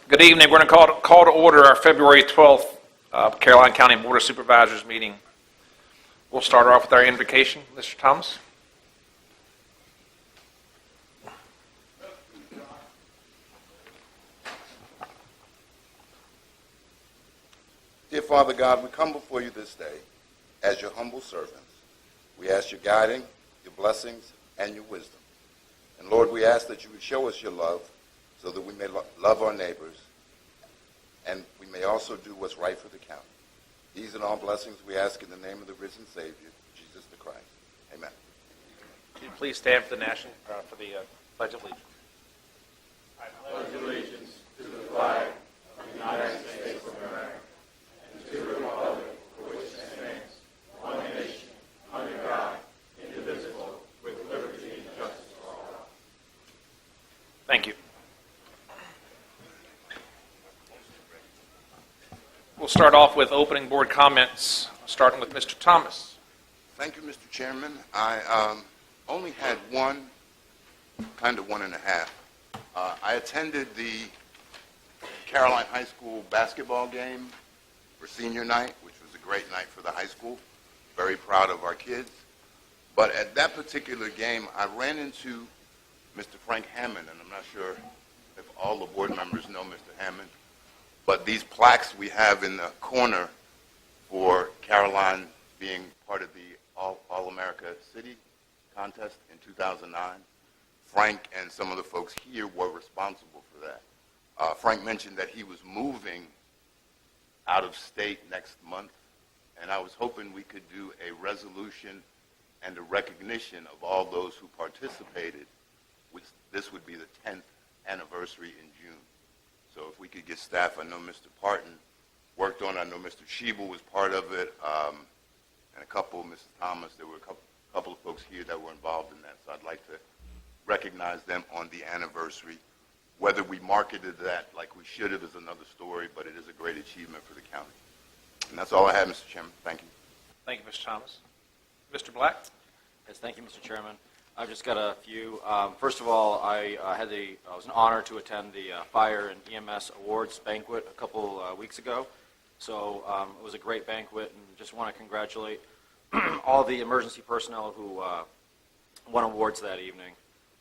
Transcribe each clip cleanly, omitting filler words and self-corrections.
Good evening. We're going to call to order our February 12th Caroline County Board of Supervisors meeting. We'll start off with our invocation. Mr. Thomas. Dear Father God, we come before you this day as your humble servants. We ask your guiding, your blessings, and your wisdom. And Lord, we ask that you would show us your love so that we may love our neighbors and we may also do what's right for the county. These and all blessings we ask in the name of the risen Savior, Jesus the Christ. Amen. Could you please stand for the Pledge of Allegiance? I pledge allegiance to the flag of the United States of America and to the republic for which it stands, one nation, under God, indivisible, with liberty and justice for all. Thank you. We'll start off with opening board comments, starting with Mr. Thomas. Thank you, Mr. Chairman. I only had one and a half. I attended the Caroline High School basketball game for senior night, which was a great night for the high school. Very proud of our kids. But at that particular game, I ran into Mr. Frank Hammond, and I'm not sure if all the board members know Mr. Hammond, but these plaques we have in the corner for Caroline being part of the All-America City contest in 2009, Frank and some of the folks here were responsible for that. Frank mentioned that he was moving out of state next month, and I was hoping we could do a resolution and a recognition of all those who participated. This would be the 10th anniversary in June. So if we could get staff, I know Mr. Parton worked on it. I know Mr. Schiebel was part of it, and a couple, Mrs. Thomas, there were a couple of folks here that were involved in that. So I'd like to recognize them on the anniversary. Whether we marketed that like we should have is another story, but it is a great achievement for the county. And that's all I have, Mr. Chairman. Thank you. Thank you, Mr. Thomas. Mr. Black? Yes, thank you, Mr. Chairman. I've just got a few. First of all, I was an honor to attend the Fire and EMS Awards banquet a couple weeks ago. So it was a great banquet, and just want to congratulate all the emergency personnel who won awards that evening.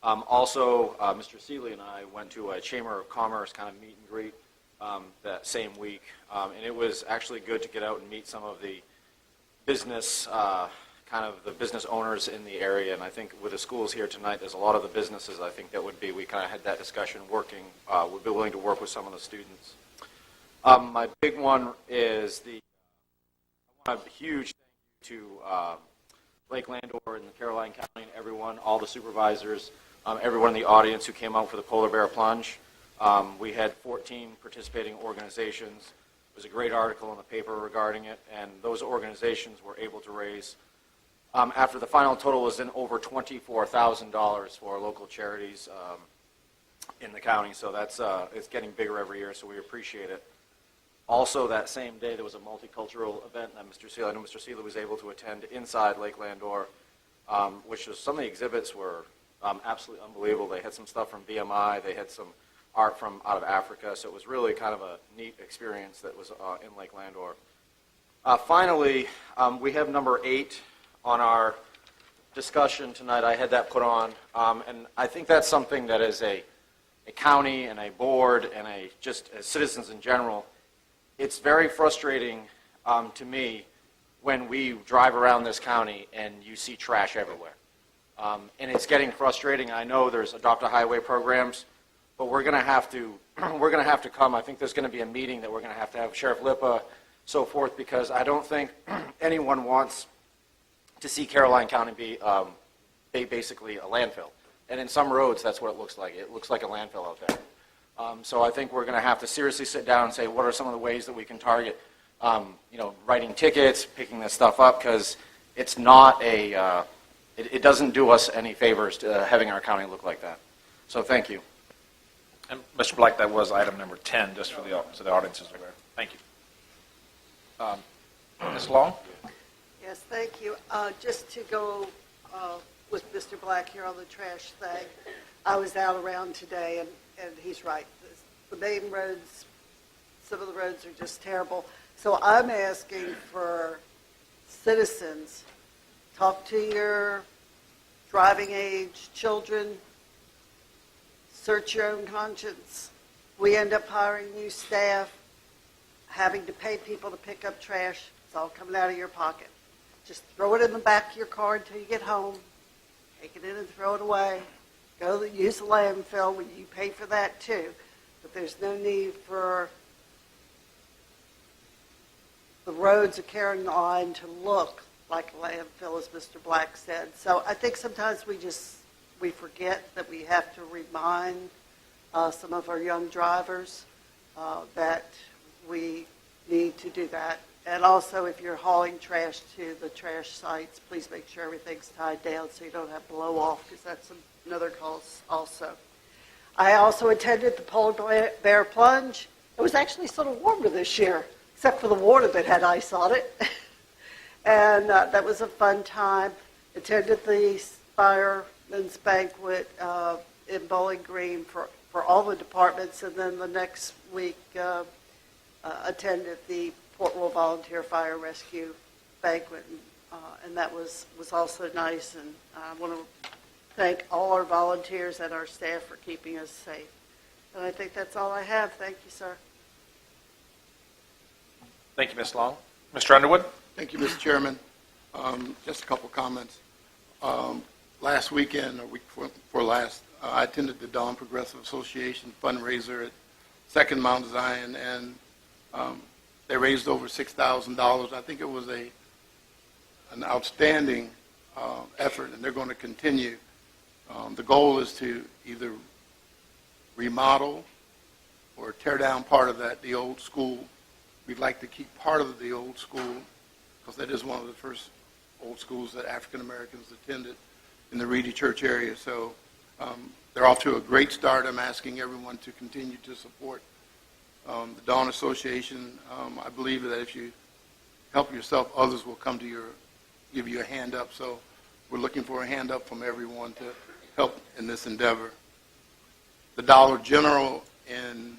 Also, Mr. Seeley and I went to a Chamber of Commerce kind of meet and greet that same week, and it was actually good to get out and meet some of the business business owners in the area. And I think with the schools here tonight, there's a lot of the businesses I think that we kind of had that discussion would be willing to work with some of the students. My big one is I want a huge thank you to Lake Landor and the Caroline County and everyone, all the supervisors, everyone in the audience who came out for the Polar Bear Plunge. We had 14 participating organizations. It was a great article in the paper regarding it, and those organizations were able to raise, after the final total was in over $24,000 for local charities in the county. So that's it's getting bigger every year, so we appreciate it. Also, that same day, there was a multicultural event that I know Mr. Seeley was able to attend inside Lake Landor, which was, some of the exhibits were absolutely unbelievable. They had some stuff from BMI, they had some art from out of Africa, so it was really kind of a neat experience that was in Lake Landor. Finally, we have number 8 on our discussion tonight. I had that put on, and I think that's something that as a county and a board and just as citizens in general, it's very frustrating to me when we drive around this county and you see trash everywhere. And it's getting frustrating. I know there's Adopt a Highway programs, but we're going to have to come. I think there's going to be a meeting that we're going to have Sheriff Lippa, so forth, because I don't think anyone wants to see Caroline County be basically a landfill. And in some roads, that's what it looks like. It looks like a landfill out there. So I think we're going to have to seriously sit down and say, what are some of the ways that we can target, writing tickets, picking this stuff up, because it's not it doesn't do us any favors to having our county look like that. So thank you. And Mr. Black, that was item number 10, just for so the audience is aware. Thank you. Ms. Long? Yes, thank you. Just to go with Mr. Black here on the trash thing, I was out around today, and he's right. the main roads, some of the roads are just terrible. So I'm asking for citizens, talk to your driving age children, search your own conscience. We end up hiring new staff, having to pay people to pick up trash. It's all coming out of your pocket. Just throw it in the back of your car until you get home. Take it in and throw it away. Go use the landfill when you pay for that too. But there's no need for the roads of Caroline Line to look like a landfill, as Mr. Black said. So I think sometimes we forget that we have to remind some of our young drivers that we need to do that. And also, if you're hauling trash to the trash sites, please make sure everything's tied down so you don't have blow off, because that's another cause also. I also attended the Polar Bear Plunge. It was actually sort of warmer this year, except for the water that had ice on it. And that was a fun time. Attended the Fireman's Banquet in Bowling Green for all the departments, and then the next week attended the Port Royal Volunteer Fire Rescue Banquet, and that was also nice. And I want to thank all our volunteers and our staff for keeping us safe. And I think that's all I have. Thank you, sir. Thank you, Ms. Long. Mr. Underwood? Thank you, Mr. Chairman. Just a couple comments. Last weekend, or week before last, I attended the Dawn Progressive Association fundraiser at Second Mount Zion, and they raised over $6,000. I think it was an outstanding effort, and they're going to continue. The goal is to either remodel or tear down part of the old school. We'd like to keep part of the old school, because that is one of the first old schools that African Americans attended in the Reedy Church area. So they're off to a great start. I'm asking everyone to continue to support the Dawn Association. I believe that if you help yourself, others will come to give you a hand up. So we're looking for a hand up from everyone to help in this endeavor. The Dollar General in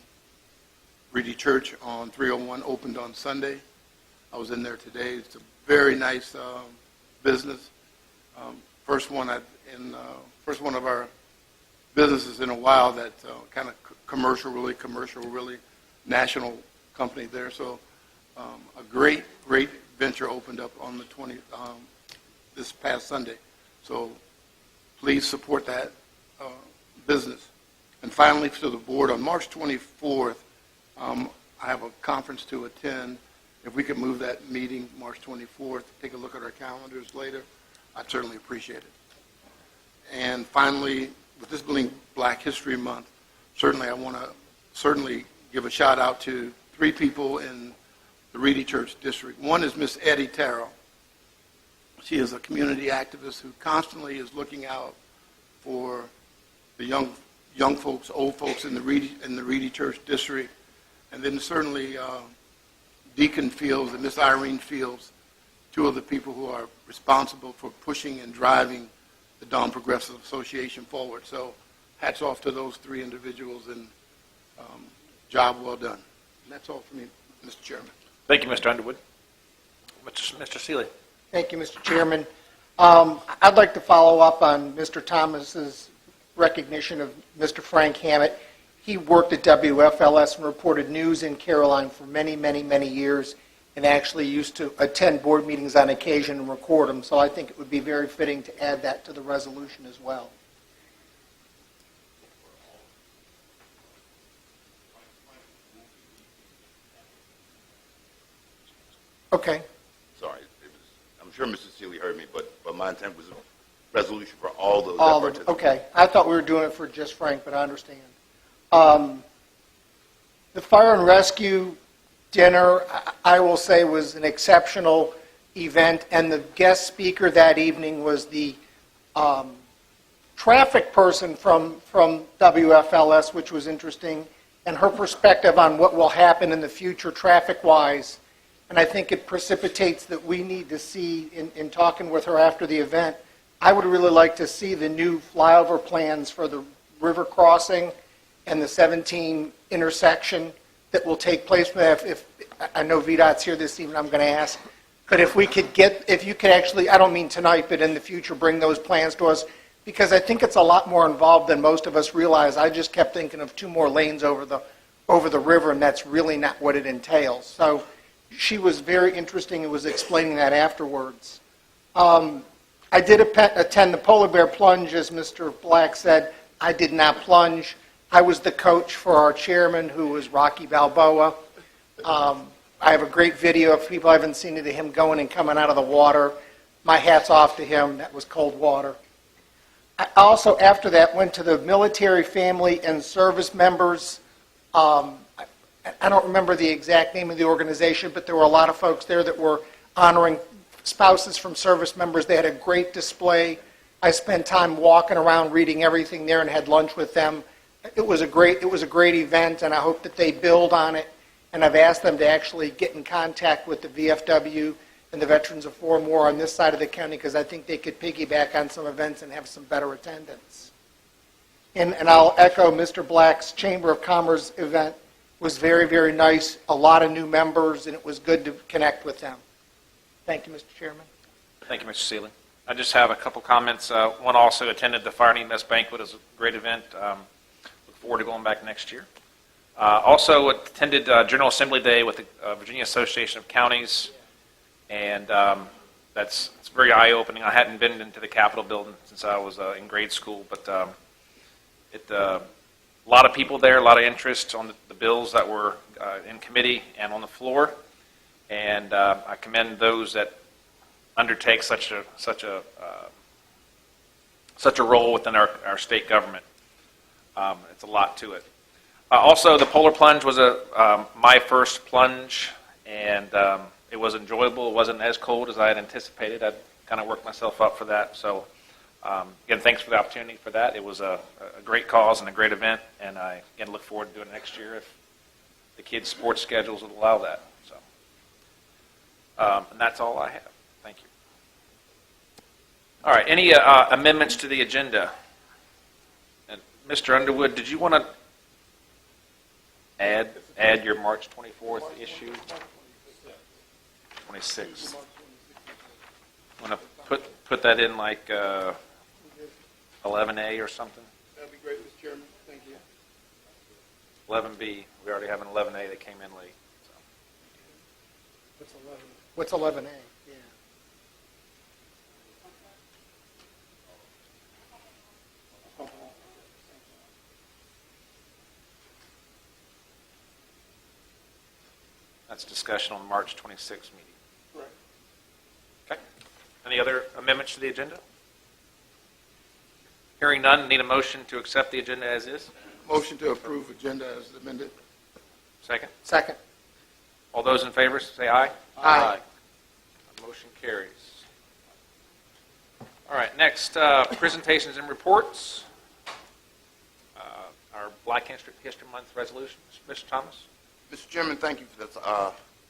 Reedy Church on 301 opened on Sunday. I was in there today. It's a very nice business. First one of our businesses in a while that kind of commercial, really national company there. So a great venture opened up on the this past Sunday. So please support that business. And finally, to the board, on March 24th, I have a conference to attend. If we could move that meeting March 24th, take a look at our calendars later, I'd certainly appreciate it. And finally, with this being Black History Month, certainly I want to give a shout out to 3 people in the Reedy Church District. One is Miss Eddie Terrell. She is a community activist who constantly is looking out for the young folks, old folks in the Reedy Church District. And then certainly Deacon Fields and Miss Irene Fields, 2 of the people who are responsible for pushing and driving the Dawn Progressive Association forward. So hats off to those 3 individuals, and job well done. And that's all for me, Mr. Chairman. Thank you, Mr. Underwood. Mr. Seeley? Thank you, Mr. Chairman. I'd like to follow up on Mr. Thomas's recognition of Mr. Frank Hammett. He worked at WFLS and reported news in Caroline for many, many, many years, and actually used to attend board meetings on occasion and record them. So I think it would be very fitting to add that to the resolution as well. Okay. Sorry, I'm sure Mr. Seeley heard me, but my intent was a resolution for all those that All of, participated. okay. I thought we were doing it for just Frank, but I understand. The fire and rescue dinner, I will say, was an exceptional event, and the guest speaker that evening was the traffic person from WFLS, which was interesting, and her perspective on what will happen in the future traffic-wise. And I think it precipitates that we need to see, in talking with her after the event, I would really like to see the new flyover plans for the river crossing and the 17 intersection that will take place. If I know VDOT's here this evening, I'm going to ask, but if you could actually, I don't mean tonight, but in the future, bring those plans to us, because I think it's a lot more involved than most of us realize. I just kept thinking of 2 more lanes over the river, and that's really not what it entails. So she was very interesting and was explaining that afterwards. I did attend the Polar Bear Plunge, as Mr. Black said. I did not plunge. I was the coach for our chairman, who was Rocky Balboa. I have a great video, if people haven't seen it, of him going and coming out of the water. My hat's off to him. That was cold water. I also, after that, went to the military family and service members. I don't remember the exact name of the organization, but there were a lot of folks there that were honoring spouses from service members. They had a great display. I spent time walking around, reading everything there, and had lunch with them. It was a great event, and I hope that they build on it. And I've asked them to actually get in contact with the VFW and the Veterans of Foreign War on this side of the county, because I think they could piggyback on some events and have some better attendance. And I'll echo Mr. Black's Chamber of Commerce event was very, very nice. A lot of new members, and it was good to connect with them. Thank you, Mr. Chairman. Thank you, Mr. Seeley. I just have a couple comments. One, also attended the Fire and EMS banquet. It was a great event. Look forward to going back next year. Also attended General Assembly Day with the Virginia Association of Counties, and it's very eye-opening. I hadn't been into the Capitol building since I was in grade school, but a lot of people there, a lot of interest on the bills that were in committee and on the floor, and I commend those that undertake such a role within our state government. It's a lot to it. Also, the Polar Plunge was my first plunge, and it was enjoyable. It wasn't as cold as I had anticipated. I kind of worked myself up for that. So, again, thanks for the opportunity for that. It was a great cause and a great event, and I, again, look forward to doing it next year if the kids' sports schedules would allow that. So, and that's all I have. Thank you. All right, any amendments to the agenda? And Mr. Underwood, did you want to add your March 24th issue? 26th. Want to put that in like 11A or something? That'd be great, Mr. Chairman. Thank you. 11B. We already have an 11A that came in late. So. What's 11A? Yeah. That's discussion on the March 26th meeting. Right. Okay. Any other amendments to the agenda? Hearing none, need a motion to accept the agenda as is? Motion to approve agenda as amended. Second. Second. All those in favor say aye. Aye. Motion carries. All right, next, presentations and reports. Our Black History Month resolution. Mr. Thomas? Mr. Chairman, thank you for this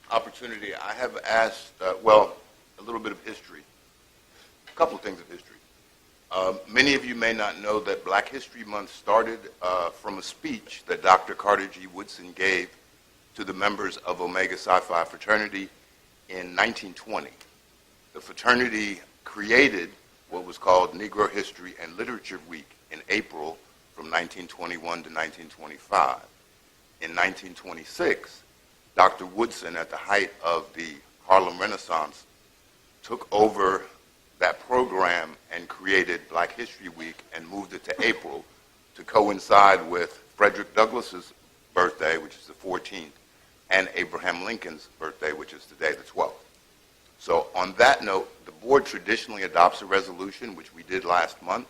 opportunity. I have asked, a little bit of history, a couple of things of history. Many of you may not know that Black History Month started from a speech that Dr. Carter G. Woodson gave to the members of Omega Psi Phi fraternity in 1920. The fraternity created what was called Negro History and Literature Week in April from 1921 to 1925. In 1926, Dr. Woodson, at the height of the Harlem Renaissance, took over that program and created Black History Week and moved it to April to coincide with Frederick Douglass's birthday, which is the 14th, and Abraham Lincoln's birthday, which is today, the 12th. So on that note, the board traditionally adopts a resolution, which we did last month.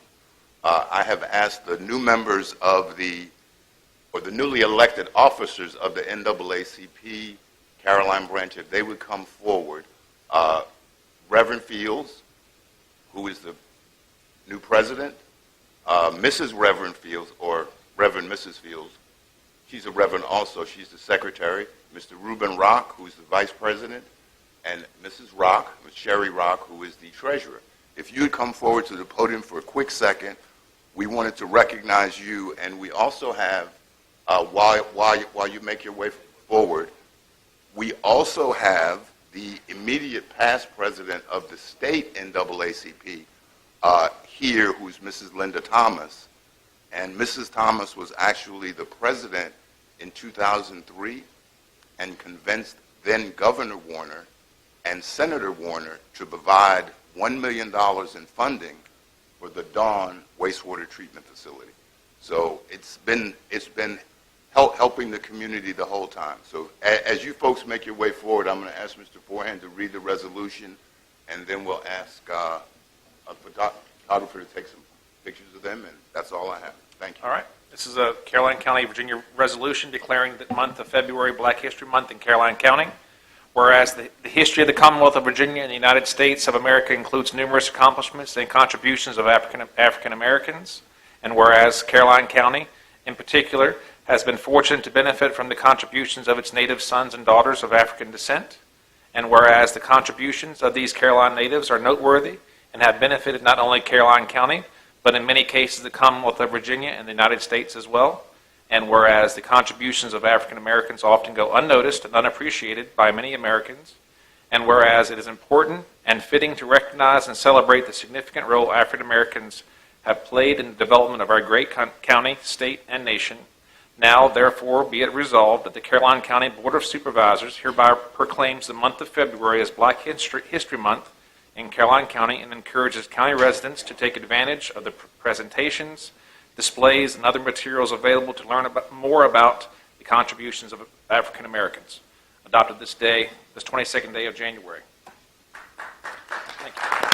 I have asked the new members of the newly elected officers of the NAACP Caroline branch, if they would come forward. Reverend Fields, who is the new president, Mrs. Reverend Fields, or Reverend Mrs. Fields, she's a reverend also, she's the secretary, Mr. Reuben Rock, who is the vice president, and Mrs. Rock, Ms. Sherry Rock, who is the treasurer. If you would come forward to the podium for a quick second, we wanted to recognize you, and we also have while you make your way forward, we also have the immediate past president of the state NAACP here, who's Mrs. Linda Thomas. And Mrs. Thomas was actually the president in 2003 and convinced then Governor Warner and Senator Warner to provide $1 million in funding for the Dawn wastewater treatment facility. So it's been helping the community the whole time. So as you folks make your way forward, I'm going to ask Mr. Forehand to read the resolution, and then we'll ask a photographer to take some pictures of them, and that's all I have. Thank you. All right. This is a Caroline County, Virginia resolution declaring the month of February Black History Month in Caroline County. Whereas the history of the Commonwealth of Virginia and the United States of America includes numerous accomplishments and contributions of African Americans. And whereas Caroline County, in particular, has been fortunate to benefit from the contributions of its native sons and daughters of African descent. And whereas the contributions of these Caroline natives are noteworthy and have benefited not only Caroline County, but in many cases the Commonwealth of Virginia and the United States as well. And whereas the contributions of African Americans often go unnoticed and unappreciated by many Americans, and whereas it is important and fitting to recognize and celebrate the significant role African Americans have played in the development of our great county, state, and nation, now therefore be it resolved that the Caroline County Board of Supervisors hereby proclaims the month of February as Black History Month in Caroline County and encourages county residents to take advantage of the presentations, displays, and other materials available to learn more about the contributions of African Americans. Adopted this day, this 22nd day of January. Thank you.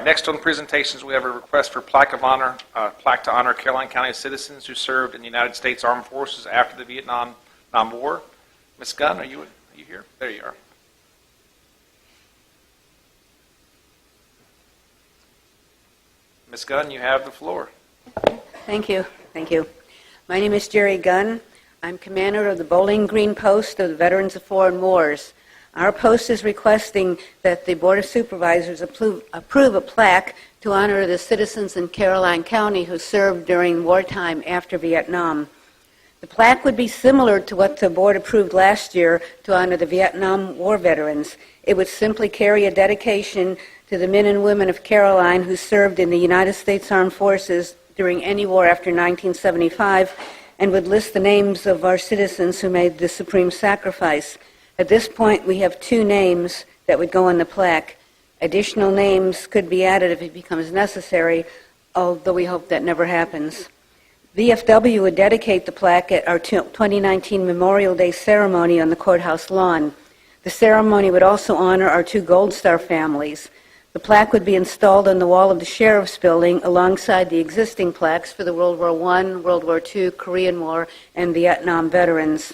next on presentations, we have a request for plaque to honor Caroline County citizens who served in the United States Armed Forces after the Vietnam War. Ms. Gunn, are you here? There you are. Ms. Gunn, you have the floor. Thank you. Thank you. My name is Jerry Gunn. I'm commander of the Bowling Green Post of the Veterans of Foreign Wars. Our post is requesting that the Board of Supervisors approve a plaque to honor the citizens in Caroline County who served during wartime after Vietnam. The plaque would be similar to what the board approved last year to honor the Vietnam War veterans. It would simply carry a dedication to the men and women of Caroline who served in the United States Armed Forces during any war after 1975 and would list the names of our citizens who made the supreme sacrifice. At this point, we have 2 names that would go on the plaque. Additional names could be added if it becomes necessary, although we hope that never happens. VFW would dedicate the plaque at our 2019 Memorial Day ceremony on the courthouse lawn. The ceremony would also honor our 2 Gold Star families. The plaque would be installed on the wall of the Sheriff's Building alongside the existing plaques for the World War I, World War II, Korean War, and Vietnam veterans.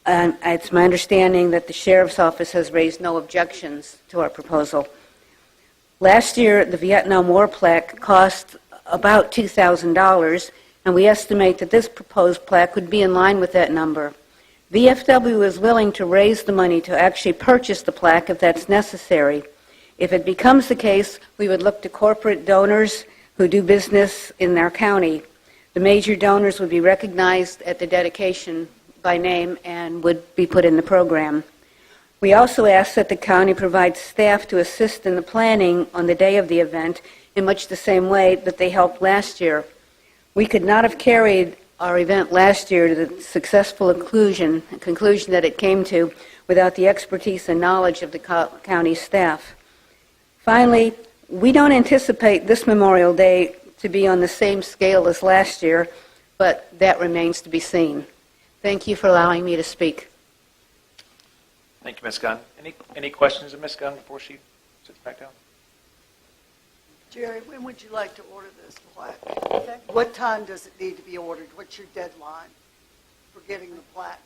It's my understanding that the Sheriff's Office has raised no objections to our proposal. Last year, the Vietnam War plaque cost about $2,000, and we estimate that this proposed plaque would be in line with that number. VFW is willing to raise the money to actually purchase the plaque if that's necessary. If it becomes the case, we would look to corporate donors who do business in their county. The major donors would be recognized at the dedication by name and would be put in the program. We also ask that the county provide staff to assist in the planning on the day of the event in much the same way that they helped last year. We could not have carried our event last year to the successful conclusion that it came to without the expertise and knowledge of the county staff. Finally, we don't anticipate this Memorial Day to be on the same scale as last year, but that remains to be seen. Thank you for allowing me to speak. Thank you, Ms. Gunn. Any questions of Ms. Gunn before she sits back down? Jerry, when would you like to order this plaque? What time does it need to be ordered? What's your deadline for getting the plaque?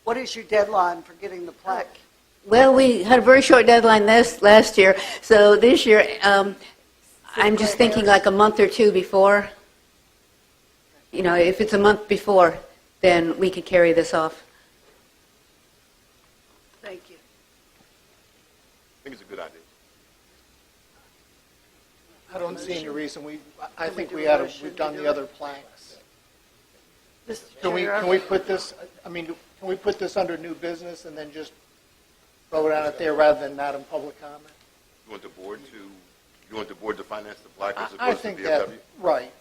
What is your deadline for getting the plaque? Well, we had a very short deadline last year, so this year I'm just thinking like a month or 2 before. You know, if it's a month before, then we could carry this off. Thank you. I think it's a good idea. I don't see any reason. I think do we've a motion done to the do other it? plaques. Mr. Can Chair, we put this, can we put this under new business and then just vote on it there rather than not in public comment? You want the board to finance the plaque as I opposed to think that, VFW? right.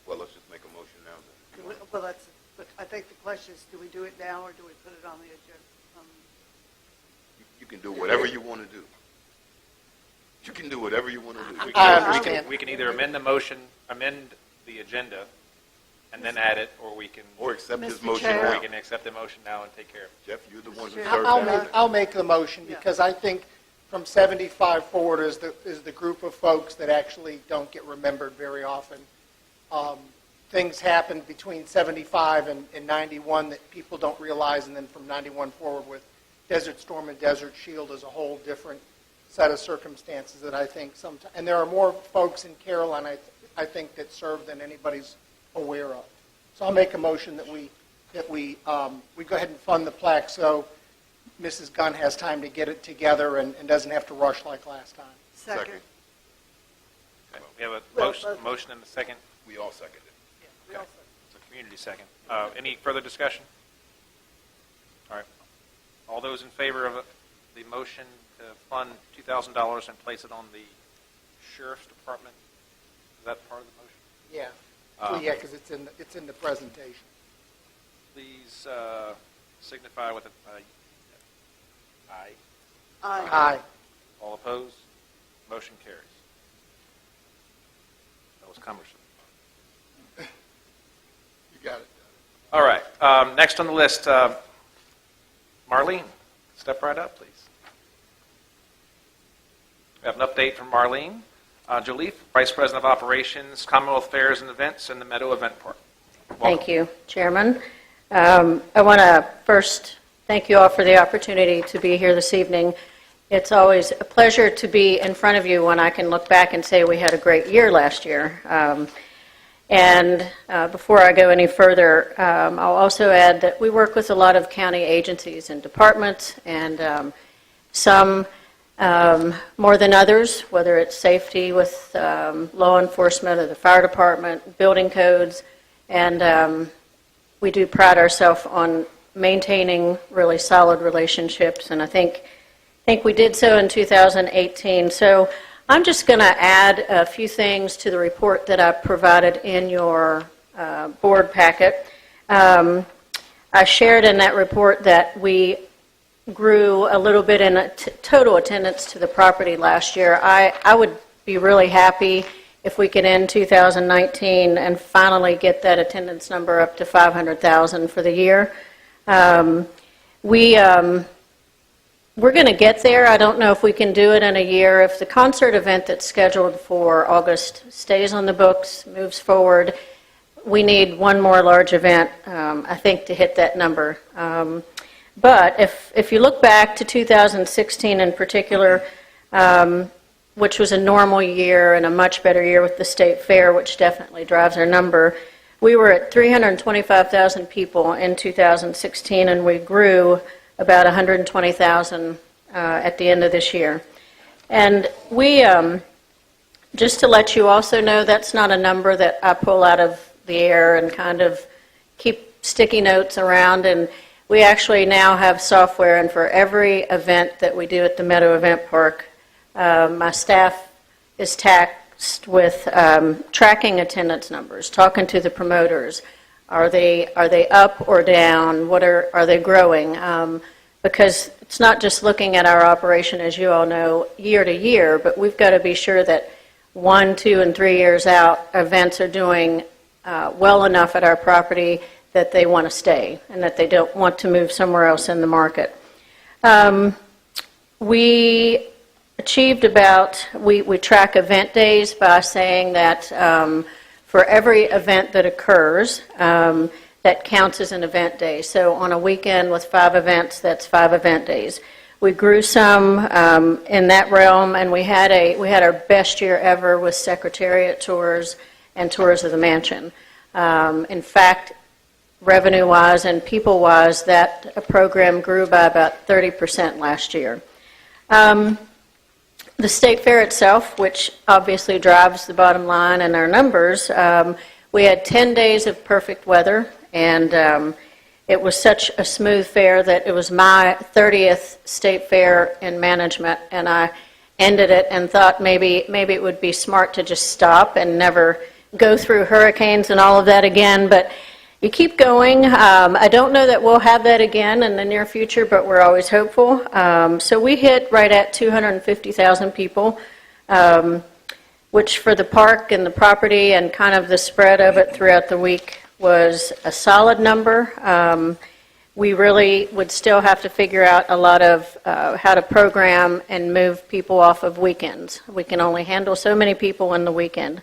Well, let's just make a motion now then. Well, but I think the question is, do we do it now or do we put it on the agenda? You can do whatever you want to do. You can do whatever you want to do. I understand. We can either amend the agenda, and then add it, or we can, Or accept his Mr. motion Chair. or now. we can accept the motion now and take care of it. Jeff, you're the one who Chair. served I'll make the motion because I think from 75 forward is the group of folks that actually don't get remembered very often. Things happened between 75 and 91 that people don't realize, and then from 91 forward with Desert Storm and Desert Shield is a whole different set of circumstances that I think sometimes, and there are more folks in Caroline, I think, that serve than anybody's aware of. So I'll make a motion that we go ahead and fund the plaque so Mrs. Gunn has time to get it together and doesn't have to rush like last time. Second. Okay. We have a Well, motion and a second. We all seconded. We also- It's a community second. Any further discussion? All right. All those in favor of the motion to fund $2,000 and place it on the Sheriff's Department, is that part of the motion? Yeah. Well, yeah, because it's in the presentation. Please signify with an aye. Aye. Aye. All opposed? Motion carries. That was cumbersome. You got it. All right. Next on the list, Marlene, step right up, please. We have an update from Marlene Joliffe, Vice President of Operations, Commonwealth Fairs and Events in the Meadow Event Park. Welcome. Thank you, Chairman. I want to first thank you all for the opportunity to be here this evening. It's always a pleasure to be in front of you when I can look back and say we had a great year last year. Before I go any further, I'll also add that we work with a lot of county agencies and departments, and some more than others, whether it's safety with law enforcement or the fire department, building codes, and we do pride ourselves on maintaining really solid relationships, and I think we did so in 2018. So I'm just going to add a few things to the report that I provided in your board packet. I shared in that report that we grew a little bit in total attendance to the property last year. I would be really happy if we could end 2019 and finally get that attendance number up to 500,000 for the year. We're going to get there. I don't know if we can do it in a year. If the concert event that's scheduled for August stays on the books, moves forward, we need one more large event, I think, to hit that number. But if you look back to 2016 in particular, which was a normal year and a much better year with the state fair, which definitely drives our number, we were at 325,000 people in 2016, and we grew about 120,000 at the end of this year. And we, just to let you also know, that's not a number that I pull out of the air and kind of keep sticky notes around. And we actually now have software, and for every event that we do at the Meadow Event Park, my staff is tasked with tracking attendance numbers, talking to the promoters. Are they up or down? Are they growing? Because it's not just looking at our operation, as you all know, year to year, but we've got to be sure that 1, 2, and 3 years out, events are doing well enough at our property that they want to stay and that they don't want to move somewhere else in the market. We achieved we track event days by saying that for every event that occurs, that counts as an event day. So on a weekend with 5 events, that's 5 event days. We grew some in that realm, and we had our best year ever with Secretariat tours and tours of the mansion. In fact, revenue-wise and people-wise, that program grew by about 30% last year. The state fair itself, which obviously drives the bottom line and our numbers, we had 10 days of perfect weather, and it was such a smooth fair that it was my 30th state fair in management, and I ended it and thought maybe it would be smart to just stop and never go through hurricanes and all of that again, but you keep going. I don't know that we'll have that again in the near future, but we're always hopeful. So we hit right at 250,000 people, which for the park and the property and kind of the spread of it throughout the week was a solid number. We really would still have to figure out a lot of how to program and move people off of weekends. We can only handle so many people in the weekend.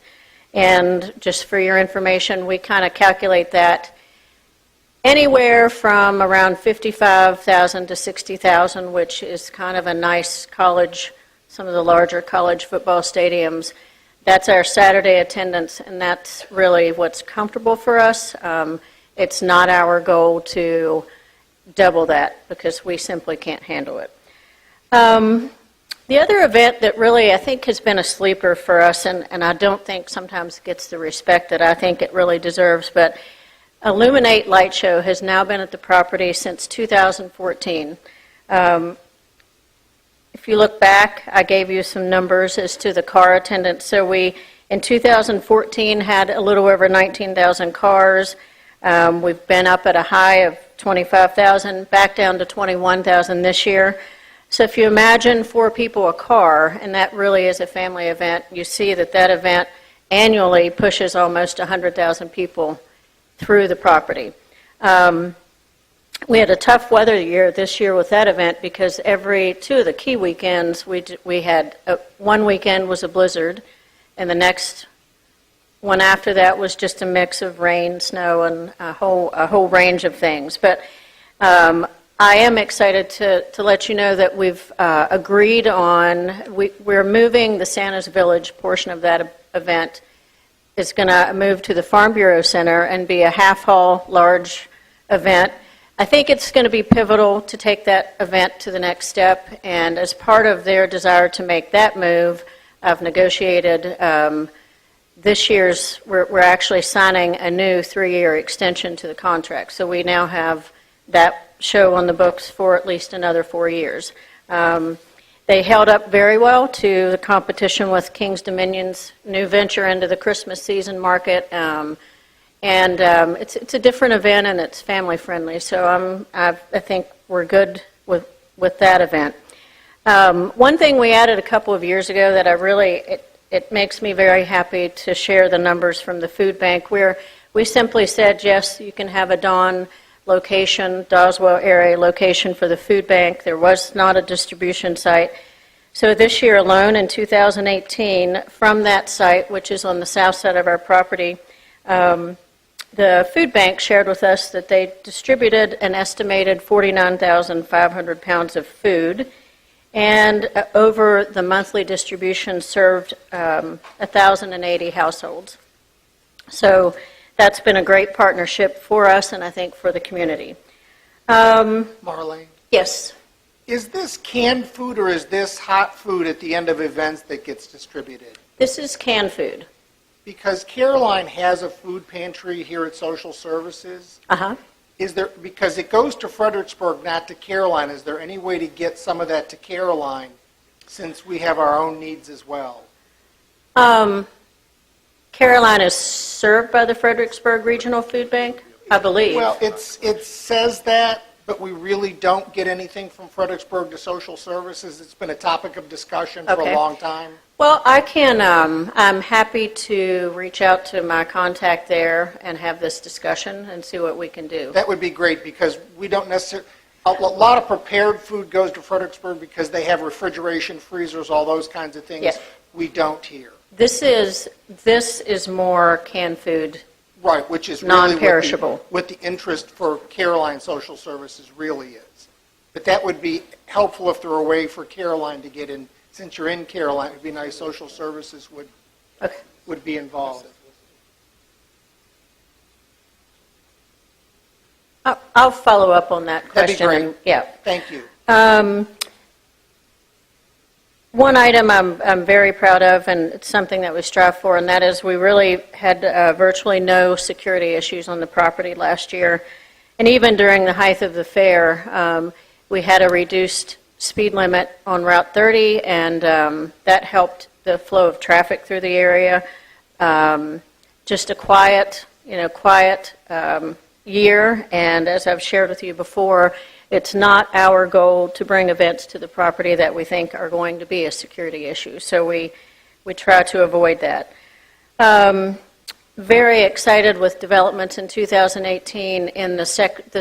And just for your information, we kind of calculate that anywhere from around 55,000 to 60,000, which is kind of a nice college, some of the larger college football stadiums. That's our Saturday attendance, and that's really what's comfortable for us. It's not our goal to double that because we simply can't handle it. The other event that really I think has been a sleeper for us, and I don't think sometimes gets the respect that I think it really deserves, but Illuminate Light Show has now been at the property since 2014. If you look back, I gave you some numbers as to the car attendance. So we, in 2014, had a little over 19,000 cars. We've been up at a high of 25,000, back down to 21,000 this year. So if you imagine 4 people a car, and that really is a family event, you see that event annually pushes almost 100,000 people through the property. We had a tough weather year this year with that event because every two of the key weekends, we had one weekend was a blizzard, and the next one after that was just a mix of rain, snow, and a whole range of things. But I am excited to let you know that we've agreed on, we're moving the Santa's Village portion of that event. It's going to move to the Farm Bureau Center and be a half-hall large event. I think it's going to be pivotal to take that event to the next step, and as part of their desire to make that move, I've negotiated this year's, we're actually signing a new 3-year extension to the contract. So we now have that show on the books for at least another 4 years. They held up very well to the competition with King's Dominion's new venture into the Christmas season market. It's a different event and it's family friendly. So I think we're good with that event. One thing we added a couple of years ago that it makes me very happy to share the numbers from the food bank, where we simply said, yes, you can have a Dawn location, Doswell area location for the food bank. There was not a distribution site. So this year alone, in 2018, from that site, which is on the south side of our property, the food bank shared with us that they distributed an estimated 49,500 pounds of food, and over the monthly distribution served 1,080 households. So that's been a great partnership for us and I think for the community. Marlene, Yes. is this canned food or is this hot food at the end of events that gets distributed? This is canned food. Because Caroline has a food pantry here at Social Services. Uh-huh. Is there, because it goes to Fredericksburg, not to Caroline, is there any way to get some of that to Caroline since we have our own needs as well? Caroline is served by the Fredericksburg Regional Food Bank, I believe. Well, it says that, but we really don't get anything from Fredericksburg to Social Services. It's been a topic of discussion for Okay. a long time. Well, I'm happy to reach out to my contact there and have this discussion and see what we can do. That would be great because we don't necessarily, a lot of prepared food goes to Fredericksburg because they have refrigeration, freezers, all those kinds of things. Yes. We don't here. This is more canned food. Right, which is really Non-perishable. what the interest for Caroline Social Services really is. But that would be helpful if there were a way for Caroline to get in. Since you're in Caroline, it would be nice Social Services Okay. would be involved. I'll follow up on that That'd be question. great. Yeah. Thank you. One item I'm very proud of, and it's something that we strive for, and that is we really had virtually no security issues on the property last year. And even during the height of the fair, we had a reduced speed limit on Route 30, and that helped the flow of traffic through the area. Just a quiet year, and as I've shared with you before, it's not our goal to bring events to the property that we think are going to be a security issue, so we try to avoid that. Very excited with developments in 2018 in the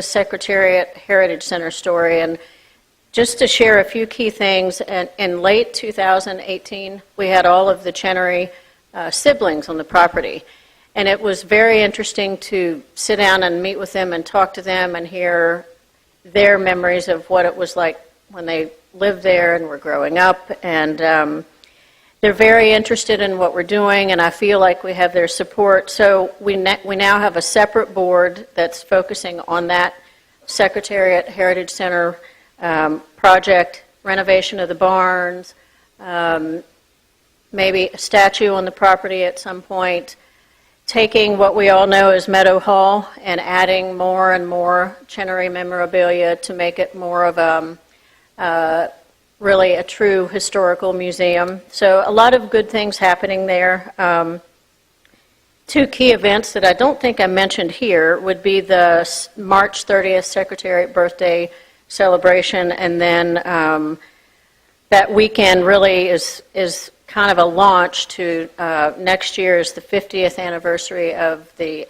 Secretariat Heritage Center story, and just to share a few key things, in late 2018, we had all of the Chenery siblings on the property. And it was very interesting to sit down and meet with them and talk to them and hear their memories of what it was like when they lived there and were growing up. And they're very interested in what we're doing, and I feel like we have their support. So we now have a separate board that's focusing on that Secretariat Heritage Center project, renovation of the barns, maybe a statue on the property at some point, taking what we all know as Meadow Hall and adding more and more Chenery memorabilia to make it more of really a true historical museum. So a lot of good things happening there. Two key events that I don't think I mentioned here would be the March 30th Secretariat birthday celebration, and then that weekend really is kind of a launch to next year is the 50th anniversary of the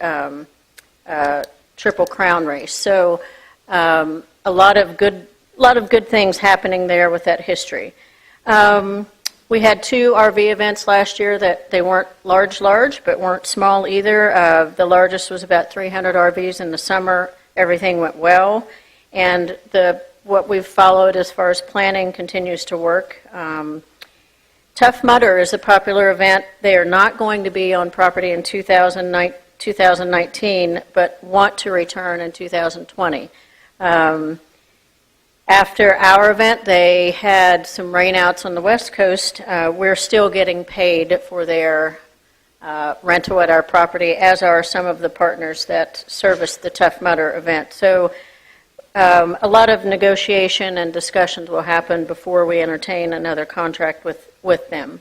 Triple Crown race. So a lot of good things happening there with that history. We had 2 RV events last year that they weren't large, but weren't small either. The largest was about 300 RVs in the summer. Everything went well. And what we've followed as far as planning continues to work. Tough Mudder is a popular event. They are not going to be on property in 2019, but want to return in 2020. After our event, they had some rainouts on the West Coast. We're still getting paid for their rental at our property, as are some of the partners that service the Tough Mudder event. So a lot of negotiation and discussions will happen before we entertain another contract with them.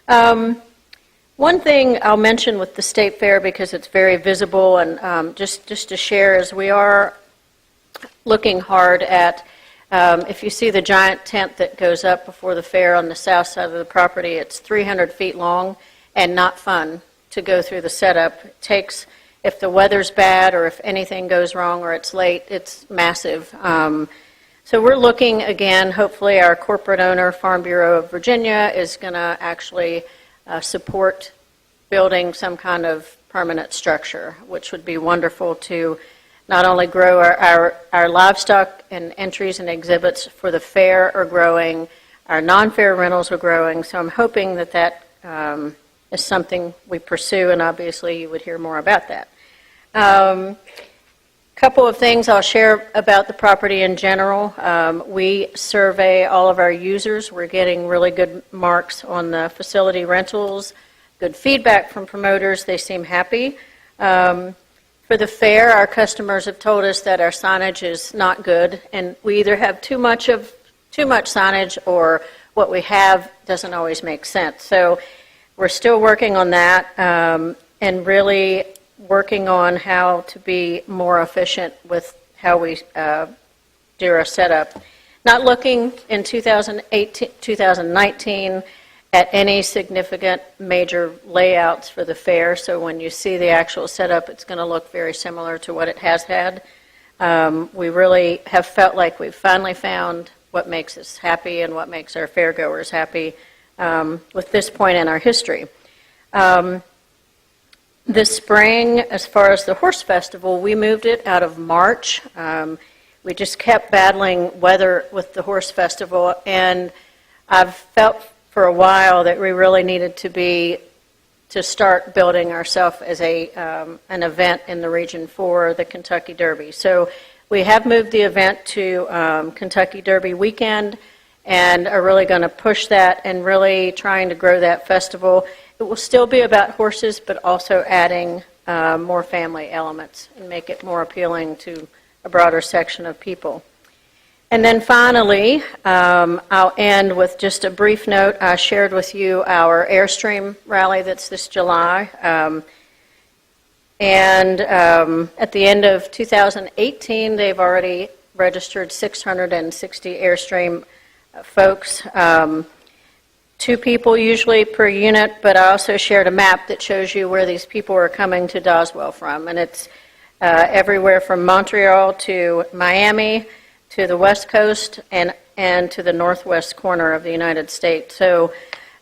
One thing I'll mention with the State Fair, because it's very visible, and just to share, is we are looking hard at, if you see the giant tent that goes up before the fair on the south side of the property, it's 300 feet long and not fun to go through the setup. It takes, if the weather's bad or if anything goes wrong or it's late, it's massive. So we're looking again, hopefully our corporate owner, Farm Bureau of Virginia, is going to actually support building some kind of permanent structure, which would be wonderful to not only grow our livestock and entries and exhibits for the fair are growing, our non-fair rentals are growing, so I'm hoping that is something we pursue, and obviously you would hear more about that. Couple of things I'll share about the property in general. We survey all of our users. We're getting really good marks on the facility rentals, good feedback from promoters. They seem happy. For the fair, our customers have told us that our signage is not good, and we either have too much signage, or what we have doesn't always make sense. So we're still working on that, and really working on how to be more efficient with how we do our setup. Not looking in 2019 at any significant major layouts for the fair, so when you see the actual setup, it's going to look very similar to what it has had. We really have felt like we've finally found what makes us happy and what makes our fairgoers happy with this point in our history. This spring, as far as the Horse Festival, we moved it out of March. We just kept battling weather with the Horse Festival, and I've felt for a while that we really needed to start building ourselves as an event in the region for the Kentucky Derby. So we have moved the event to Kentucky Derby weekend, and are really going to push that and really trying to grow that festival. It will still be about horses, but also adding more family elements and make it more appealing to a broader section of people. And then finally, I'll end with just a brief note. I shared with you our Airstream rally that's this July. At the end of 2018, they've already registered 660 Airstream folks. 2 people usually per unit, but I also shared a map that shows you where these people are coming to Doswell from. And it's everywhere from Montreal to Miami, to the West Coast, and to the northwest corner of the United States. So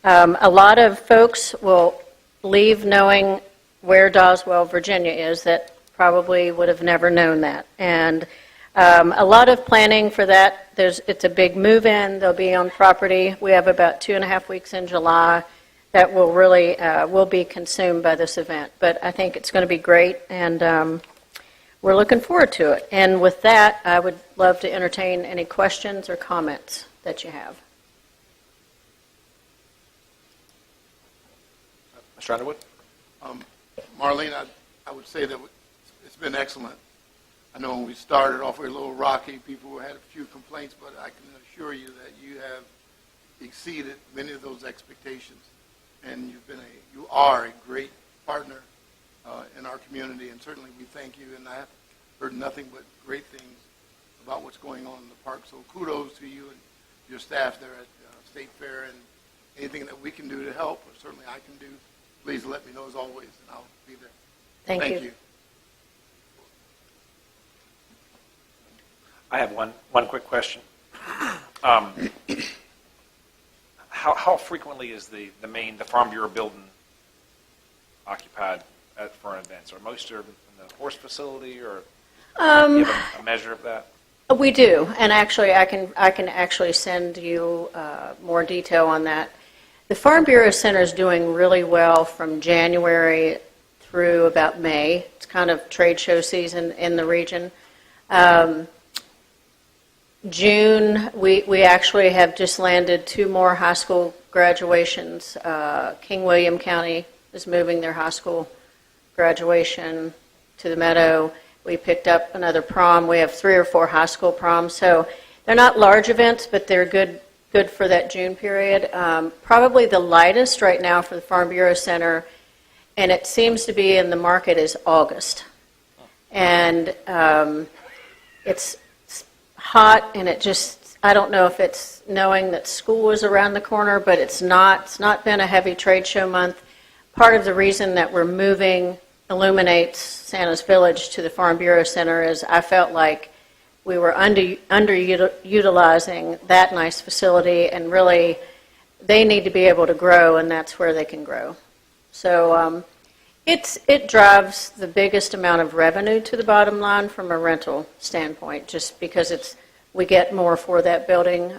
a lot of folks will leave knowing where Doswell, Virginia is that probably would have never known that. And a lot of planning for that. It's a big move-in. They'll be on property. We have about 2.5 weeks in July that will really will be consumed by this event. But I think it's going to be great, and we're looking forward to it. And with that, I would love to entertain any questions or comments that you have. Mr. Underwood? Marlene, I would say that it's been excellent. I know when we started off, we were a little rocky. People had a few complaints, but I can assure you that you have exceeded many of those expectations, and you are a great partner in our community, and certainly we thank you. And I have heard nothing but great things about what's going on in the park. So kudos to you and your staff there at State Fair, and anything that we can do to help, or certainly I can do, please let me know as always, and I'll be there. Thank you. I have one quick question. How frequently is the Farm Bureau building occupied for an event? Are most are in the horse facility, or do you have a measure of that? We do, and actually, I can actually send you more detail on that. The Farm Bureau Center is doing really well from January through about May. It's kind of trade show season in the region. June, we actually have just landed 2 more high school graduations. King William County is moving their high school graduation to the Meadow. We picked up another prom. We have 3 or 4 high school proms. So they're not large events, but they're good for that June period. Probably the lightest right now for the Farm Bureau Center, and it seems to be in the market, is August. And it's hot, and I don't know if it's knowing that school is around the corner, but it's not been a heavy trade show month. Part of the reason that we're moving Illuminates Santa's Village to the Farm Bureau Center is I felt like we were underutilizing that nice facility, and really they need to be able to grow, and that's where they can grow. So it drives the biggest amount of revenue to the bottom line from a rental standpoint, just because we get more for that building.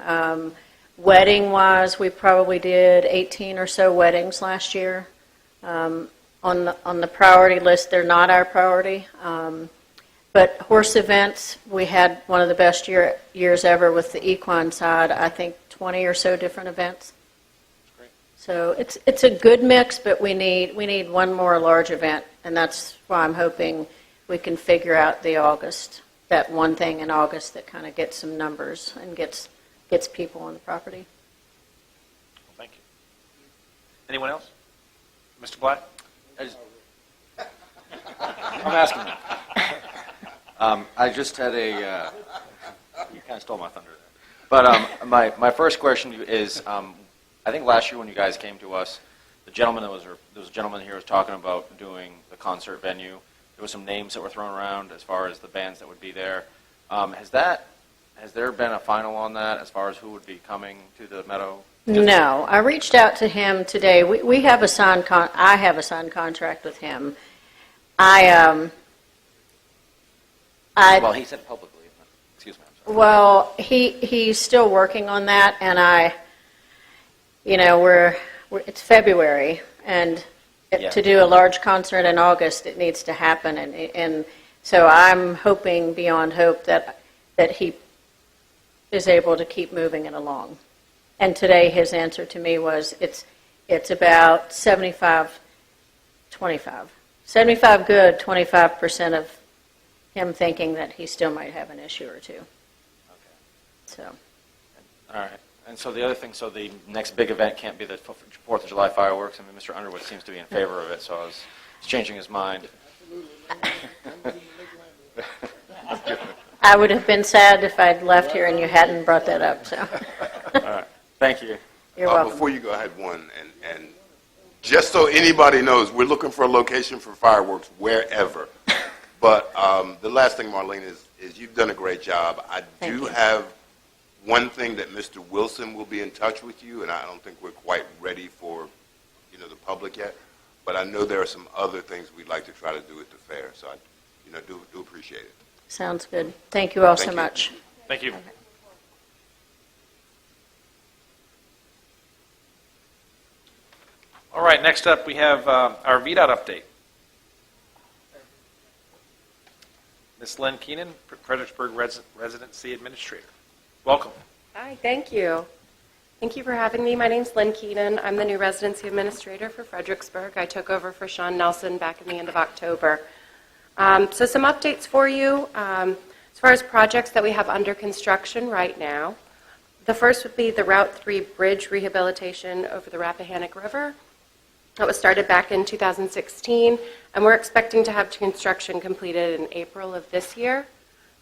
Wedding-wise, we probably did 18 or so weddings last year. On the priority list, they're not our priority. But horse events, we had one of the best years ever with the equine side. I think 20 or so different events. Great. So it's a good mix, but we need one more large event, and that's why I'm hoping we can figure out that one thing in August that kind of gets some numbers and gets people on the property. Well, thank you. Anyone else? Mr. Black? I'm asking you. I just had you kind of stole my thunder there. But my first question is, I think last year when you guys came to us, there was a gentleman here who was talking about doing the concert venue. There were some names that were thrown around as far as the bands that would be there. Has there been a final on that as far as who would be coming to the Meadow? No, I reached out to him today. I have a signed contract with him. Well, he said publicly. Excuse me. I'm sorry. Well, he's still working on that, and it's February, and to do a large concert in August, it needs to happen, and so I'm hoping beyond hope that he is able to keep moving it along. And today his answer to me was it's about 75-25. 75 good, 25% of him thinking that he still might have an issue or two. Okay. So. All right. And so the other thing, so the next big event can't be the 4th of July fireworks. I mean, Mr. Underwood seems to be in favor of it, so he's changing his mind. I would have been sad if I'd left here and you hadn't brought that up. So. All right. Thank you. You're welcome. Before you go, I had one, and just so anybody knows, we're looking for a location for fireworks wherever. But the last thing, Marlene, is you've done a great job. I do have one thing that Mr. Wilson will be in touch with you, and I don't think we're quite ready for, the public yet. But I know there are some other things we'd like to try to do at the fair, so I, do appreciate it. Sounds good. Thank you all Thank so you. much. Thank you. All right, next up we have our VDOT update. Ms. Lynn Keenan, Fredericksburg Residency Administrator. Welcome. Hi, thank you. Thank you for having me. My name's Lynn Keenan. I'm the new Residency Administrator for Fredericksburg. I took over for Sean Nelson back in the end of October. So some updates for you. As far as projects that we have under construction right now, the first would be the Route 3 bridge rehabilitation over the Rappahannock River. That was started back in 2016, and we're expecting to have construction completed in April of this year.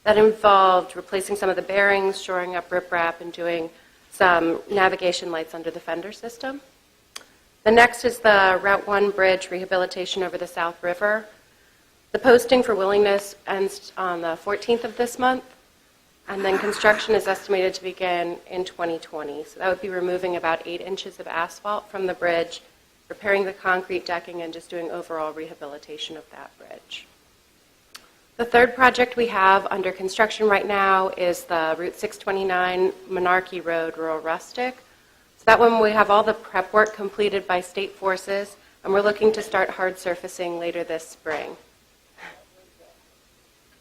That involved replacing some of the bearings, shoring up riprap, and doing some navigation lights under the fender system. The next is the Route 1 bridge rehabilitation over the South River. The posting for willingness ends on the 14th of this month. And then construction is estimated to begin in 2020. So that would be removing about 8 inches of asphalt from the bridge, repairing the concrete decking, and just doing overall rehabilitation of that bridge. The third project we have under construction right now is the Route 629 Monarchy Road Rural Rustic. So that one we have all the prep work completed by state forces, and we're looking to start hard surfacing later this spring.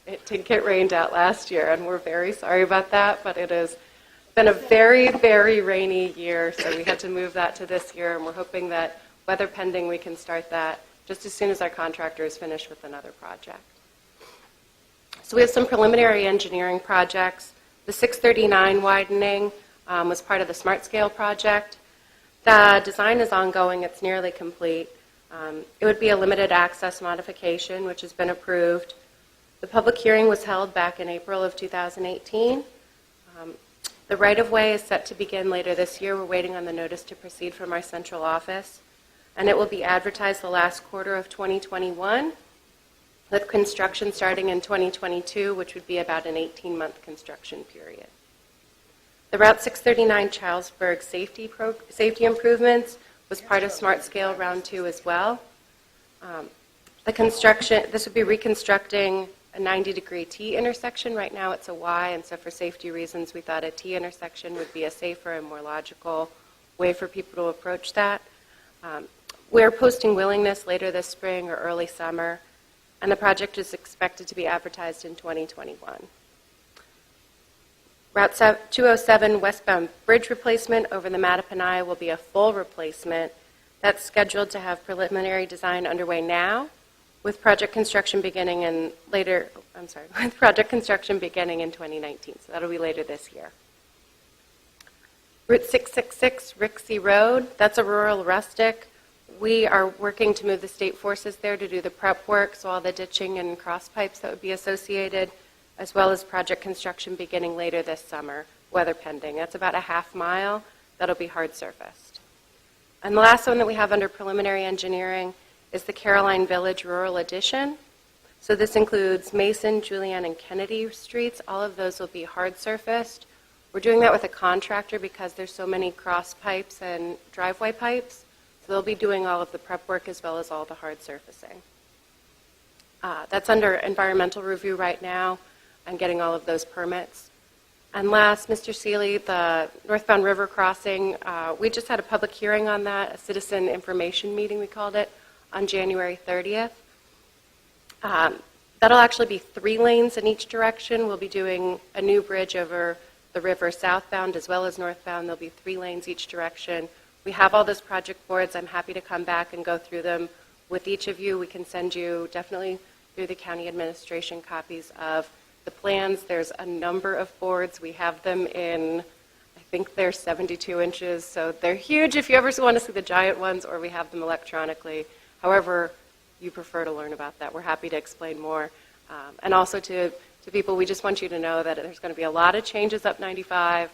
It did get rained out last year, and we're very sorry about that, but it has been a very, very rainy year, so we had to move that to this year, and we're hoping that, weather pending, we can start that just as soon as our contractor is finished with another project. So we have some preliminary engineering projects. The 639 widening was part of the Smart Scale project. The design is ongoing. It's nearly complete. It would be a limited access modification, which has been approved. The public hearing was held back in April of 2018. The right-of-way is set to begin later this year. We're waiting on the notice to proceed from our central office. And it will be advertised the last quarter of 2021, with construction starting in 2022, which would be about an 18-month construction period. The Route 639 Charlesburg safety improvements was part of Smart Scale Round 2 as well. The construction, this would be reconstructing a 90-degree T intersection. Right now it's a Y, and so for safety reasons we thought a T intersection would be a safer and more logical way for people to approach that. We're posting willingness later this spring or early summer, and the project is expected to be advertised in 2021. Route 207 westbound bridge replacement over the Mattaponi will be a full replacement. That's scheduled to have preliminary design underway now, with project construction beginning in project construction beginning in 2019. So that'll be later this year. Route 666 Rixey Road, that's a rural rustic. We are working to move the state forces there to do the prep work, so all the ditching and cross pipes that would be associated, as well as project construction beginning later this summer, weather pending. That's about a half mile. That'll be hard surfaced. And the last one that we have under preliminary engineering is the Caroline Village Rural Addition. So this includes Mason, Julian, and Kennedy streets. All of those will be hard surfaced. We're doing that with a contractor because there's so many cross pipes and driveway pipes. So they'll be doing all of the prep work as well as all the hard surfacing. That's under environmental review right now and getting all of those permits. And last, Mr. Seeley, the northbound river crossing, we just had a public hearing on that, a citizen information meeting we called it, on January 30th. That'll actually be 3 lanes in each direction. We'll be doing a new bridge over the river southbound as well as northbound. There'll be 3 lanes each direction. We have all those project boards. I'm happy to come back and go through them with each of you. We can send you definitely through the county administration copies of the plans. There's a number of boards. We have them in, I think they're 72 inches, so they're huge if you ever want to see the giant ones, or we have them electronically. However you prefer to learn about that, we're happy to explain more. And also to people, we just want you to know that there's going to be a lot of changes up 95.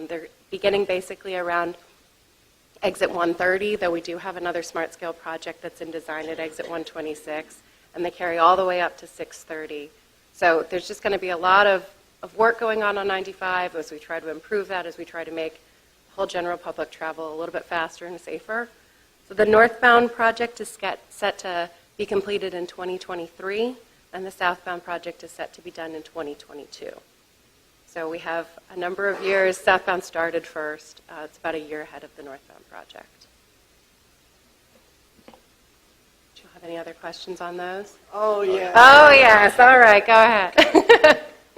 They're beginning basically around exit 130, though we do have another Smart Scale project that's in design at exit 126, and they carry all the way up to 630. So there's just going to be a lot of work going on 95 as we try to improve that, as we try to make the whole general public travel a little bit faster and safer. So the northbound project is set to be completed in 2023, and the southbound project is set to be done in 2022. So we have a number of years. Southbound started first. It's about a year ahead of the northbound project. Do you have any other questions on those? Oh, yeah. Oh, yes. All right. Go ahead.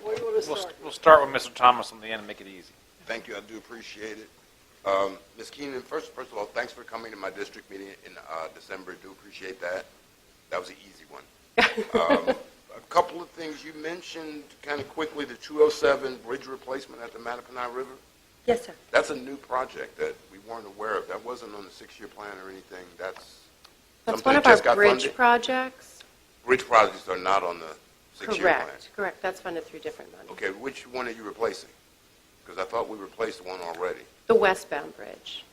Where do you want to start? We'll start with Mr. Thomas on the end and make it easy. Thank you. I do appreciate it. Ms. Keenan, first of all, thanks for coming to my district meeting in December. I do appreciate that. That was an easy one. A couple of things you mentioned kind of quickly, the 207 bridge replacement at the Mattaponi River. Yes, sir. That's a new project that we weren't aware of. That wasn't on the 6-year plan or anything. That's That's something one that of our just got bridge funded? projects. Bridge projects are not on the 6-year plan. Correct. That's funded through different money. Okay, which one are you replacing? Because I thought we replaced one already. The westbound bridge.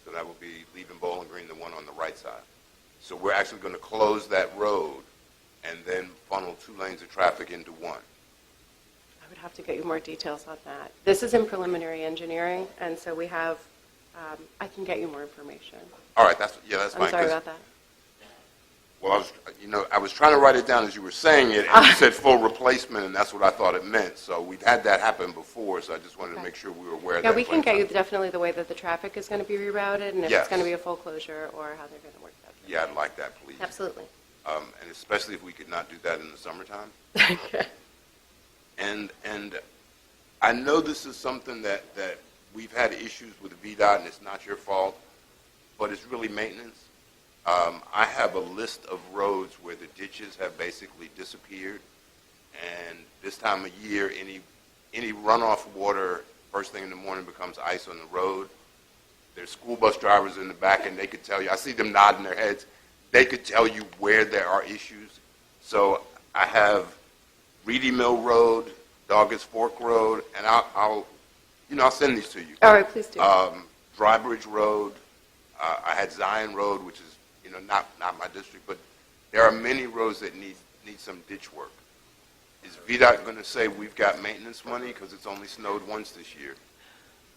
So that would be leaving Bowling Green, the one on the right side. So we're actually going to close that road and then funnel 2 lanes of traffic into one. I would have to get you more details on that. This is in preliminary engineering, and so we have, I can get you more information. All right, that's fine. I'm sorry 'cause- about that. Well, I was trying to write it down as you were saying it, and you said full replacement, and that's what I thought it meant. So we've had that happen before, so I just wanted to make sure we were aware of that. Yeah, we can get you plan. definitely the way that the traffic is going to be rerouted, and if Yes. it's going to be a full closure, or how they're going to work that. Yeah, I'd like that, please. Absolutely. And especially if we could not do that in the summertime. Okay. And I know this is something that we've had issues with VDOT, and it's not your fault, but it's really maintenance. I have a list of roads where the ditches have basically disappeared, and this time of year, any runoff water first thing in the morning becomes ice on the road. There's school bus drivers in the back, and they could tell you. I see them nodding their heads. They could tell you where there are issues. So I have Reedy Mill Road, Doggett Fork Road, and I'll send these to you. All right, please do. Drybridge Road. I had Zion Road, which is not my district, but there are many roads that need some ditch work. Is VDOT going to say we've got maintenance money because it's only snowed once this year?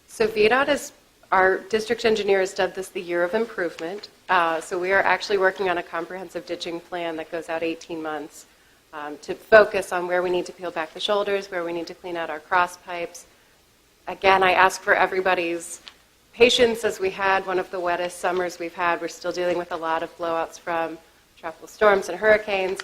So VDOT our district engineer has dubbed this the year of improvement. So we are actually working on a comprehensive ditching plan that goes out 18 months to focus on where we need to peel back the shoulders, where we need to clean out our cross pipes. Again, I ask for everybody's patience as we had one of the wettest summers we've had. We're still dealing with a lot of blowouts from tropical storms and hurricanes.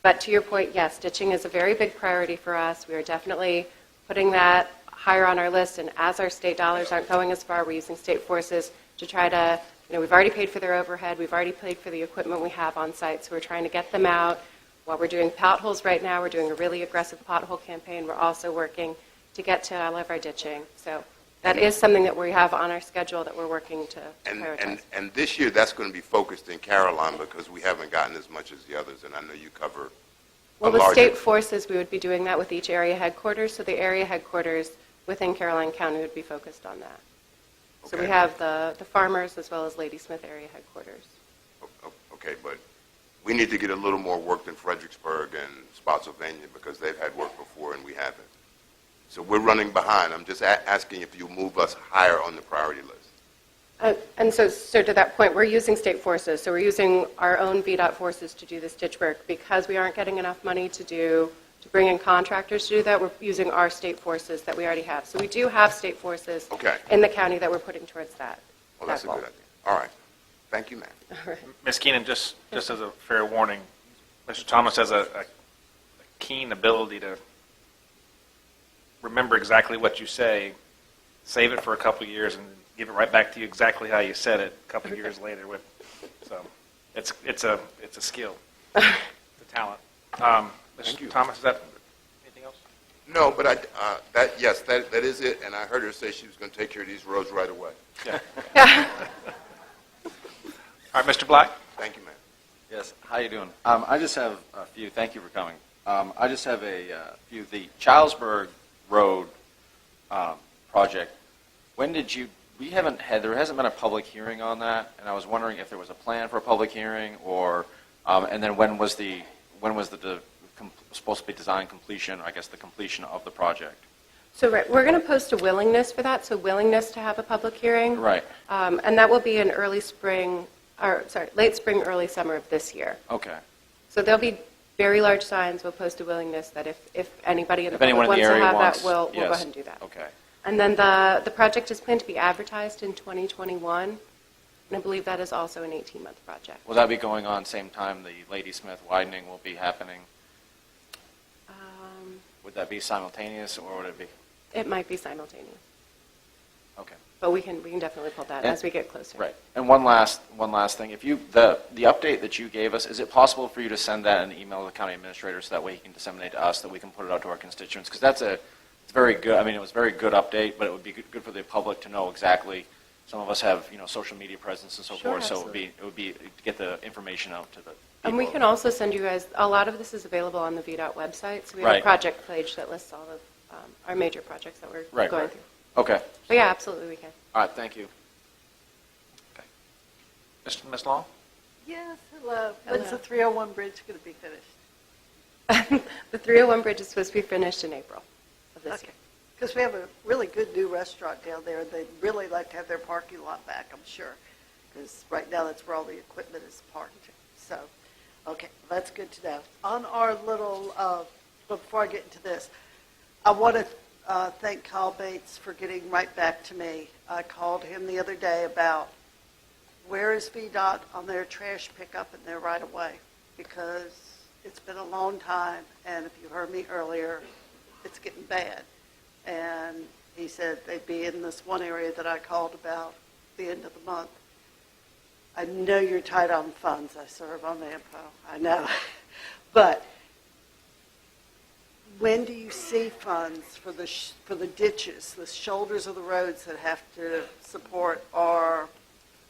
But to your point, yes, ditching is a very big priority for us. We are definitely putting that higher on our list, and as our state dollars aren't going as far, we're using state forces to try to, we've already paid for their overhead, we've already paid for the equipment we have on site, so we're trying to get them out. While we're doing potholes right now, we're doing a really aggressive pothole campaign. We're also working to get to all of our ditching. So that is something that we have on our schedule that we're working to prioritize. And this year, that's going to be focused in Caroline because we haven't gotten as much as the others, and I know you cover Well, a with larger... state forces, we would be doing that with each area headquarters, so the area headquarters within Caroline County would be focused on that. So we Okay. have the farmers as well as Ladysmith area headquarters. Okay, but we need to get a little more work than Fredericksburg and Spotsylvania because they've had work before and we haven't. So we're running behind. I'm just asking if you move us higher on the priority list. And so to that point, we're using state forces. So we're using our own VDOT forces to do this ditch work. Because we aren't getting enough money to bring in contractors to do that, we're using our state forces that we already have. So we do have state forces Okay. in the county that we're putting towards that. Well, that's a goal. good idea. All right. Thank you, ma'am. All right. Ms. Keenan, just as a fair warning, Mr. Thomas has a keen ability to remember exactly what you say, save it for a couple of years, and give it right back to you exactly how you said it a couple of years later. So it's a skill, it's a talent. Mr. Thomas, is that anything else? No, but that is it, and I heard her say she was going to take care of these roads right away. Yeah. All right, Mr. Black? Thank you, ma'am. Yes, how you doing? I just have a few, thank you for coming. I just have a few, the Childsburg Road project, when did you, there hasn't been a public hearing on that, and I was wondering if there was a plan for a public hearing, or, and then when was supposed to be design completion, I guess the completion of the project? So right, we're going to post a willingness for that, so willingness to have a public hearing. Right. And that will be in late spring, early summer of this year. Okay. So there'll be very large signs. We'll post a willingness that if anybody in the If anyone public in the wants to area have wants, that, we'll go yes. ahead and do that. Okay. And then the project is planned to be advertised in 2021, and I believe that is also an 18-month project. Will that be going on same time the Ladysmith widening will be happening? Would that be simultaneous, or would it be? It might be simultaneous, Okay. but we can definitely pull that as we get closer. Right. And one last thing. If you the update that you gave us, is it possible for you to send that in an email to the county administrator so that way he can disseminate to us, that we can put it out to our constituents? Because it's very good. I mean, it was a very good update, but it would be good for the public to know exactly. Some of us have social media presence and so Sure, forth, absolutely. so it would be to get the information out to the people. And we can also send you guys, a lot of this is available on the VDOT website, so we have Right. a project page that lists all of our major projects that we're Right, going right. through. Okay. But yeah, absolutely we can. All right. Thank you. Ms. Long? Yes, hello. When's Hello. the 301 bridge going to be finished? The 301 bridge is supposed to be finished in April. this year. Because we have a really good new restaurant down there. They'd really like to have their parking lot back, I'm sure. Because right now, that's where all the equipment is parked. So, okay, that's good to know. On our little, before I get into this, I want to thank Kyle Bates for getting right back to me. I called him the other day about where is VDOT on their trash pickup and their right-of-way? Because it's been a long time, and if you heard me earlier, it's getting bad. And he said they'd be in this one area that I called about the end of the month. I know you're tight on funds. I serve on the AMPO. I know. But when do you see funds for the ditches, the shoulders of the roads that have to support our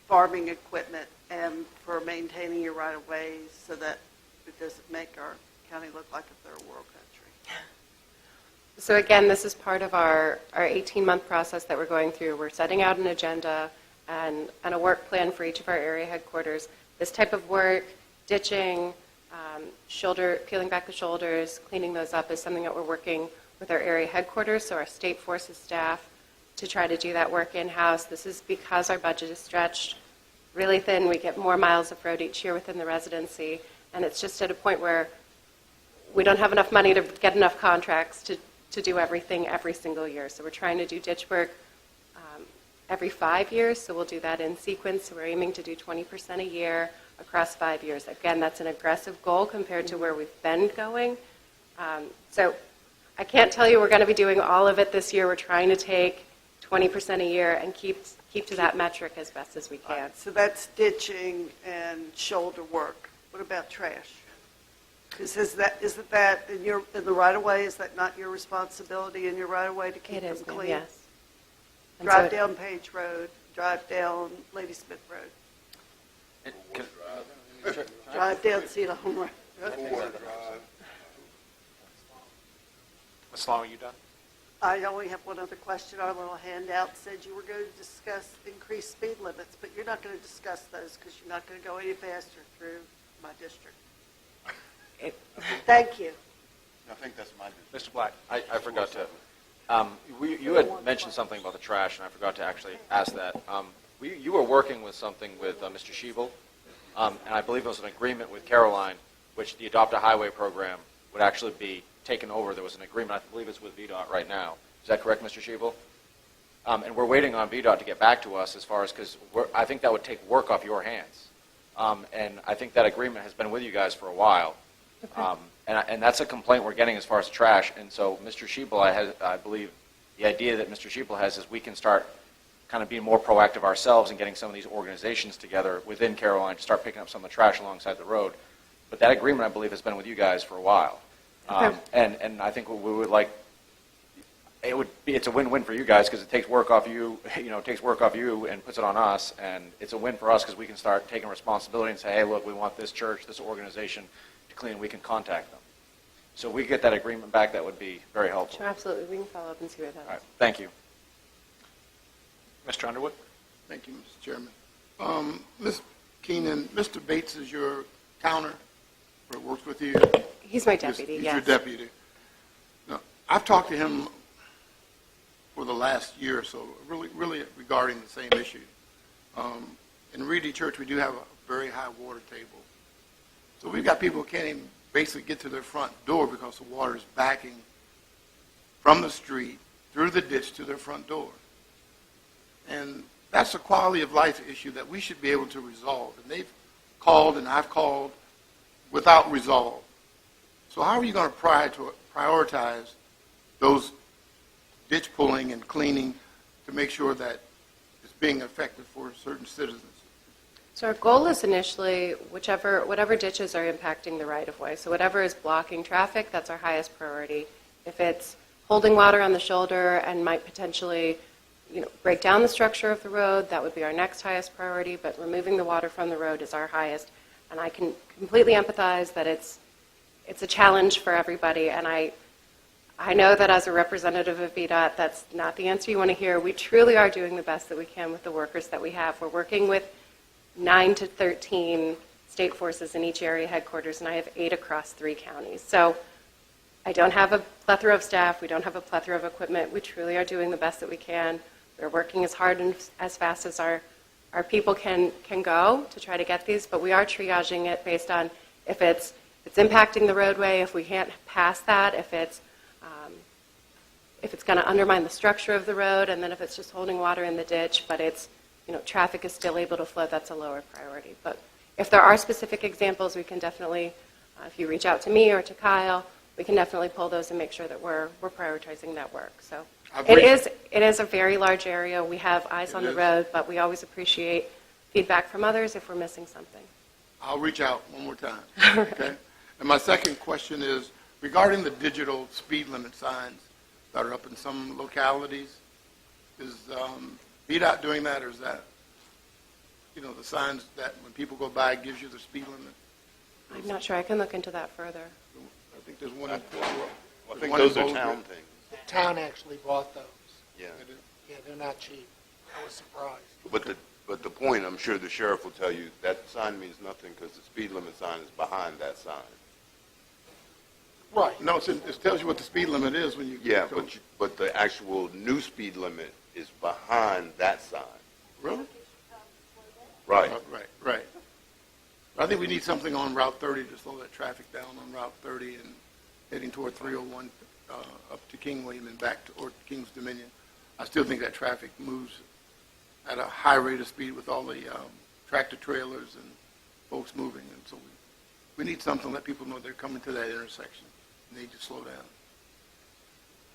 farming equipment and for maintaining your right-of-ways so that it doesn't make our county look like a third world country? So again, this is part of our 18-month process that we're going through. We're setting out an agenda and a work plan for each of our area headquarters. This type of work, ditching, peeling back the shoulders, cleaning those up is something that we're working with our area headquarters, so our state forces staff, to try to do that work in-house. This is because our budget is stretched really thin. We get more miles of road each year within the residency, and it's just at a point where we don't have enough money to get enough contracts to do everything every single year. So we're trying to do ditch work every 5 years, so we'll do that in sequence. So we're aiming to do 20% a year across 5 years. Again, that's an aggressive goal compared to where we've been going. So I can't tell you we're going to be doing all of it this year. We're trying to take 20% a year and keep to that metric as best as we can. So that's ditching and shoulder work. What about trash? Because isn't that in the right-of-way, is that not your responsibility in your right-of-way to keep It them is, ma'am, clean? yes. And Drive so- down Page Road, drive down Ladysmith Road, drive down Cedar Home Road. Ms. Long, are you done? I only have one other question. Our little handout said you were going to discuss increased speed limits, but you're not going to discuss those because you're not going to go any faster through my district. Thank you. I think that's my business. Mr. Black? I forgot to, you had mentioned something about the trash, and I forgot to actually ask that. You were working with something with Mr. Schiebel, and I believe it was an agreement with Caroline, which the Adopt a Highway program would actually be taken over. There was an agreement, I believe it's with VDOT right now. Is that correct, Mr. Schiebel? And we're waiting on VDOT to get back to us as far as, because I think that would take work off your hands. And I think that agreement has been with you guys for a while. And that's a complaint we're getting as far as trash. And so Mr. Schiebel, I believe the idea that Mr. Schiebel has is we can start kind of being more proactive ourselves and getting some of these organizations together within Caroline to start picking up some of the trash alongside the road. But that agreement, I believe, has been with you guys for a while. And I think we would like, it's a win-win for you guys because it takes work off you, it takes work off you and puts it on us. And it's a win for us because we can start taking responsibility and say, hey, look, we want this church, this organization to clean. We can contact them. So if we get that agreement back, that would be very helpful. Sure, absolutely. We can follow up and see where that is. All right, thank you. Mr. Underwood? Thank you, Mr. Chairman. Ms. Keenan, Mr. Bates is your counter, or works with you? He's my deputy, He's yes. your deputy. Now, I've talked to him for the last year or so, really regarding the same issue. In Reedy Church, we do have a very high water table. So we've got people who can't even basically get to their front door because the water is backing from the street through the ditch to their front door. And that's a quality of life issue that we should be able to resolve. And they've called and I've called without resolve. So how are you going to prioritize those ditch pulling and cleaning to make sure that it's being effective for certain citizens? So our goal is initially whatever ditches are impacting the right-of-way. So whatever is blocking traffic, that's our highest priority. If it's holding water on the shoulder and might potentially break down the structure of the road, that would be our next highest priority, but removing the water from the road is our highest. And I can completely empathize that it's a challenge for everybody, and I know that as a representative of VDOT, that's not the answer you want to hear. We truly are doing the best that we can with the workers that we have. We're working with 9 to 13 state forces in each area headquarters, and I have 8 across 3 counties. So I don't have a plethora of staff. We don't have a plethora of equipment. We truly are doing the best that we can. We're working as hard and as fast as our people can go to try to get these, but we are triaging it based on if it's impacting the roadway, if we can't pass that, if it's going to undermine the structure of the road, and then if it's just holding water in the ditch, but it's, traffic is still able to flow, that's a lower priority. But if there are specific examples, we can definitely, if you reach out to me or to Kyle, we can definitely pull those and make sure that we're prioritizing that work. So it is a very large area. We have eyes on the road, but we always appreciate feedback from others if we're missing something. I'll reach out one more time, okay? And my second question is regarding the digital speed limit signs that are up in some localities. Is VDOT doing that, or is that, the signs that when people go by gives you the speed limit? I'm not sure. I can look into that further. I think there's one in I think those are town things. The town actually bought those. Yeah. Yeah, they're not cheap. I was surprised. But the point, I'm sure the sheriff will tell you, that sign means nothing because the speed limit sign is behind that sign. Right. No, it tells you what the speed limit is when you. Yeah, but the actual new speed limit is behind that sign. Really? Right. Right. I think we need something on Route 30 to slow that traffic down on Route 30 and heading toward 301 up to King William and back or King's Dominion. I still think that traffic moves at a high rate of speed with all the tractor trailers and folks moving, and so we need something to let people know they're coming to that intersection. They need to slow down.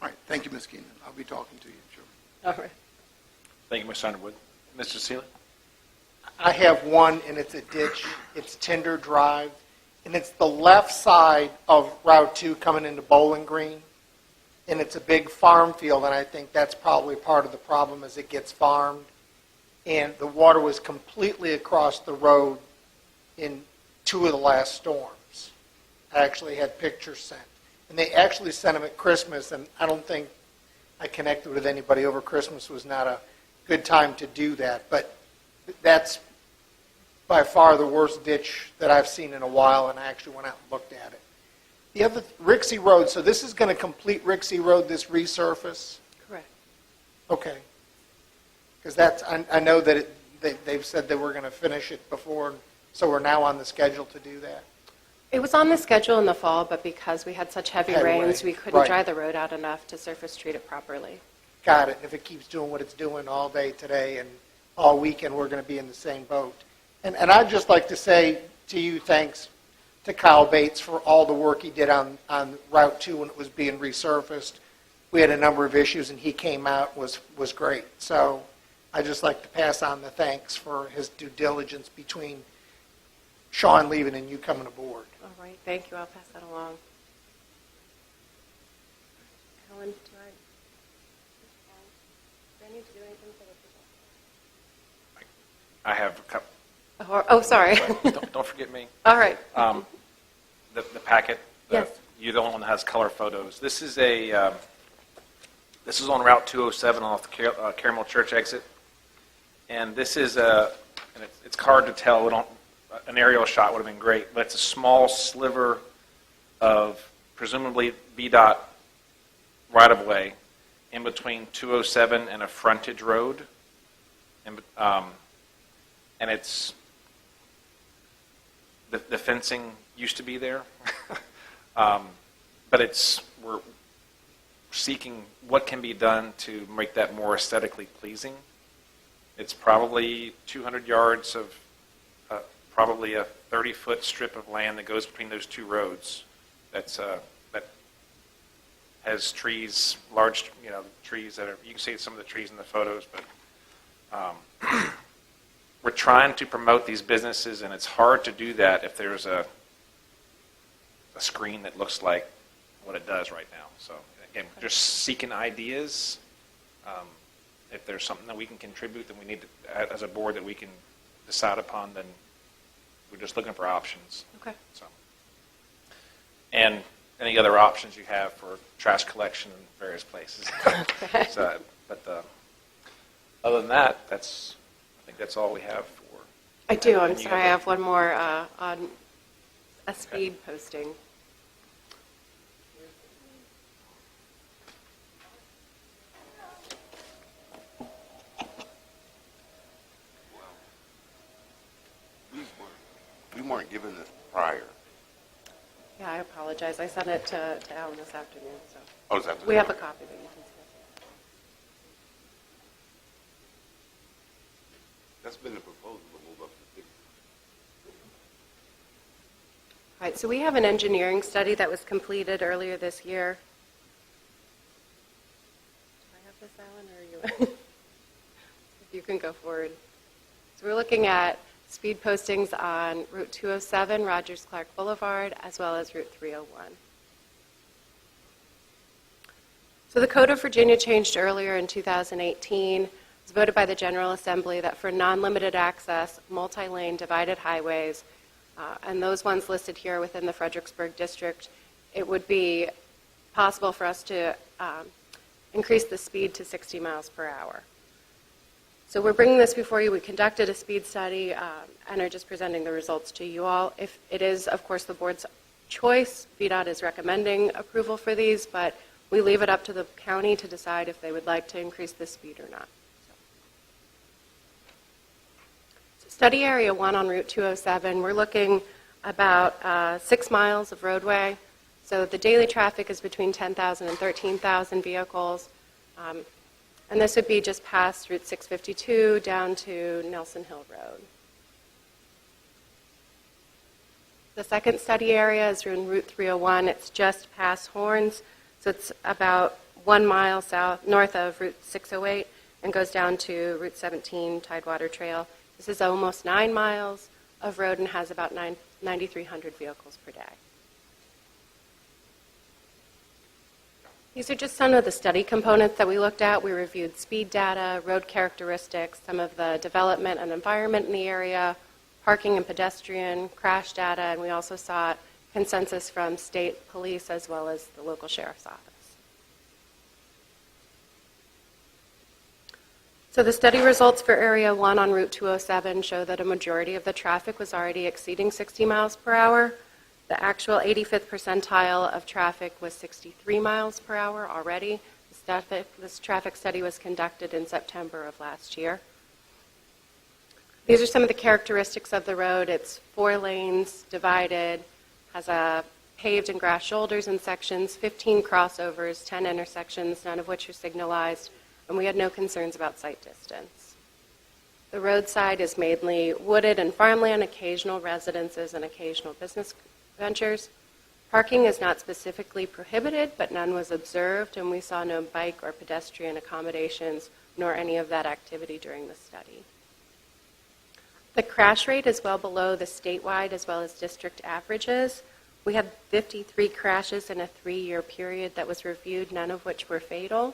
All right, thank you, Ms. Keenan. I'll be talking to you, sure. All right. Thank you, Mr. Underwood. Mr. Seeley? I have one, and it's a ditch. It's Tinder Drive, and it's the left side of Route 2 coming into Bowling Green, and it's a big farm field, and I think that's probably part of the problem as it gets farmed. And the water was completely across the road in 2 of the last storms. I actually had pictures sent. And they actually sent them at Christmas, and I don't think I connected with anybody over Christmas. Was not a good time to do that, but that's by far the worst ditch that I've seen in a while, and I actually went out and looked at it. The other, Rixey Road, so this is going to complete Rixey Road, this resurface? Correct. Okay. Because that's, I know that they've said they were going to finish it before, so we're now on the schedule to do that. It was on the schedule in the fall, but because we had such heavy rains, we couldn't right. dry the road out enough to surface treat it properly. Got it. If it keeps doing what it's doing all day today and all weekend, we're going to be in the same boat. And I'd just like to say to you, thanks to Kyle Bates for all the work he did on Route 2 when it was being resurfaced. We had a number of issues, and he came out, was great. So I'd just like to pass on the thanks for his due diligence between Sean leaving and you coming aboard. All right, thank you. I'll pass that along. Helen, do I need to do anything for the present? I have a couple. Oh, sorry. Don't forget me. All right. The packet. Yes. You're the only one that has color photos. This is a. This is on Route 207 off the Caramel Church exit, and this is a. And it's hard to tell. We don't. An aerial shot would have been great, but it's a small sliver of presumably VDOT right-of-way in between 207 and a frontage road, and it's the fencing used to be there, but we're seeking what can be done to make that more aesthetically pleasing. It's probably 200 yards of probably a 30-foot strip of land that goes between those two roads. That has trees, large, trees that are. You can see some of the trees in the photos, but we're trying to promote these businesses, and it's hard to do that if there's a screen that looks like what it does right now. So again, just seeking ideas. If there's something that we can contribute, then we need to, as a board, that we can decide upon. Then we're just looking for options. Okay. So, and any other options you have for trash collection in various places. Okay. So, but other than that, I think that's all we have for. I do. I'm any sorry. I other- have one more on a speed posting. weren't given this prior. Yeah, I apologize. I sent it to Alan this afternoon, so. Oh, is that? We have a copy that you can see. That's been the proposal to move up to 50. All right, so we have an engineering study that was completed earlier this year. Do I have this, Alan, or are you? If you can go forward. So we're looking at speed postings on Route 207, Rogers Clark Boulevard, as well as Route 301. So the Code of Virginia changed earlier in 2018. It was voted by the General Assembly that for non-limited access, multi-lane divided highways, and those ones listed here within the Fredericksburg District, it would be possible for us to increase the speed to 60 miles per hour. So we're bringing this before you. We conducted a speed study and are just presenting the results to you all. If it is, of course, the board's choice, VDOT is recommending approval for these, but we leave it up to the county to decide if they would like to increase the speed or not. So study area 1 on Route 207, we're looking about 6 miles of roadway. So the daily traffic is between 10,000 and 13,000 vehicles. And this would be just past Route 652 down to Nelson Hill Road. The second study area is in Route 301. It's just past Horns. So it's about 1 mile north of Route 608 and goes down to Route 17 Tidewater Trail. This is almost 9 miles of road and has about 9,300 vehicles per day. These are just some of the study components that we looked at. We reviewed speed data, road characteristics, some of the development and environment in the area, parking and pedestrian, crash data, and we also sought consensus from state police as well as the local sheriff's office. So the study results for Area 1 on Route 207 show that a majority of the traffic was already exceeding 60 miles per hour. The actual 85th percentile of traffic was 63 miles per hour already. This traffic study was conducted in September of last year. These are some of the characteristics of the road. It's 4 lanes, divided, has a paved and grass shoulders in sections, 15 crossovers, 10 intersections, none of which are signalized, and we had no concerns about sight distance. The roadside is mainly wooded and farmland, occasional residences, and occasional business ventures. Parking is not specifically prohibited, but none was observed, and we saw no bike or pedestrian accommodations, nor any of that activity during the study. The crash rate is well below the statewide as well as district averages. We had 53 crashes in a 3-year period that was reviewed, none of which were fatal.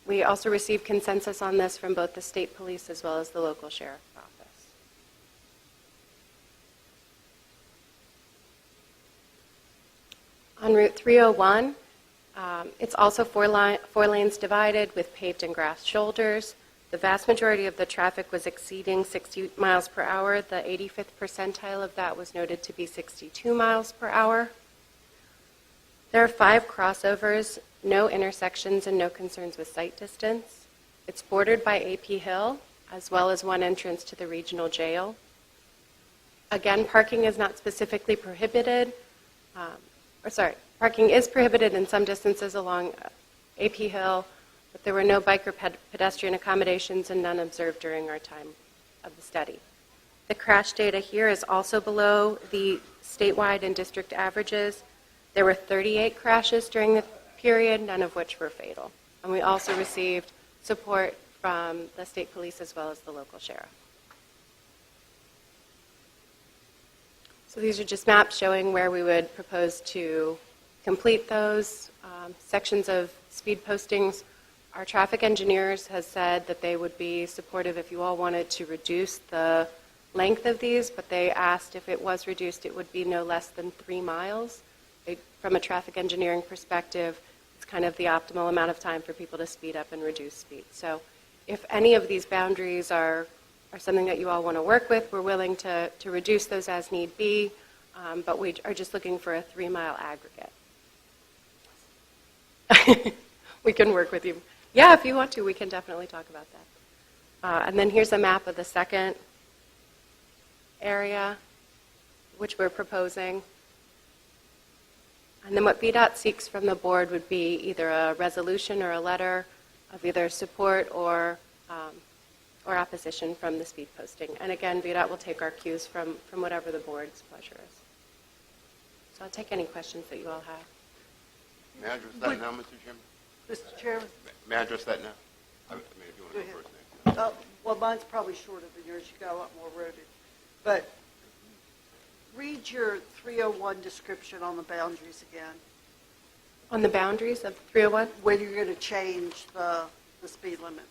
We also received consensus on this from both the state police as well as the local sheriff's office. On Route 301, it's also 4 lanes divided with paved and grass shoulders. The vast majority of the traffic was exceeding 60 miles per hour. The 85th percentile of that was noted to be 62 miles per hour. There are 5 crossovers, no intersections, and no concerns with sight distance. It's bordered by AP Hill, as well as 1 entrance to the regional jail. Again, parking is not specifically prohibited. Parking is prohibited in some distances along AP Hill, but there were no bike or pedestrian accommodations and none observed during our time of the study. The crash data here is also below the statewide and district averages. There were 38 crashes during the period, none of which were fatal. And we also received support from the state police as well as the local sheriff. So these are just maps showing where we would propose to complete those sections of speed postings. Our traffic engineers has said that they would be supportive if you all wanted to reduce the length of these, but they asked if it was reduced, it would be no less than 3 miles. From a traffic engineering perspective, it's kind of the optimal amount of time for people to speed up and reduce speed. So if any of these boundaries are something that you all want to work with, we're willing to reduce those as need be, but we are just looking for a 3-mile aggregate. We can work with you. Yeah, if you want to, we can definitely talk about that. And then here's a map of the second area. which we're proposing. And then what VDOT seeks from the board would be either a resolution or a letter of either support or opposition from the speed posting. And again, VDOT will take our cues from whatever the board's pleasure is. So I'll take any questions that you all have. May I address that now, Mr. Chairman? Mr. Chairman? May I address that now? I mean, if you want Go to go ahead. first, Nancy. Well, mine's probably shorter than yours. You got a lot more roaded. But read your 301 description on the boundaries again. On the boundaries of 301, When you're going to change the speed limit.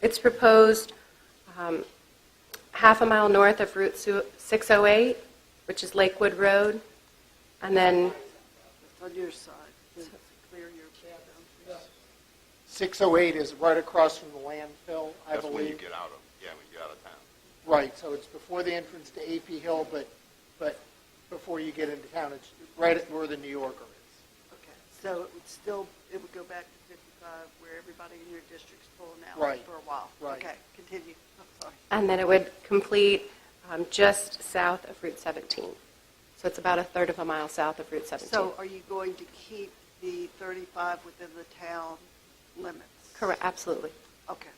it's proposed half a mile north of Route 608, which is Lakewood Road, and then It's on your side. It's clear your boundaries. 608 is right across from the landfill, I That's when you believe. get out of, when you get out of town. Right, so it's before the entrance to AP Hill, but before you get into town, it's right at where the New Yorker is. Okay, so it would go back to 55 where everybody in your district's pulling out Right. for a while. Right. Okay, continue. I'm sorry. and then it would complete just south of Route 17. So it's about a third of a mile south of Route 17. So are you going to keep the 35 within the town limits? Correct, absolutely. Okay.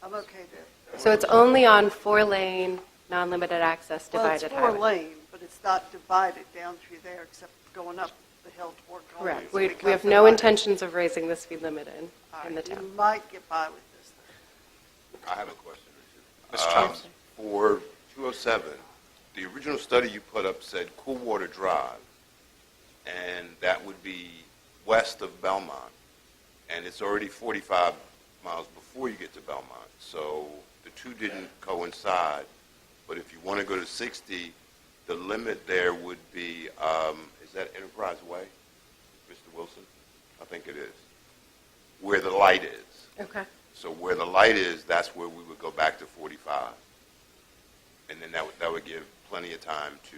I'm okay there. So it's only on 4-lane, non-limited access Well, it's divided highway. 4-lane, but it's not divided down through there except going up the hill toward Collins. Correct. It We becomes have no divided. intentions of raising the speed limit All in the right, town. you might get by with this then. I have a question or two. Mr. Chairman. For 207, the original study you put up said Coolwater Drive, and that would be west of Belmont, and it's already 45 miles before you get to Belmont, so the two didn't coincide. But if you want to go to 60, the limit there would be, is that Enterprise Way, Mr. Wilson? I think it is, where the light is. Okay. So where the light is, that's where we would go back to 45. And then that would give plenty of time to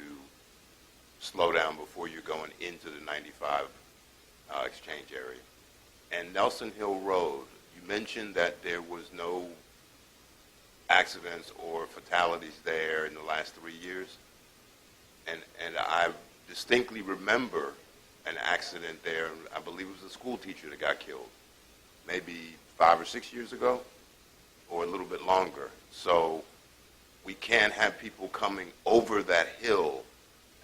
slow down before you're going into the 95 exchange area. And Nelson Hill Road, you mentioned that there was no accidents or fatalities there in the last 3 years. And I distinctly remember an accident there, and I believe it was a school teacher that got killed, maybe 5 or 6 years ago, or a little bit longer. So we can't have people coming over that hill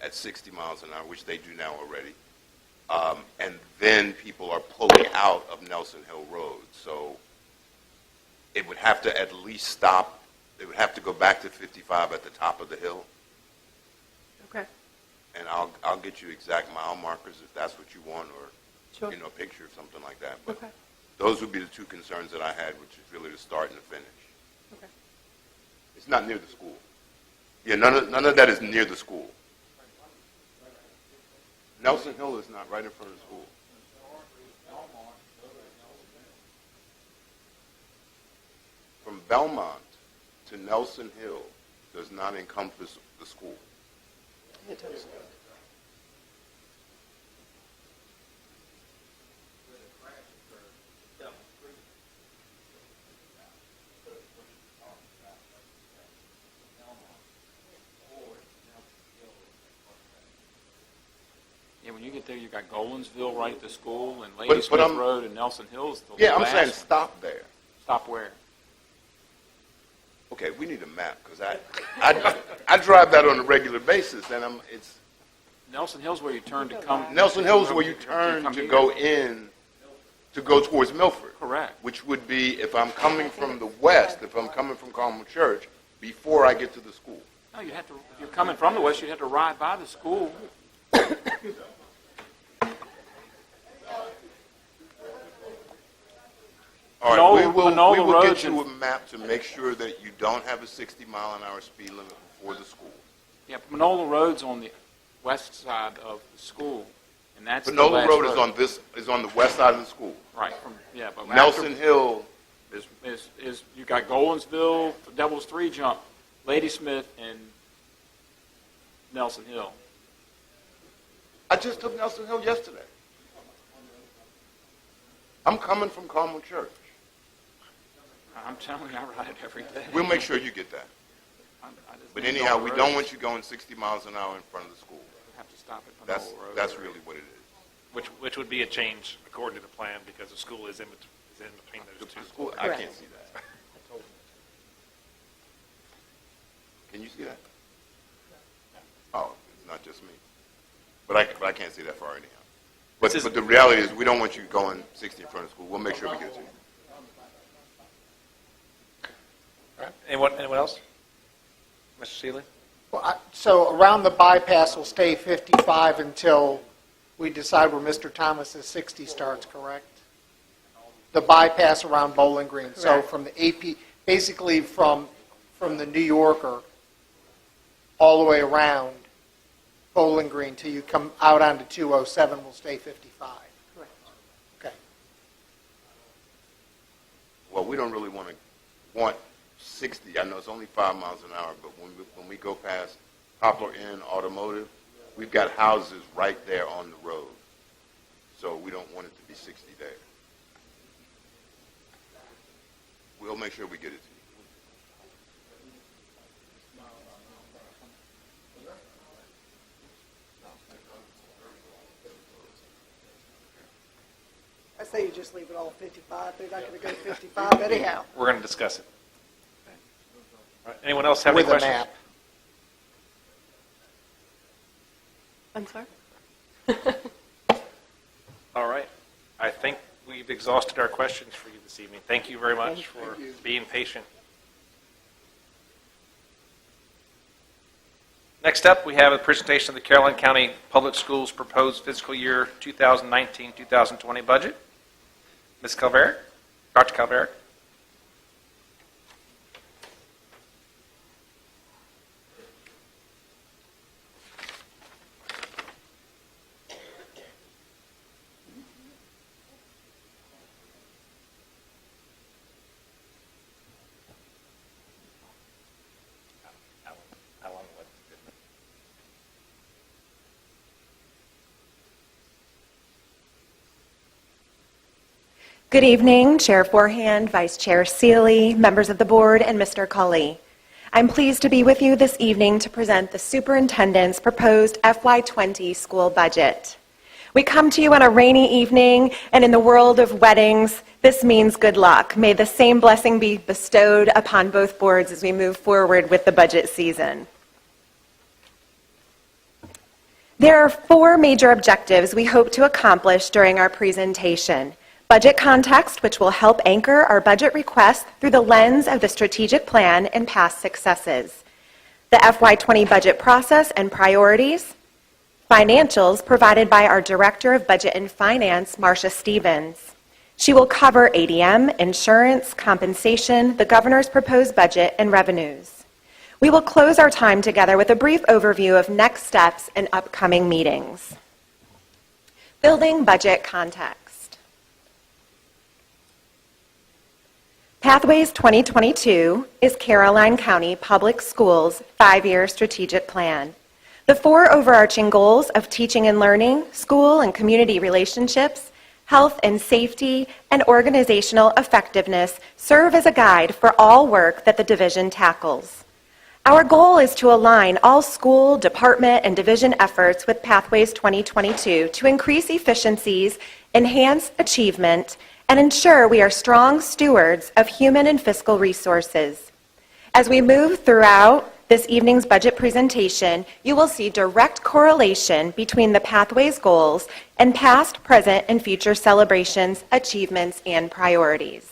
at 60 miles an hour, which they do now already. And then people are pulling out of Nelson Hill Road. So it would have to at least stop. It would have to go back to 55 at the top of the hill. Okay. And I'll get you exact mile markers if that's what you want, or Sure. a picture or something like that. But Okay. those would be the two concerns that I had, which is really the start and the finish. Okay. It's not near the school. Yeah, none of that is near the school. Nelson Hill is not right in front of the school. From Belmont to Nelson Hill does not encompass the school. It does. Yeah, when you get there, you got Golensville right at the school, and But Ladysmith I'm- Road and Nelson Hill's the Yeah, I'm last saying one. stop there. Stop where? Okay, we need a map, because I drive that on a regular basis, and it's, Nelson Hill's where you turn to come. Nelson Hill is where you turn come to here. go in, to go towards Milford. Correct. Which would be, if I'm coming from the west, if I'm coming from Carmel Church, before I get to the school. No, you have to, if you're coming from the west, you'd have to ride by the school. All right, Manola- we will Manola get Road's you a in- map to make sure that you don't have a 60-mile-an-hour speed limit before the school. Yeah, Manola Road's on the west side of the school, and that's the Panola last Road is on the west side of the school. Right, yeah, but Nelson Hill, is you got Golensville, Devil's Three Jump, Ladysmith, and Nelson Hill. I just took Nelson Hill yesterday. I'm coming from Carmel Church. I'm telling you, I ride it every day. We'll make sure you get that. I just But anyhow, we don't want you going 60 miles an hour in front of the school. Have to stop at That's, Monroe Road. that's really what it is. Which would be a change according to the plan because the school is in between those two. The school, I Correct. can't see that. Can you see that? Oh, it's not just me. But I can't see that far anyhow. But the reality is, we don't want you going 60 in front of school. We'll make sure we get it to you. Anyone else? Mr. Seeley? Well, so around the bypass will stay 55 until we decide where Mr. Thomas's 60 starts, correct? The bypass around Bowling Green. So Correct. from the AP, basically from the New Yorker all the way around Bowling Green till you come out onto 207 will stay 55. Correct. Okay. Well, we don't really want 60. I know it's only 5 miles an hour, but when we go past Poplar Inn Automotive, we've got houses right there on the road. So we don't want it to be 60 there. We'll make sure we get it to you. I say you just leave it all 55. They're not going to go 55 anyhow. We're going to discuss it. All right. Anyone else have With any a questions? map. I'm sorry? All right. I think we've exhausted our questions for you this evening. Thank you very much for being patient. Next up, we have a presentation of the Caroline County Public Schools proposed fiscal year 2019-2020 budget. Ms. Calveric, Dr. Calveric. Good evening, Chair Forehand, Vice Chair Seeley, members of the board, and Mr. Cully. I'm pleased to be with you this evening to present the superintendent's proposed FY20 school budget. We come to you on a rainy evening, and in the world of weddings, this means good luck. May the same blessing be bestowed upon both boards as we move forward with the budget season. There are 4 major objectives we hope to accomplish during our presentation. Budget context, which will help anchor our budget requests through the lens of the strategic plan and past successes. The FY20 budget process and priorities. Financials provided by our Director of Budget and Finance, Marcia Stevens. She will cover ADM, insurance, compensation, the governor's proposed budget, and revenues. We will close our time together with a brief overview of next steps and upcoming meetings. Building budget context. Pathways 2022 is Caroline County Public Schools' 5-year strategic plan. The 4 overarching goals of teaching and learning, school and community relationships, health and safety, and organizational effectiveness serve as a guide for all work that the division tackles. Our goal is to align all school, department, and division efforts with Pathways 2022 to increase efficiencies, enhance achievement, and ensure we are strong stewards of human and fiscal resources. As we move throughout this evening's budget presentation, you will see direct correlation between the Pathways goals and past, present, and future celebrations, achievements, and priorities.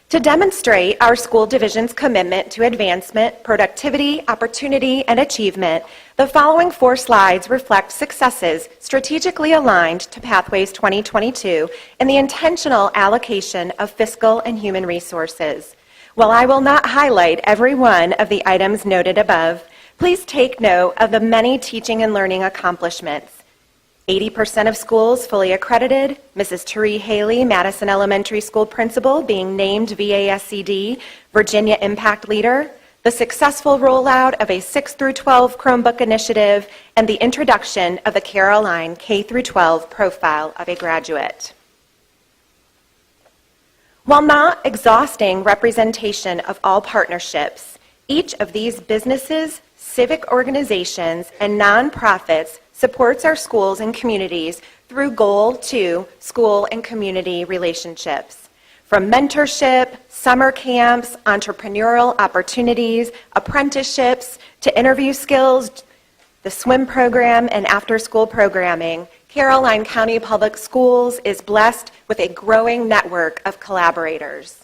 To demonstrate our school division's commitment to advancement, productivity, opportunity, and achievement, the following 4 slides reflect successes strategically aligned to Pathways 2022 and the intentional allocation of fiscal and human resources. While I will not highlight every one of the items noted above, please take note of the many teaching and learning accomplishments. 80% of schools fully accredited, Mrs. Therese Haley, Madison Elementary School Principal, being named VASCD, Virginia Impact Leader, the successful rollout of a 6-12 Chromebook initiative, and the introduction of the Caroline K-12 profile of a graduate. While not exhausting representation of all partnerships, Each of these businesses, civic organizations, and nonprofits supports our schools and communities through Goal 2, school and community relationships. From mentorship, summer camps, entrepreneurial opportunities, apprenticeships, to interview skills, the swim program, and after-school programming, Caroline County Public Schools is blessed with a growing network of collaborators.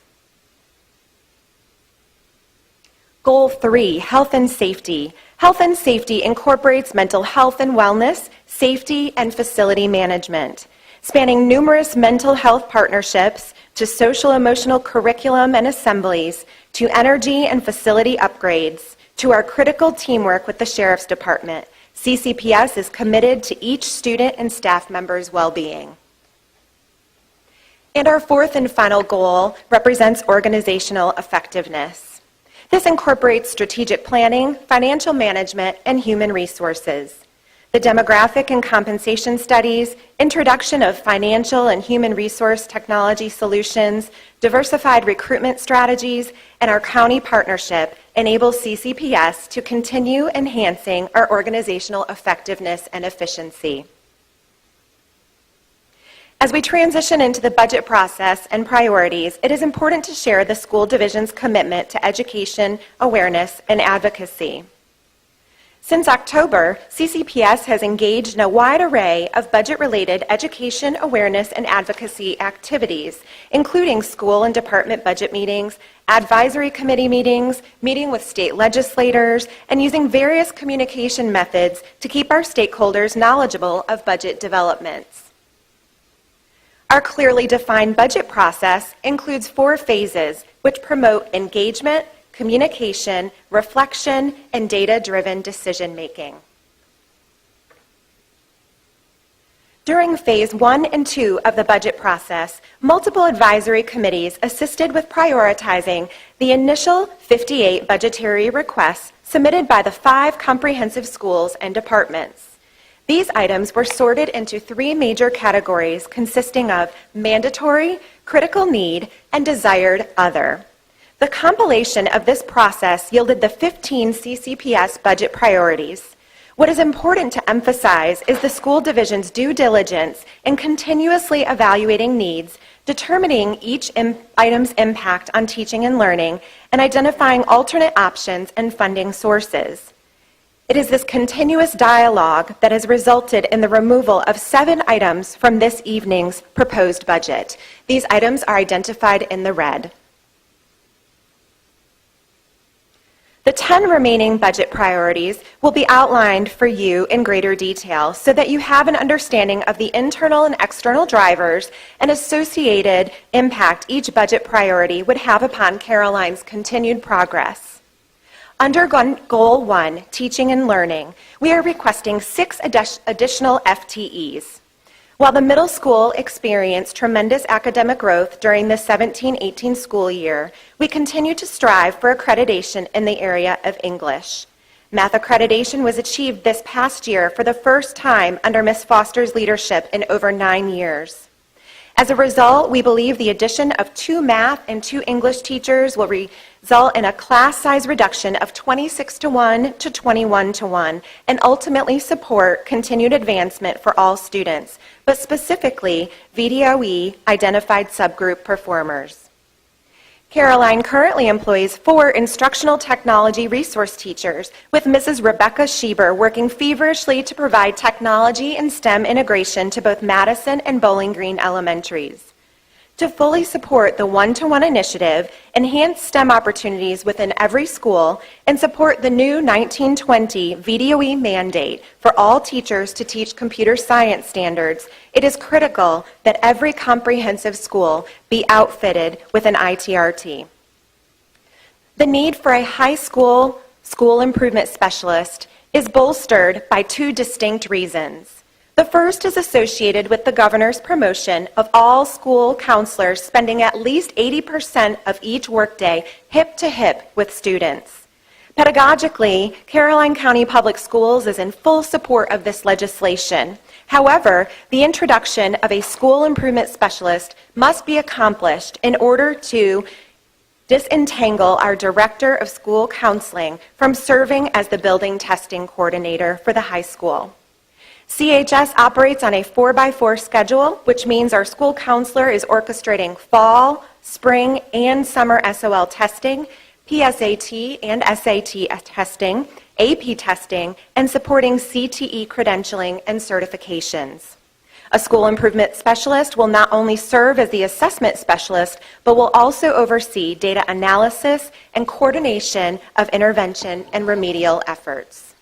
Goal 3, health and safety. Health and safety incorporates mental health and wellness, safety, and facility management. Spanning numerous mental health partnerships, to social-emotional curriculum and assemblies, to energy and facility upgrades, to our critical teamwork with the Sheriff's Department, CCPS is committed to each student and staff member's well-being. And our fourth and final goal represents organizational effectiveness. This incorporates strategic planning, financial management, and human resources. The demographic and compensation studies, introduction of financial and human resource technology solutions, diversified recruitment strategies, and our county partnership enable CCPS to continue enhancing our organizational effectiveness and efficiency. As we transition into the budget process and priorities, it is important to share the school division's commitment to education, awareness, and advocacy. Since October, CCPS has engaged in a wide array of budget-related education, awareness, and advocacy activities, including school and department budget meetings, advisory committee meetings, meeting with state legislators, and using various communication methods to keep our stakeholders knowledgeable of budget developments. Our clearly defined budget process includes 4 phases, which promote engagement, communication, reflection, and data-driven decision-making. During phase 1 and 2 of the budget process, multiple advisory committees assisted with prioritizing the initial 58 budgetary requests submitted by the 5 comprehensive schools and departments. These items were sorted into 3 major categories consisting of mandatory, critical need, and desired other. The compilation of this process yielded the 15 CCPS budget priorities. What is important to emphasize is the school division's due diligence in continuously evaluating needs, determining each item's impact on teaching and learning, and identifying alternate options and funding sources. It is this continuous dialogue that has resulted in the removal of 7 items from this evening's proposed budget. These items are identified in the red. The 10 remaining budget priorities will be outlined for you in greater detail so that you have an understanding of the internal and external drivers and associated impact each budget priority would have upon Caroline's continued progress. Under Goal 1, Teaching and Learning, we are requesting 6 additional FTEs. While the middle school experienced tremendous academic growth during the 17-18 school year, we continue to strive for accreditation in the area of English. Math accreditation was achieved this past year for the first time under Ms. Foster's leadership in over 9 years. As a result, we believe the addition of 2 math and 2 English teachers will result in a class size reduction of 26-1 to 21-1 and ultimately support continued advancement for all students, but specifically VDOE identified subgroup performers. Caroline currently employs 4 instructional technology resource teachers, with Mrs. Rebecca Schieber working feverishly to provide technology and STEM integration to both Madison and Bowling Green elementaries. To fully support the one-to-one initiative, enhance STEM opportunities within every school, and support the new 1920 VDOE mandate for all teachers to teach computer science standards, it is critical that every comprehensive school be outfitted with an ITRT. The need for a high school school improvement specialist is bolstered by 2 distinct reasons. The first is associated with the governor's promotion of all school counselors spending at least 80% of each workday hip to hip with students. Pedagogically, Caroline County Public Schools is in full support of this legislation. However, the introduction of a school improvement specialist must be accomplished in order to disentangle our Director of School Counseling from serving as the building testing coordinator for the high school. CHS operates on a 4x4 schedule, which means our school counselor is orchestrating fall, spring, and summer SOL testing, PSAT and SAT testing, AP testing, and supporting CTE credentialing and certifications. A school improvement specialist will not only serve as the assessment specialist, but will also oversee data analysis and coordination of intervention and remedial efforts.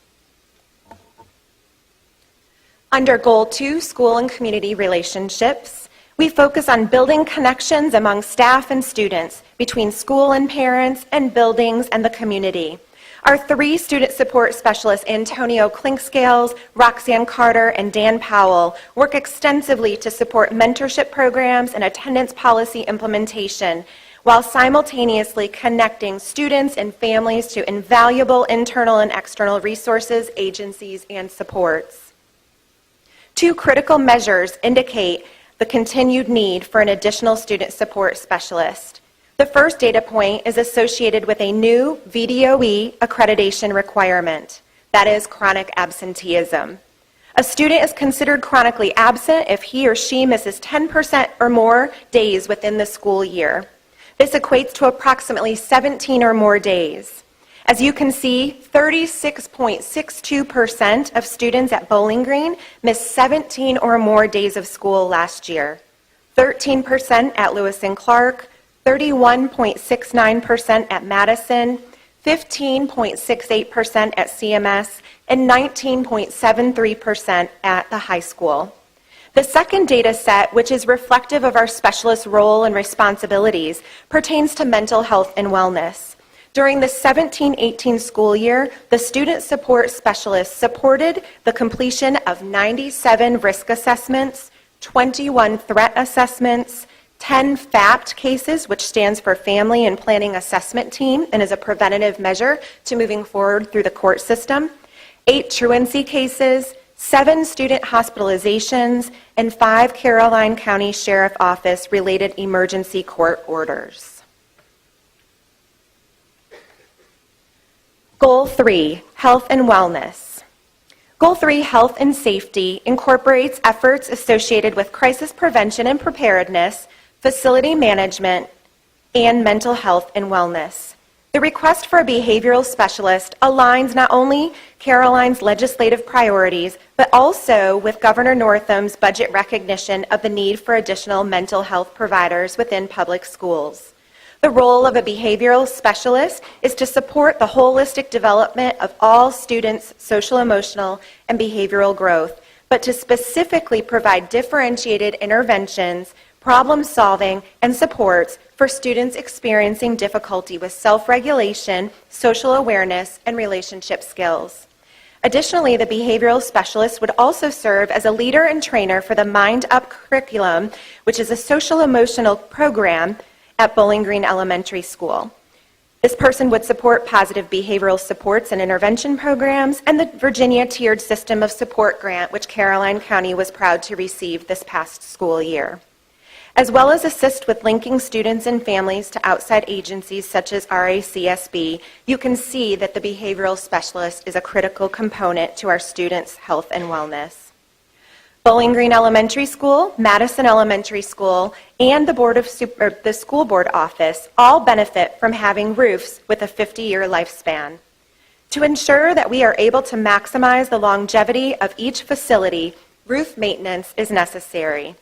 Under Goal 2, School and Community Relationships, we focus on building connections among staff and students, between school and parents, and buildings and the community. Our 3 student support specialists, Antonio Clinkscales, Roxanne Carter, and Dan Powell, work extensively to support mentorship programs and attendance policy implementation, while simultaneously connecting students and families to invaluable internal and external resources, agencies, and supports. 2 critical measures indicate the continued need for an additional student support specialist. The first data point is associated with a new VDOE accreditation requirement, that is chronic absenteeism. A student is considered chronically absent if he or she misses 10% or more days within the school year. This equates to approximately 17 or more days. As you can see, 36.62% of students at Bowling Green missed 17 or more days of school last year, 13% at Lewis and Clark, 31.69% at Madison, 15.68% at CMS, and 19.73% at the high school. The second data set, which is reflective of our specialist role and responsibilities, pertains to mental health and wellness. During the 17-18 school year, the student support specialists supported the completion of 97 risk assessments, 21 threat assessments, 10 FAPT cases, which stands for Family and Planning Assessment Team and is a preventative measure to moving forward through the court system, 8 truancy cases, 7 student hospitalizations, and 5 Caroline County Sheriff Office related emergency court orders. Goal 3, Health and Wellness. Goal 3, Health and Safety, incorporates efforts associated with crisis prevention and preparedness, facility management, and mental health and wellness. The request for a behavioral specialist aligns not only Caroline's legislative priorities, but also with Governor Northam's budget recognition of the need for additional mental health providers within public schools. The role of a behavioral specialist is to support the holistic development of all students' social, emotional, and behavioral growth, but to specifically provide differentiated interventions, problem solving, and supports for students experiencing difficulty with self-regulation, social awareness, and relationship skills. Additionally, the behavioral specialist would also serve as a leader and trainer for the Mind Up curriculum, which is a social emotional program at Bowling Green Elementary School. This person would support positive behavioral supports and intervention programs and the Virginia Tiered System of Support Grant, which Caroline County was proud to receive this past school year, as well as assist with linking students and families to outside agencies such as RACSB. You can see that the behavioral specialist is a critical component to our students' health and wellness. Bowling Green Elementary School, Madison Elementary School, and the School Board Office all benefit from having roofs with a 50-year lifespan. To ensure that we are able to maximize the longevity of each facility, roof maintenance is necessary.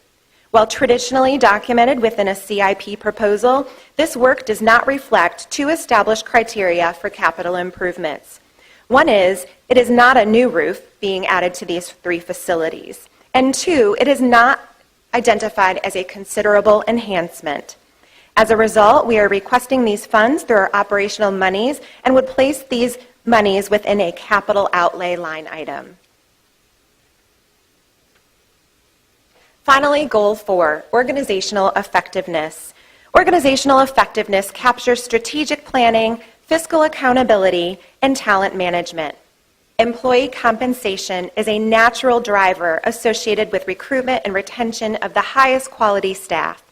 While traditionally documented within a CIP proposal, this work does not reflect 2 established criteria for capital improvements. One is, it is not a new roof being added to these 3 facilities. And 2, it is not identified as a considerable enhancement. As a result, we are requesting these funds through our operational monies and would place these monies within a capital outlay line item. Finally, Goal 4, Organizational Effectiveness. Organizational effectiveness captures strategic planning, fiscal accountability, and talent management. Employee compensation is a natural driver associated with recruitment and retention of the highest quality staff.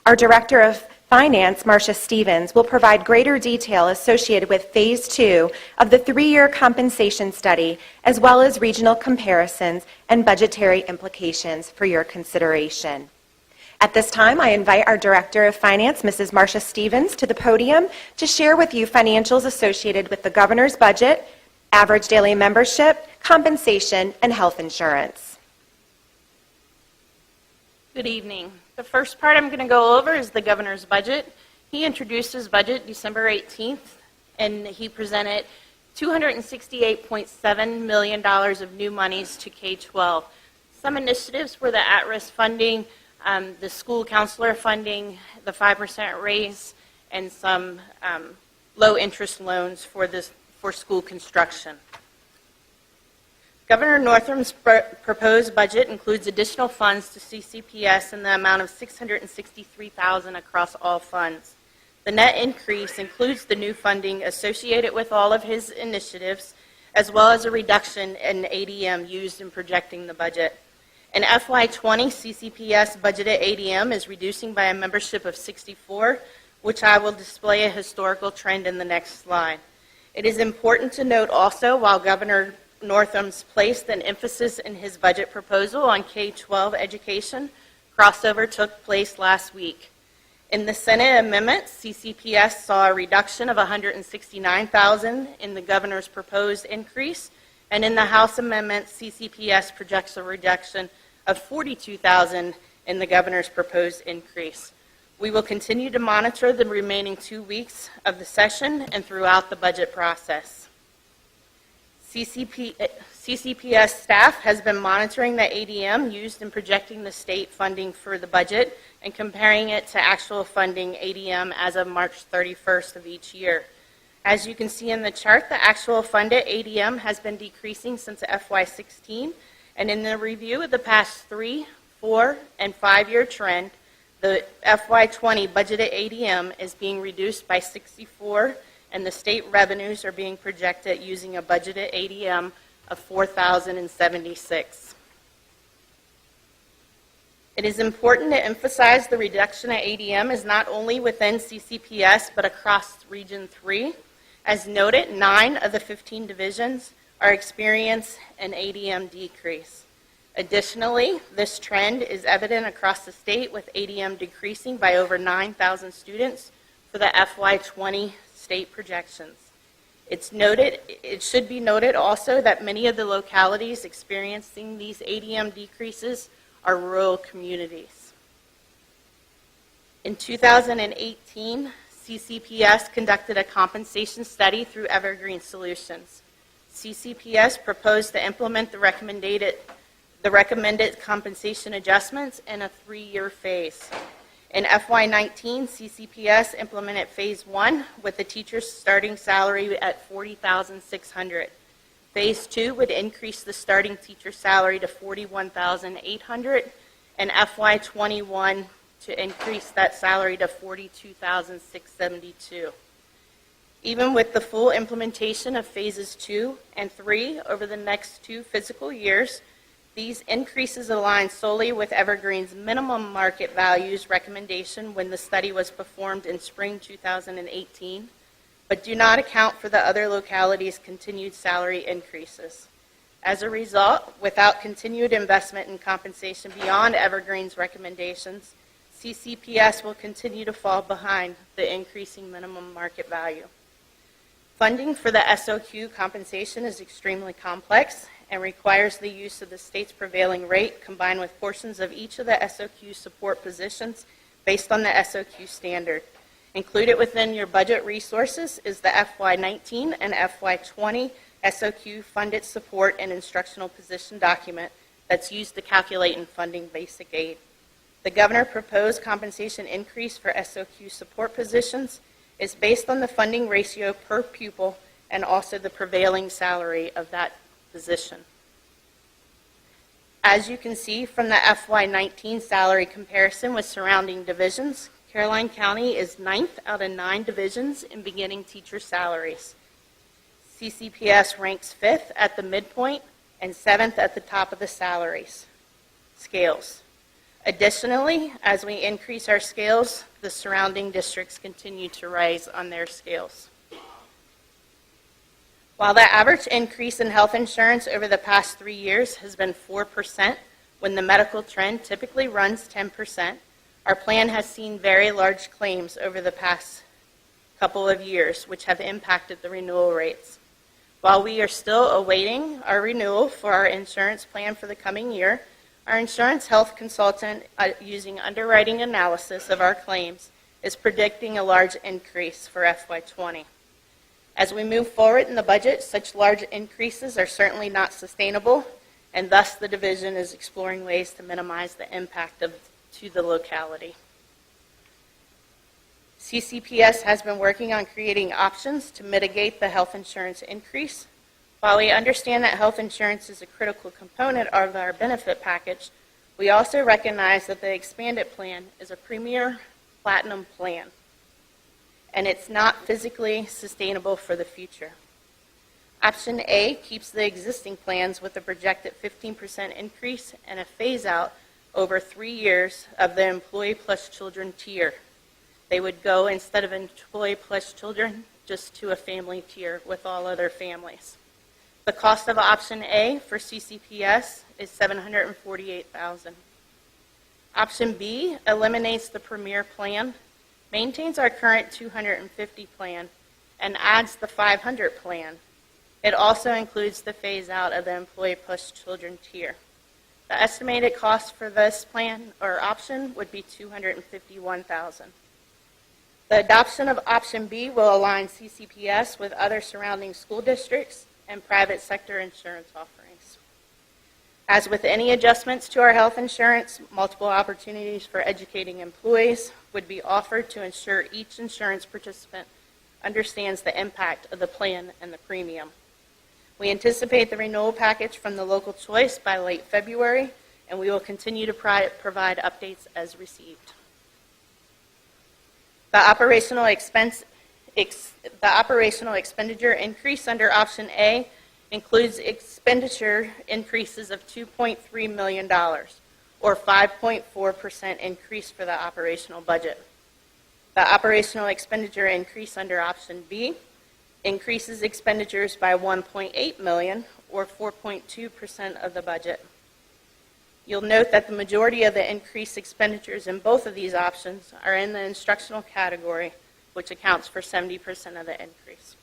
Our Director of Finance, Marcia Stevens, will provide greater detail associated with Phase 2 of the 3-year compensation study, as well as regional comparisons and budgetary implications for your consideration. At this time, I invite our Director of Finance, Mrs. Marcia Stevens, to the podium to share with you financials associated with the governor's budget, average daily membership, compensation, and health insurance. Good evening. The first part I'm going to go over is the governor's budget. He introduced his budget December 18th, and he presented $268.7 million of new monies to K-12. Some initiatives were the at-risk funding, the school counselor funding, the 5% raise, and some low-interest loans for school construction. Governor Northam's proposed budget includes additional funds to CCPS in the amount of $663,000 across all funds. The net increase includes the new funding associated with all of his initiatives, as well as a reduction in ADM used in projecting the budget. In FY20, CCPS budgeted ADM is reducing by a membership of 64, which I will display a historical trend in the next slide. It is important to note also, while Governor Northam's placed an emphasis in his budget proposal on K-12 education, crossover took place last week. In the Senate amendment, CCPS saw a reduction of $169,000 in the governor's proposed increase, and in the House amendment, CCPS projects a reduction of $42,000 in the governor's proposed increase. We will continue to monitor the remaining 2 weeks of the session and throughout the budget process. CCPS staff has been monitoring the ADM used in projecting the state funding for the budget and comparing it to actual funding ADM as of March 31st of each year. As you can see in the chart, the actual funded ADM has been decreasing since FY16, and in the review of the past 3, 4, and 5-year trend, the FY20 budgeted ADM is being reduced by 64, and the state revenues are being projected using a budgeted ADM of 4,076. It is important to emphasize the reduction of ADM is not only within CCPS, but across Region 3. As noted, 9 of the 15 divisions are experiencing an ADM decrease. Additionally, this trend is evident across the state, with ADM decreasing by over 9,000 students for the FY20 state projections. It should be noted also that many of the localities experiencing these ADM decreases are rural communities. In 2018, CCPS conducted a compensation study through Evergreen Solutions. CCPS proposed to implement the recommended compensation adjustments in a 3-year phase. In FY19, CCPS implemented Phase 1 with the teacher's starting salary at $40,600. Phase 2 would increase the starting teacher salary to $41,800, and FY21 to increase that salary to $42,672. Even with the full implementation of Phases 2 and 3 over the next 2 fiscal years, these increases align solely with Evergreen's minimum market values recommendation when the study was performed in spring 2018, but do not account for the other localities' continued salary increases. As a result, without continued investment in compensation beyond Evergreen's recommendations, CCPS will continue to fall behind the increasing minimum market value. Funding for the SOQ compensation is extremely complex and requires the use of the state's prevailing rate combined with portions of each of the SOQ support positions based on the SOQ standard. Included within your budget resources is the FY19 and FY20 SOQ funded support and instructional position document that's used to calculate and funding basic aid. The governor proposed compensation increase for SOQ support positions is based on the funding ratio per pupil and also the prevailing salary of that position. As you can see from the FY19 salary comparison with surrounding divisions, Caroline County is 9th out of 9 divisions in beginning teacher salaries. CCPS ranks 5th at the midpoint and 7th at the top of the salaries scales. Additionally, as we increase our scales, the surrounding districts continue to rise on their scales. While the average increase in health insurance over the past 3 years has been 4%, when the medical trend typically runs 10%, our plan has seen very large claims over the past couple of years, which have impacted the renewal rates. While we are still awaiting our renewal for our insurance plan for the coming year, our insurance health consultant, using underwriting analysis of our claims, is predicting a large increase for FY20. As we move forward in the budget, such large increases are certainly not sustainable, and thus the division is exploring ways to minimize the impact to the locality. CCPS has been working on creating options to mitigate the health insurance increase. While we understand that health insurance is a critical component of our benefit package, we also recognize that the expanded plan is a premier platinum plan, and it's not physically sustainable for the future. Option A keeps the existing plans with a projected 15% increase and a phase-out over 3 years of the employee plus children tier. They would go, instead of employee plus children, just to a family tier with all other families. The cost of option A for CCPS is $748,000. Option B eliminates the premier plan, maintains our current 250 plan, and adds the 500 plan. It also includes the phase-out of the employee plus children tier. The estimated cost for this plan or option would be $251,000. The adoption of option B will align CCPS with other surrounding school districts and private sector insurance offerings. As with any adjustments to our health insurance, multiple opportunities for educating employees would be offered to ensure each insurance participant understands the impact of the plan and the premium. We anticipate the renewal package from the local choice by late February, and we will continue to provide updates as received. The operational expenditure increase under option A includes expenditure increases of $2.3 million, or 5.4% increase for the operational budget. The operational expenditure increase under option B increases expenditures by $1.8 million, or 4.2% of the budget. You'll note that the majority of the increased expenditures in both of these options are in the instructional category, which accounts for 70% of the increase.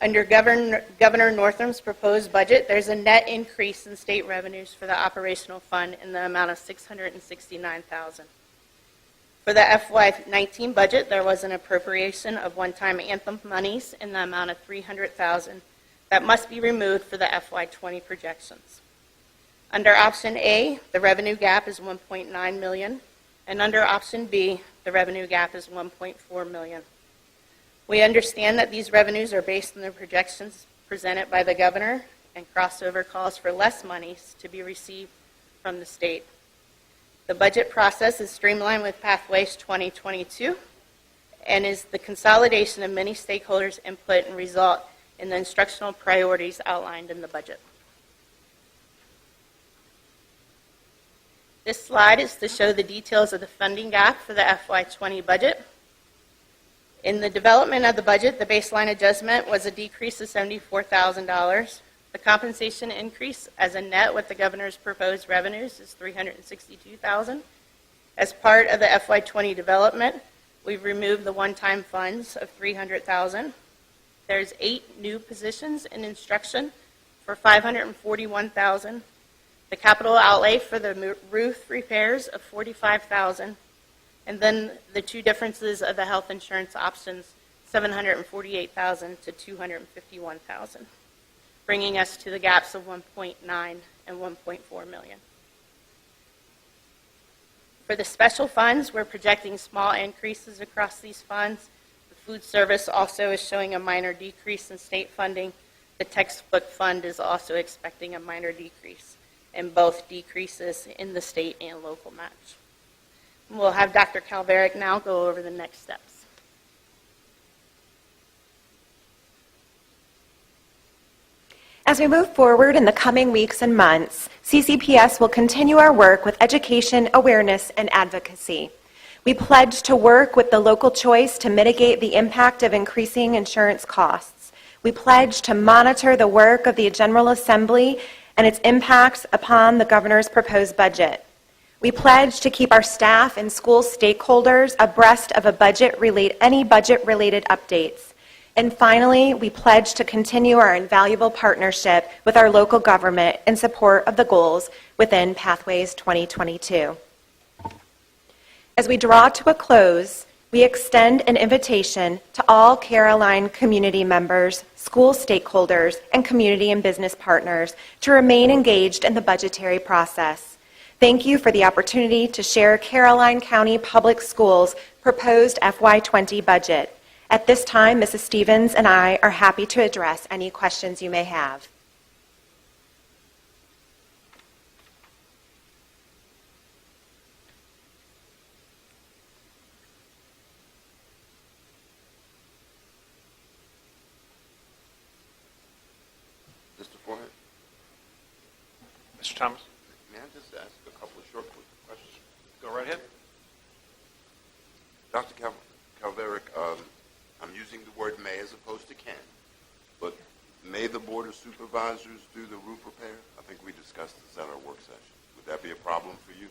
Under Governor Northam's proposed budget, there's a net increase in state revenues for the operational fund in the amount of $669,000. For the FY19 budget, there was an appropriation of one-time anthem monies in the amount of $300,000 that must be removed for the FY20 projections. Under option A, the revenue gap is $1.9 million, and under option B, the revenue gap is $1.4 million. We understand that these revenues are based on the projections presented by the governor, and crossover calls for less monies to be received from the state. The budget process is streamlined with Pathways 2022 and is the consolidation of many stakeholders' input and result in the instructional priorities outlined in the budget. This slide is to show the details of the funding gap for the FY20 budget. In the development of the budget, the baseline adjustment was a decrease of $74,000. The compensation increase as a net with the governor's proposed revenues is $362,000. As part of the FY20 development, we've removed the one-time funds of $300,000. There's 8 new positions in instruction for $541,000. The capital outlay for the roof repairs of $45,000, and then the two differences of the health insurance options, $748,000 to $251,000, bringing us to the gaps of $1.9 and $1.4 million. For the special funds, we're projecting small increases across these funds. The food service also is showing a minor decrease in state funding. The textbook fund is also expecting a minor decrease, and both decreases in the state and local match. We'll have Dr. Calveric now go over the next steps. As we move forward in the coming weeks and months, CCPS will continue our work with education, awareness, and advocacy. We pledge to work with the local choice to mitigate the impact of increasing insurance costs. We pledge to monitor the work of the General Assembly and its impacts upon the governor's proposed budget. We pledge to keep our staff and school stakeholders abreast of any budget-related updates. And finally, we pledge to continue our invaluable partnership with our local government in support of the goals within Pathways 2022. As we draw to a close, we extend an invitation to all Caroline community members, school stakeholders, and community and business partners to remain engaged in the budgetary process. Thank you for the opportunity to share Caroline County Public Schools' proposed FY20 budget. At this time, Mrs. Stevens and I are happy to address any questions you may have. Mr. Forehead, Mr. Thomas, may I just ask a couple of short questions? go right ahead. Dr. Calveric, I'm using the word may as opposed to can, but may the Board of Supervisors do the roof repair? I think we discussed this at our work session. Would that be a problem for you?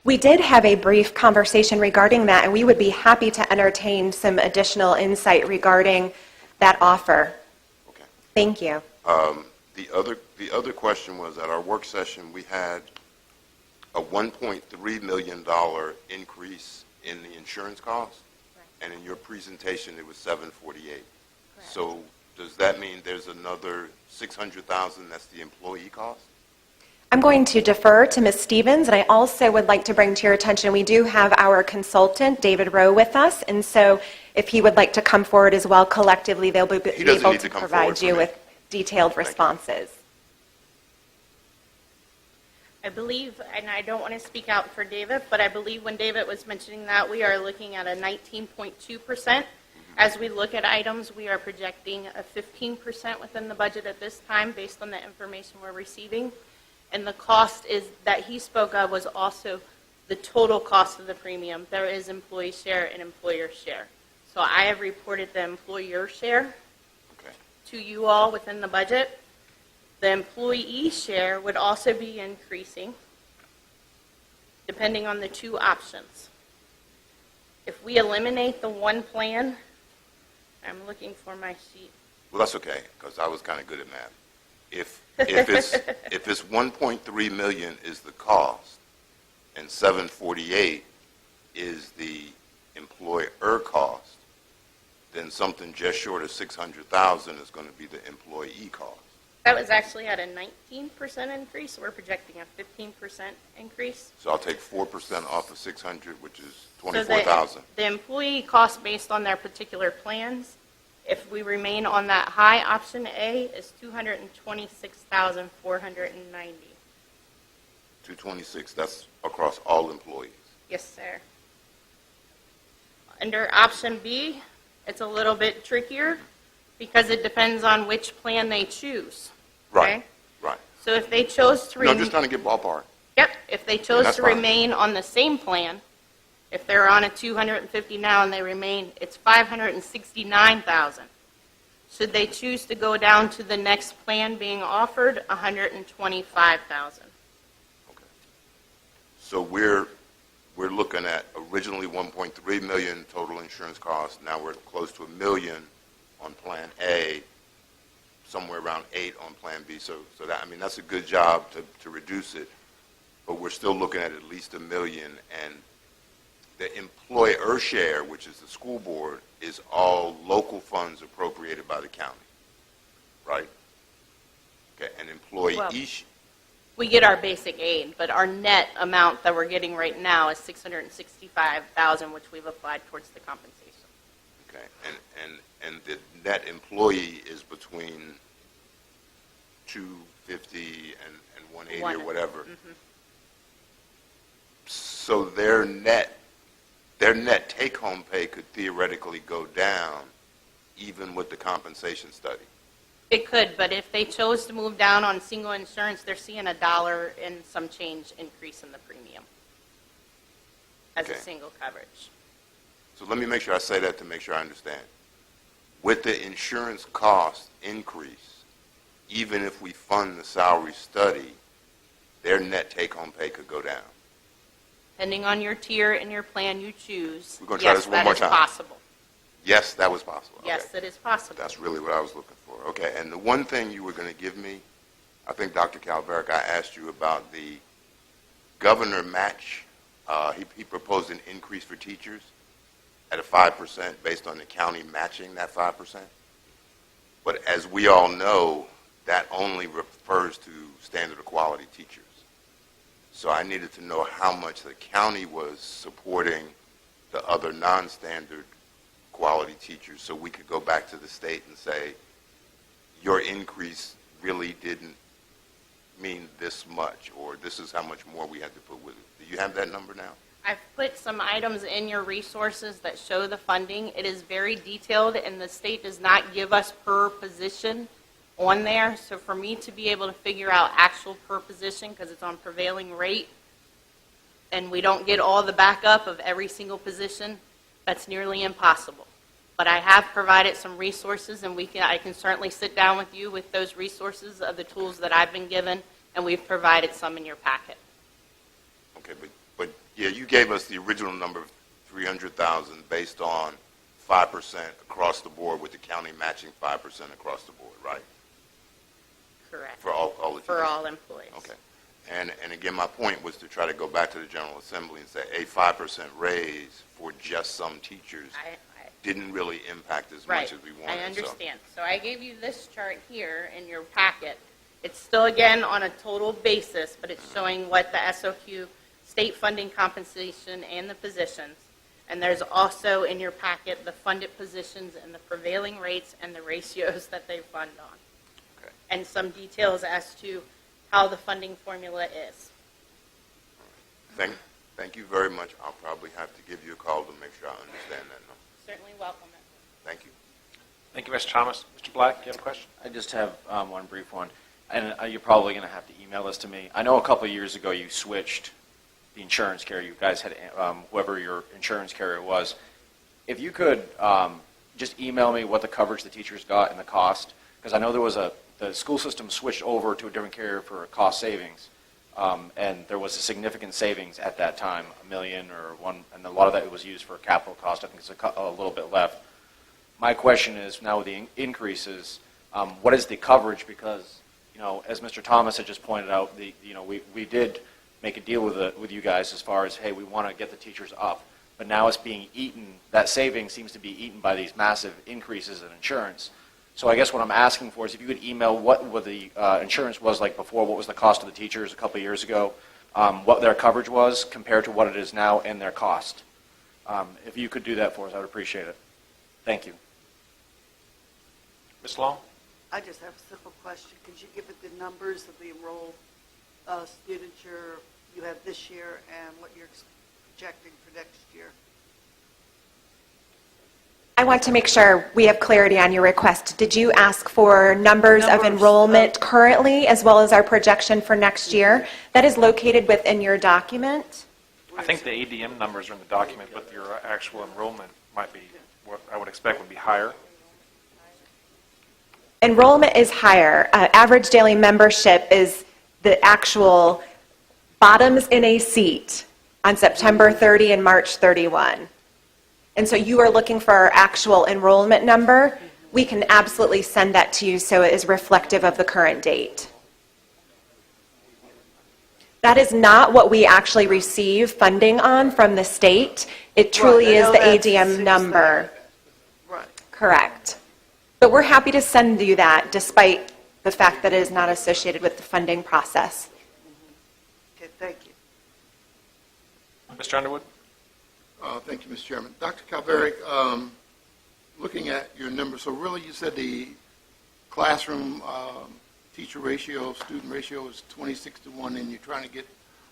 We did have a brief conversation regarding that, and we would be happy to entertain some additional insight regarding that offer. Okay. Thank you. The other question was, at our work session, we had a $1.3 million increase in the insurance cost, and in your presentation, it was $748. So does that mean there's another $600,000 that's the employee cost? I'm going to defer to Ms. Stevens, and I also would like to bring to your attention, we do have our consultant, David Rowe, with us, and so if he would like to come forward as well, collectively, they'll be able to provide you with detailed responses. I believe, and I don't want to speak out for David, but I believe when David was mentioning that, we are looking at a 19.2%. As we look at items, we are projecting a 15% within the budget at this time based on the information we're receiving. And the cost is that he spoke of was also the total cost of the premium. There is employee share and employer share. So I have reported the employer share to you all within the budget. The employee share would also be increasing depending on the two options. If we eliminate the one plan, I'm looking for my sheet. Well, that's okay, because I was kind of good at math. If it's 1.3 million is the cost and 748 is the employer cost, then something just short of 600,000 is going to be the employee cost. That was actually at a 19% increase, so we're projecting a 15% increase. So I'll take 4% off of 600, which is So 24,000. the employee cost based on their particular plans, if we remain on that high, option A is $226,490. 226, that's across all employees. Yes, sir. Under option B, it's a little bit trickier because it depends on which plan they choose. Right, Okay? right. So if they chose to No, I'm just trying to get ballpark. Yep, if they chose that's to fine. remain on the same plan, if they're on a 250 now and they remain, it's 569,000. Should they choose to go down to the next plan being offered, 125,000. Okay. So we're looking at originally 1.3 million total insurance costs. Now we're close to $1 million on Plan A, somewhere around 8 on Plan B. So that, I mean, that's a good job to reduce it, but we're still looking at least $1 million. And the employer share, which is the school board, is all local funds appropriated by the county, right? Okay, and employee Well, we get our basic aid, but our net amount that we're getting right now is 665,000, which we've applied towards the compensation. okay, and the net employee is between 250 and 180 or whatever. Mm-hmm. So their net take-home pay could theoretically go down even with the compensation study. It could, but if they chose to move down on single insurance, they're seeing $1 and some change increase in the premium as a Okay. single coverage. So let me make sure I say that to make sure I understand. With the insurance cost increase, even if we fund the salary study, their net take-home pay could go down. Depending on your tier and your plan you choose, We're gonna try yes, this one more time. that is possible. Yes, that was possible. Yes, Okay. it is possible. That's really what I was looking for. Okay, and the one thing you were going to give me, I think Dr. Calveric, I asked you about the governor match. He proposed an increase for teachers at a 5% based on the county matching that 5%. But as we all know, that only refers to standard or quality teachers. So I needed to know how much the county was supporting the other non-standard quality teachers, so we could go back to the state and say, your increase really didn't mean this much, or this is how much more we had to put with it. Do you have that number now? I've put some items in your resources that show the funding. It is very detailed, and the state does not give us per position on there. So for me to be able to figure out actual per position, because it's on prevailing rate, and we don't get all the backup of every single position, that's nearly impossible. But I have provided some resources, and I can certainly sit down with you with those resources of the tools that I've been given, and we've provided some in your packet. Okay, but yeah, you gave us the original number of 300,000 based on 5% across the board, with the county matching 5% across the board, right? Correct. For all the For teachers? all employees. Okay. And again, my point was to try to go back to the General Assembly and say a 5% raise for just some teachers didn't really impact as Right. much as we wanted. I so- understand. So I gave you this chart here in your packet. It's still, again, on a total basis, but it's showing what the SOQ state funding compensation and the positions. And there's also in your packet the funded positions and the prevailing rates and the ratios that they fund on. Okay. And some details as to how the funding formula is. Thank you very much. I'll probably have to give you a call to make sure I understand that number. Certainly welcome it. Thank you. Thank you, Mr. Thomas. Mr. Black, you have a question? I just have one brief one, and you're probably going to have to email this to me. I know a couple of years ago you switched the insurance carrier. You guys had whoever your insurance carrier was. If you could just email me what the coverage the teachers got and the cost, because I know there was the school system switched over to a different carrier for cost savings, and there was a significant savings at that time, $1 million or one, and a lot of that was used for capital cost. I think it's a little bit left. My question is now with the increases, what is the coverage? Because, as Mr. Thomas had just pointed out, we did make a deal with you guys as far as, hey, we want to get the teachers up, but now it's being eaten. That savings seems to be eaten by these massive increases in insurance. So I guess what I'm asking for is if you could email what the insurance was like before, what was the cost of the teachers a couple of years ago, what their coverage was compared to what it is now, and their cost. If you could do that for us, I would appreciate it. Thank you. Ms. Long? I just have a simple question. Could you give it the numbers of the enrolled students you have this year and what you're projecting for next year? I want to make sure we have clarity on your request. Did you ask for numbers of enrollment currently as well as our projection for next year? That is located within your document. I think the ADM numbers are in the document, but your actual enrollment might be, what I would expect would be higher. Enrollment is higher. Average daily membership is the actual bottoms in a seat on September 30 and March 31. And so you are looking for our actual enrollment number. We can absolutely send that to you so it is reflective of the current date. That is not what we actually receive funding on from the state. It truly Right, I is know the that's ADM number. Right. Correct. But we're happy to send you that despite the fact that it is not associated with the funding process. Okay, thank you. Mr. Underwood? Thank you, Mr. Chairman. Dr. Calveric, looking at your numbers, so really you said the classroom teacher ratio, student ratio is 26-1, and you're trying to get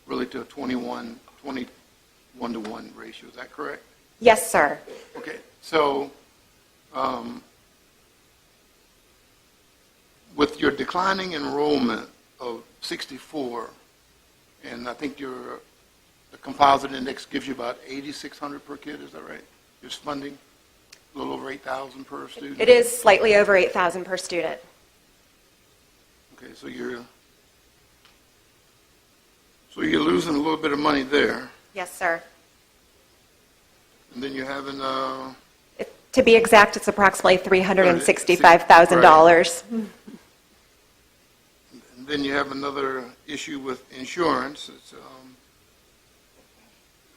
really to a 21-to-1 ratio. Is that correct? Yes, sir. Okay, so declining enrollment of 64, and I think the composite index gives you about 8,600 per kid, is that right? Your funding, a little over 8,000 per student? It is slightly over 8,000 per student. Okay, so you're losing a little bit of money there, Yes, sir. and then you're having, To be exact, it's approximately $365,000. and then you have another issue with insurance. It's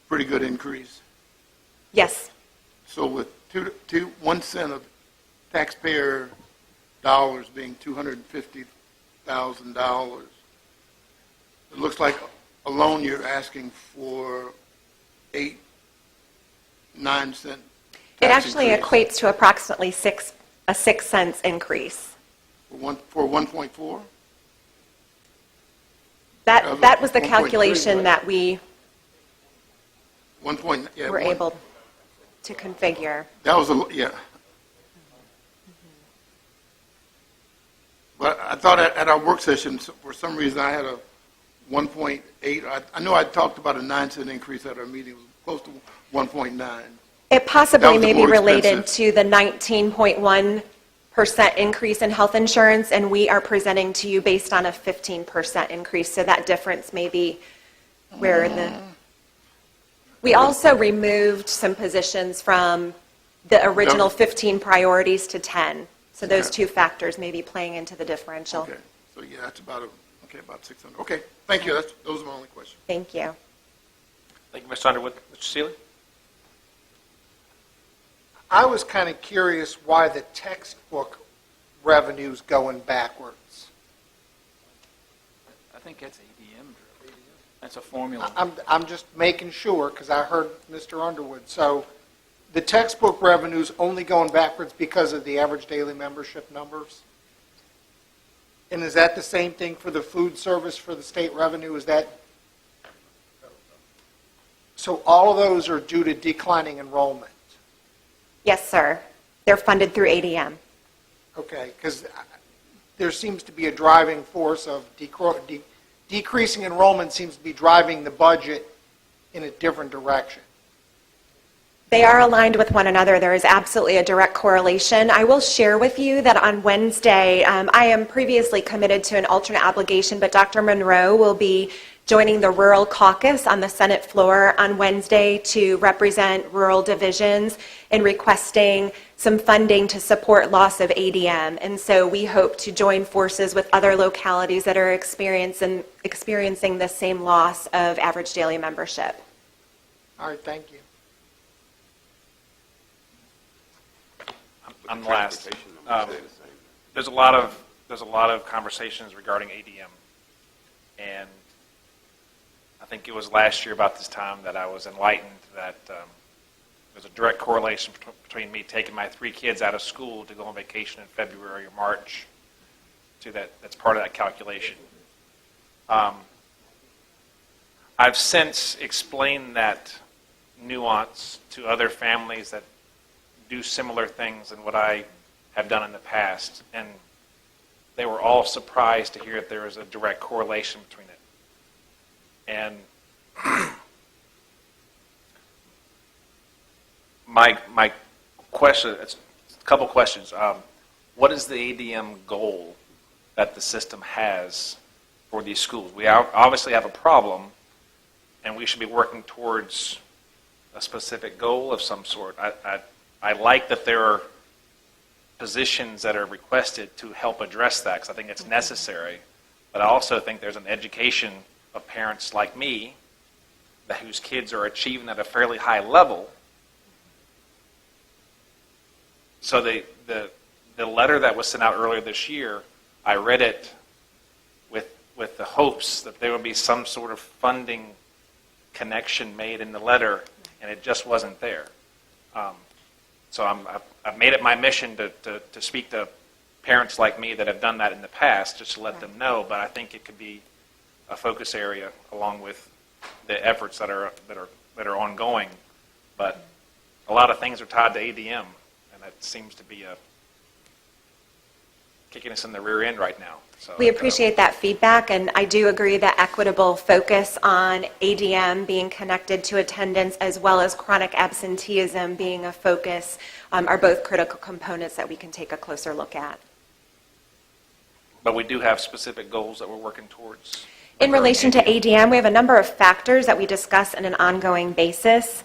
pretty good increase. Yes. So with 1 cent of taxpayer dollars being $250,000, it looks like alone you're asking for 9 cent. It actually equates to approximately a 6 cents increase. For 1.4? That was the 1.3, calculation right? that we 1 point, yeah. were able to configure. That was yeah. But I thought at our work session, for some reason, I had a 1.8. I know I talked about a 9 cent increase at our meeting. It was close to 1.9. It possibly That was the may be more related expensive. to the 19.1% increase in health insurance, and we are presenting to you based on a 15% increase. So that difference may be where we also removed some positions from the original 15 priorities to 10. So those Okay. two factors may be playing into the differential. Okay. So yeah, that's about about 600. Okay. Thank you. Those are my only questions. Thank you. Thank you, Mr. Underwood. Mr. Seeley? I was kind of curious why the textbook revenue's going backwards. I think that's ADM. That's a formula. I'm just making sure, because I heard Mr. Underwood. So the textbook revenue's only going backwards because of the average daily membership numbers? And is that the same thing for the food service for the state revenue? Is that? So all of those are due to declining enrollment? Yes, sir. They're funded through ADM. Okay, because there seems to be a driving force of decreasing enrollment seems to be driving the budget in a different direction. They are aligned with one another. There is absolutely a direct correlation. I will share with you that on Wednesday, I am previously committed to an alternate obligation, but Dr. Monroe will be joining the Rural Caucus on the Senate floor on Wednesday to represent rural divisions in requesting some funding to support loss of ADM. And so we hope to join forces with other localities that are experiencing the same loss of average daily membership. All right, thank you. I'm the last. There's a lot of conversations regarding ADM, and I think it was last year about this time that I was enlightened that there's a direct correlation between me taking my 3 kids out of school to go on vacation in February or March. To that's part of that calculation. I've since explained that nuance to other families that do similar things than what I have done in the past, and they were all surprised to hear that there is a direct correlation between it. And my question, it's a couple questions. What is the ADM goal that the system has for these schools? We obviously have a problem, and we should be working towards a specific goal of some sort. I like that there are positions that are requested to help address that, because I think it's necessary. But I also think there's an education of parents like me whose kids are achieving at a fairly high level. So the letter that was sent out earlier this year, I read it with the hopes that there would be some sort of funding connection made in the letter, and it just wasn't there. So I've made it my mission to speak to parents like me that have done that in the past, just to let them know. But I think it could be a focus area along with the efforts that are ongoing. But a lot of things are tied to ADM, and that seems to be kicking us in the rear end right now. So, We appreciate that feedback, and I do agree that equitable focus on ADM being connected to attendance as well as chronic absenteeism being a focus are both critical components that we can take a closer look at. But we do have specific goals that we're working towards. In relation to ADM, we have a number of factors that we discuss on an ongoing basis.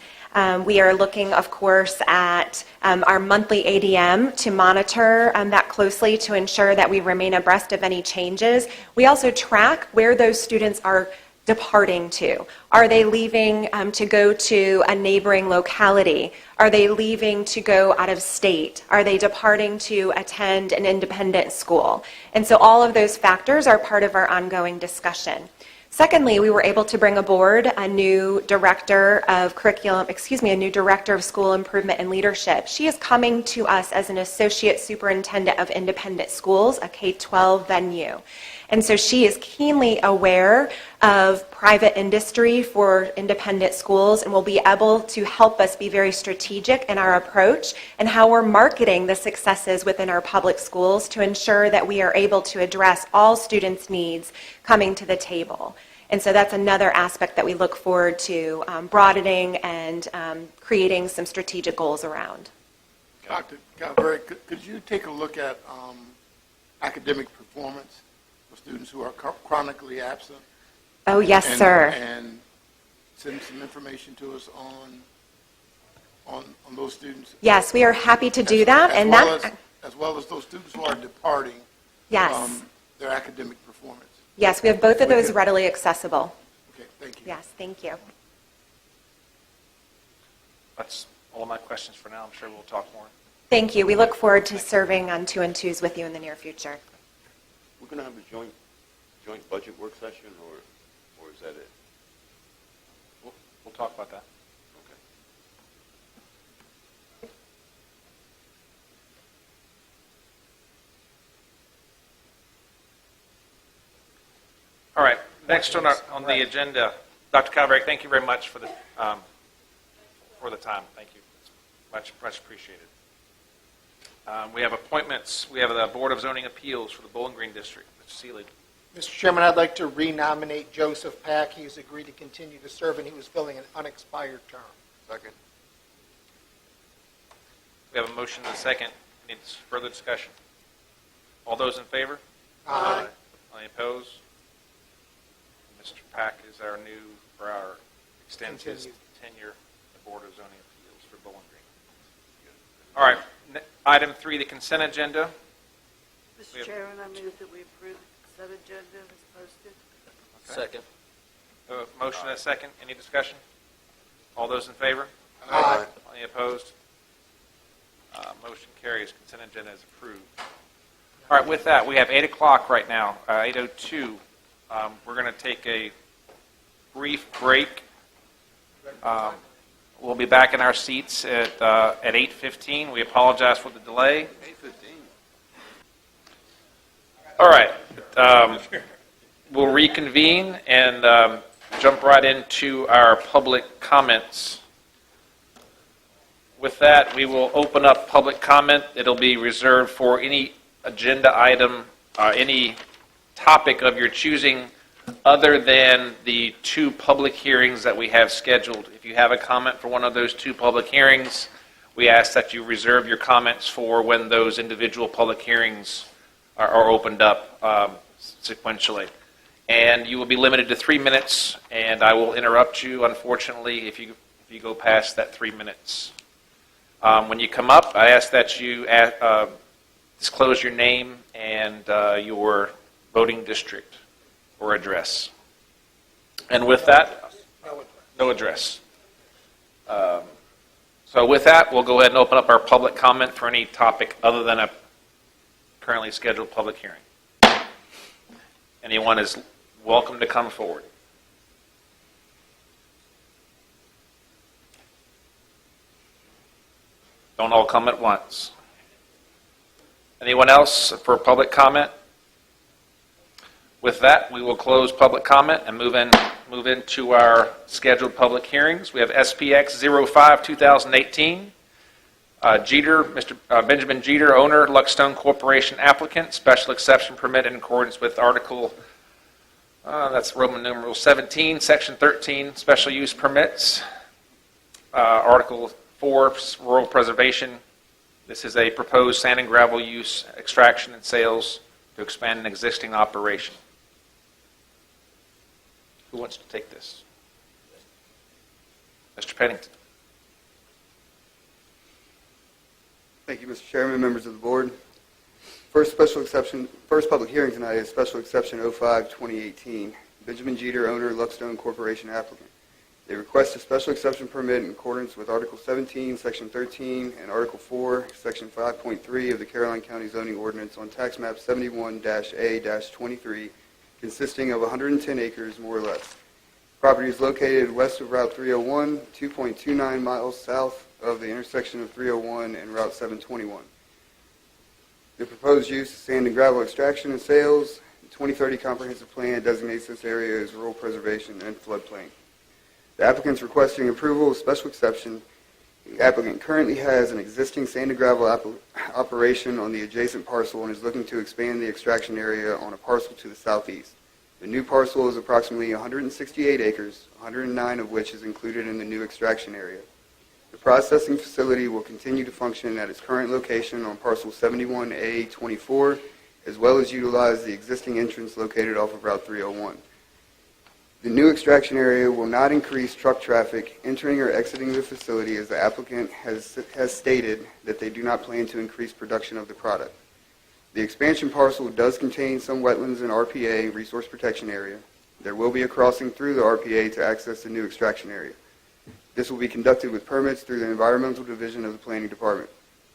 We are looking, of course, at our monthly ADM to monitor that closely to ensure that we remain abreast of any changes. We also track where those students are departing to. Are they leaving to go to a neighboring locality? Are they leaving to go out of state? Are they departing to attend an independent school? And so all of those factors are part of our ongoing discussion. Secondly, we were able to bring aboard a new director of a new director of school improvement and leadership. She is coming to us as an associate superintendent of independent schools, a K-12 venue. And so she is keenly aware of private industry for independent schools and will be able to help us be very strategic in our approach and how we're marketing the successes within our public schools to ensure that we are able to address all students' needs coming to the table. And so that's another aspect that we look forward to broadening and creating some strategic goals around. Dr. Calvary, could you take a look at academic performance for students who are chronically absent? Oh, yes, sir. And send some information to us on those students? Yes, we are happy to do that. As well as those students who are departing Yes. from their academic performance. Yes, we have both of those Okay. readily accessible. Okay, thank you. Yes, thank you. That's all of my questions for now. I'm sure we'll talk more. Thank you. We look forward to serving on 2 and 2s with you in the near future. We're going to have a joint budget work session, or is that it? We'll talk about that. Okay. All right, next on the agenda, Dr. Calvary, thank you very much for the time. Thank you. It's much appreciated. We have appointments. We have the Board of Zoning Appeals for the Bowling Green District. Mr. Seeley. Mr. Chairman, I'd like to renominate Joseph Pack. He has agreed to continue to serve, and he was filling an unexpired term. Second. We have a motion and a second. Any further discussion? All those in favor? Aye. Any opposed? Mr. Pack is our extends his Continue. tenure at the Board of Zoning Appeals for Bowling Green. All right, item 3, the consent agenda. Mr. Chairman, I move that we approve the consent agenda as posted. Second. A motion and a second. Any discussion? All those in favor? Aye. Any opposed? Motion carries. Consent agenda is approved. All right, with that, we have 8 o'clock right now, 8:02. We're going to take a brief break. We'll be back in our seats at 8:15. We apologize for the delay. 8:15. All right. We'll reconvene and jump right into our public comments. With that, we will open up public comment. It'll be reserved for any agenda item, any topic of your choosing other than the 2 public hearings that we have scheduled. If you have a comment for one of those 2 public hearings, we ask that you reserve your comments for when those individual public hearings are opened up sequentially. And you will be limited to 3 minutes, and I will interrupt you, unfortunately, if you go past that 3 minutes. When you come up, I ask that you disclose your name and your voting district or address. And with that, no address. So with that, we'll go ahead and open up our public comment for any topic other than a currently scheduled public hearing. Anyone is welcome to come forward. Don't all come at once. Anyone else for public comment? With that, we will close public comment and move into our scheduled public hearings. We have SPX 05-2018. Mr. Benjamin Jeter, owner, Luckstone Corporation applicant, special exception permit in accordance with Article, that's Roman numeral 17, Section 13, special use permits. Article 4, rural preservation. This is a proposed sand and gravel use, extraction, and sales to expand an existing operation. Who wants to take this? Mr. Pennington. Thank you, Mr. Chairman, members of the board. First public hearing tonight is special exception 05-2018. Benjamin Jeter, owner, Luckstone Corporation applicant. They request a special exception permit in accordance with Article 17, Section 13, and Article 4, Section 5.3 of the Caroline County Zoning Ordinance on Tax Map 71-A-23, consisting of 110 acres, more or less. Property is located west of Route 301, 2.29 miles south of the intersection of 301 and Route 721. The proposed use is sand and gravel extraction and sales. The 2030 comprehensive plan designates this area as rural preservation and floodplain. The applicant's requesting approval of special exception. The applicant currently has an existing sand and gravel operation on the adjacent parcel and is looking to expand the extraction area on a parcel to the southeast. The new parcel is approximately 168 acres, 109 of which is included in the new extraction area. The processing facility will continue to function at its current location on parcel 71A24, as well as utilize the existing entrance located off of Route 301. The new extraction area will not increase truck traffic entering or exiting the facility, as the applicant has stated that they do not plan to increase production of the product. The expansion parcel does contain some wetlands and RPA, resource protection area. There will be a crossing through the RPA to access the new extraction area. This will be conducted with permits through the Environmental Division of the Planning Department.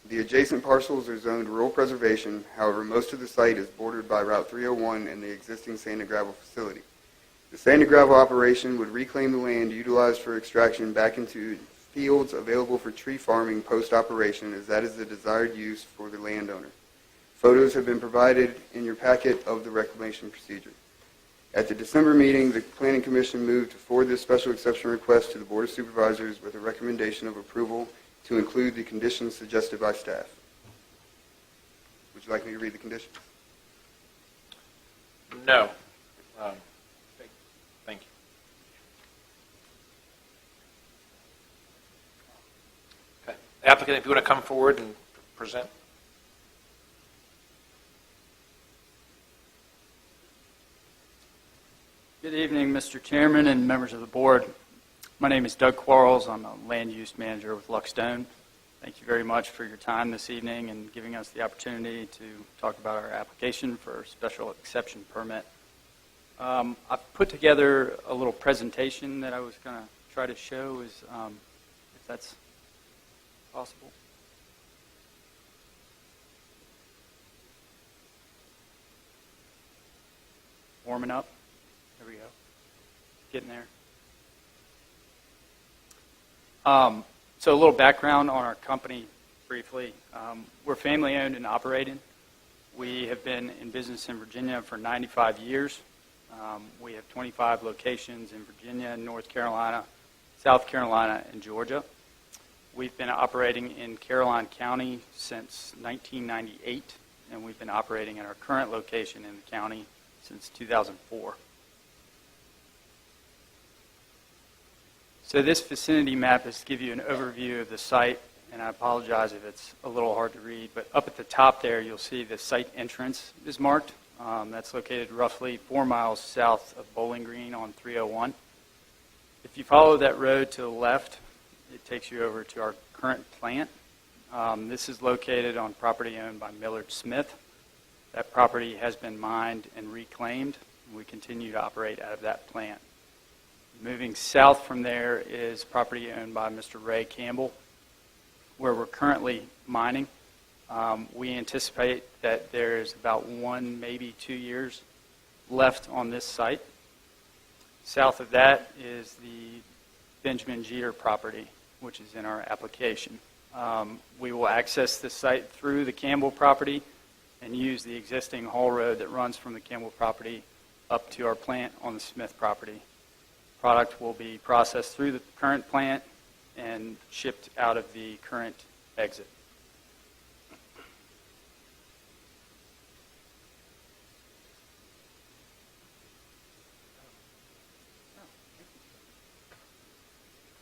The adjacent parcels are zoned rural preservation. However, most of the site is bordered by Route 301 and the existing sand and gravel facility. The sand and gravel operation would reclaim the land utilized for extraction back into fields available for tree farming post-operation, as that is the desired use for the landowner. Photos have been provided in your packet of the reclamation procedure. At the December meeting, the Planning Commission moved to forward this special exception request to the Board of Supervisors with a recommendation of approval to include the conditions suggested by staff. Would you like me to read the conditions? No. Thank you. Okay. Applicant, if you want to come forward and present. Good evening, Mr. Chairman and members of the board. My name is Doug Quarles. I'm a land use manager with Luckstone. Thank you very much for your time this evening and giving us the opportunity to talk about our application for a special exception permit. I've put together a little presentation that I was going to try to show, if that's possible. Warming up. There we go. Getting there. So a little background on our company briefly. We're family owned and operated. We have been in business in Virginia for 95 years. We have 25 locations in Virginia, North Carolina, South Carolina, and Georgia. We've been operating in Caroline County since 1998, and we've been operating at our current location in the county since 2004. So this vicinity map is to give you an overview of the site, and I apologize if it's a little hard to read, but up at the top there you'll see the site entrance is marked. That's located roughly 4 miles south of Bowling Green on 301. If you follow that road to the left, it takes you over to our current plant. This is located on property owned by Millard Smith. That property has been mined and reclaimed, and we continue to operate out of that plant. Moving south from there is property owned by Mr. Ray Campbell, where we're currently mining. We anticipate that there's about 1, maybe 2 years left on this site. South of that is the Benjamin Jeter property, which is in our application. We will access this site through the Campbell property and use the existing haul road that runs from the Campbell property up to our plant on the Smith property. Product will be processed through the current plant and shipped out of the current exit.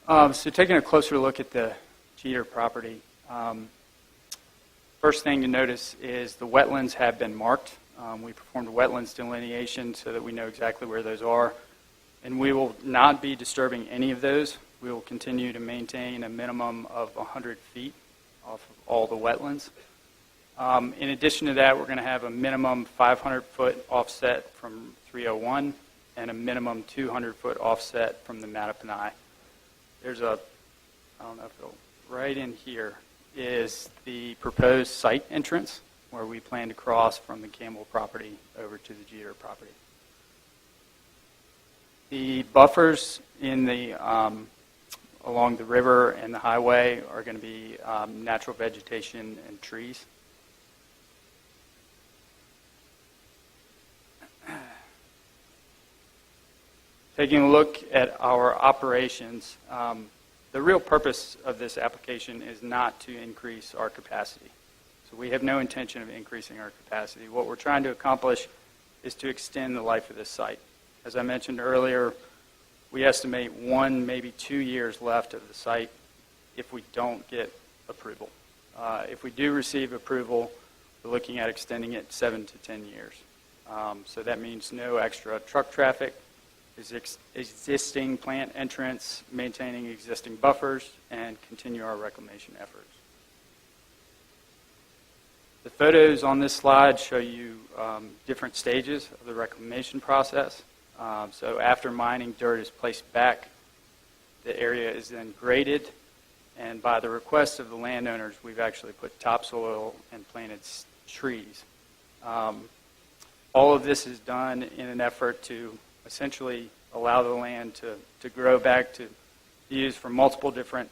So taking a closer look at the Jeter property, first thing to notice is the wetlands have been marked. We performed a wetlands delineation so that we know exactly where those are, and we will not be disturbing any of those. We will continue to maintain a minimum of 100 feet off of all the wetlands. In addition to that, we're going to have a minimum 500-foot offset from 301 and a minimum 200-foot offset from the Mattaponi. There's a, I don't know if it'll, right in here is the proposed site entrance where we plan to cross from the Campbell property over to the Jeter property. The buffers in the along the river and the highway are going to be natural vegetation and trees. Taking a look at our operations, the real purpose of this application is not to increase our capacity. So we have no intention of increasing our capacity. What we're trying to accomplish is to extend the life of this site. As I mentioned earlier, we estimate 1, maybe 2 years left of the site if we don't get approval. If we do receive approval, we're looking at extending it 7 to 10 years. So that means no extra truck traffic, existing plant entrance, maintaining existing buffers, and continue our reclamation efforts. The photos on this slide show you different stages of the reclamation process. So after mining, dirt is placed back. The area is then graded, and by the request of the landowners, we've actually put topsoil and planted trees. All of this is done in an effort to essentially allow the land to grow back to be used for multiple different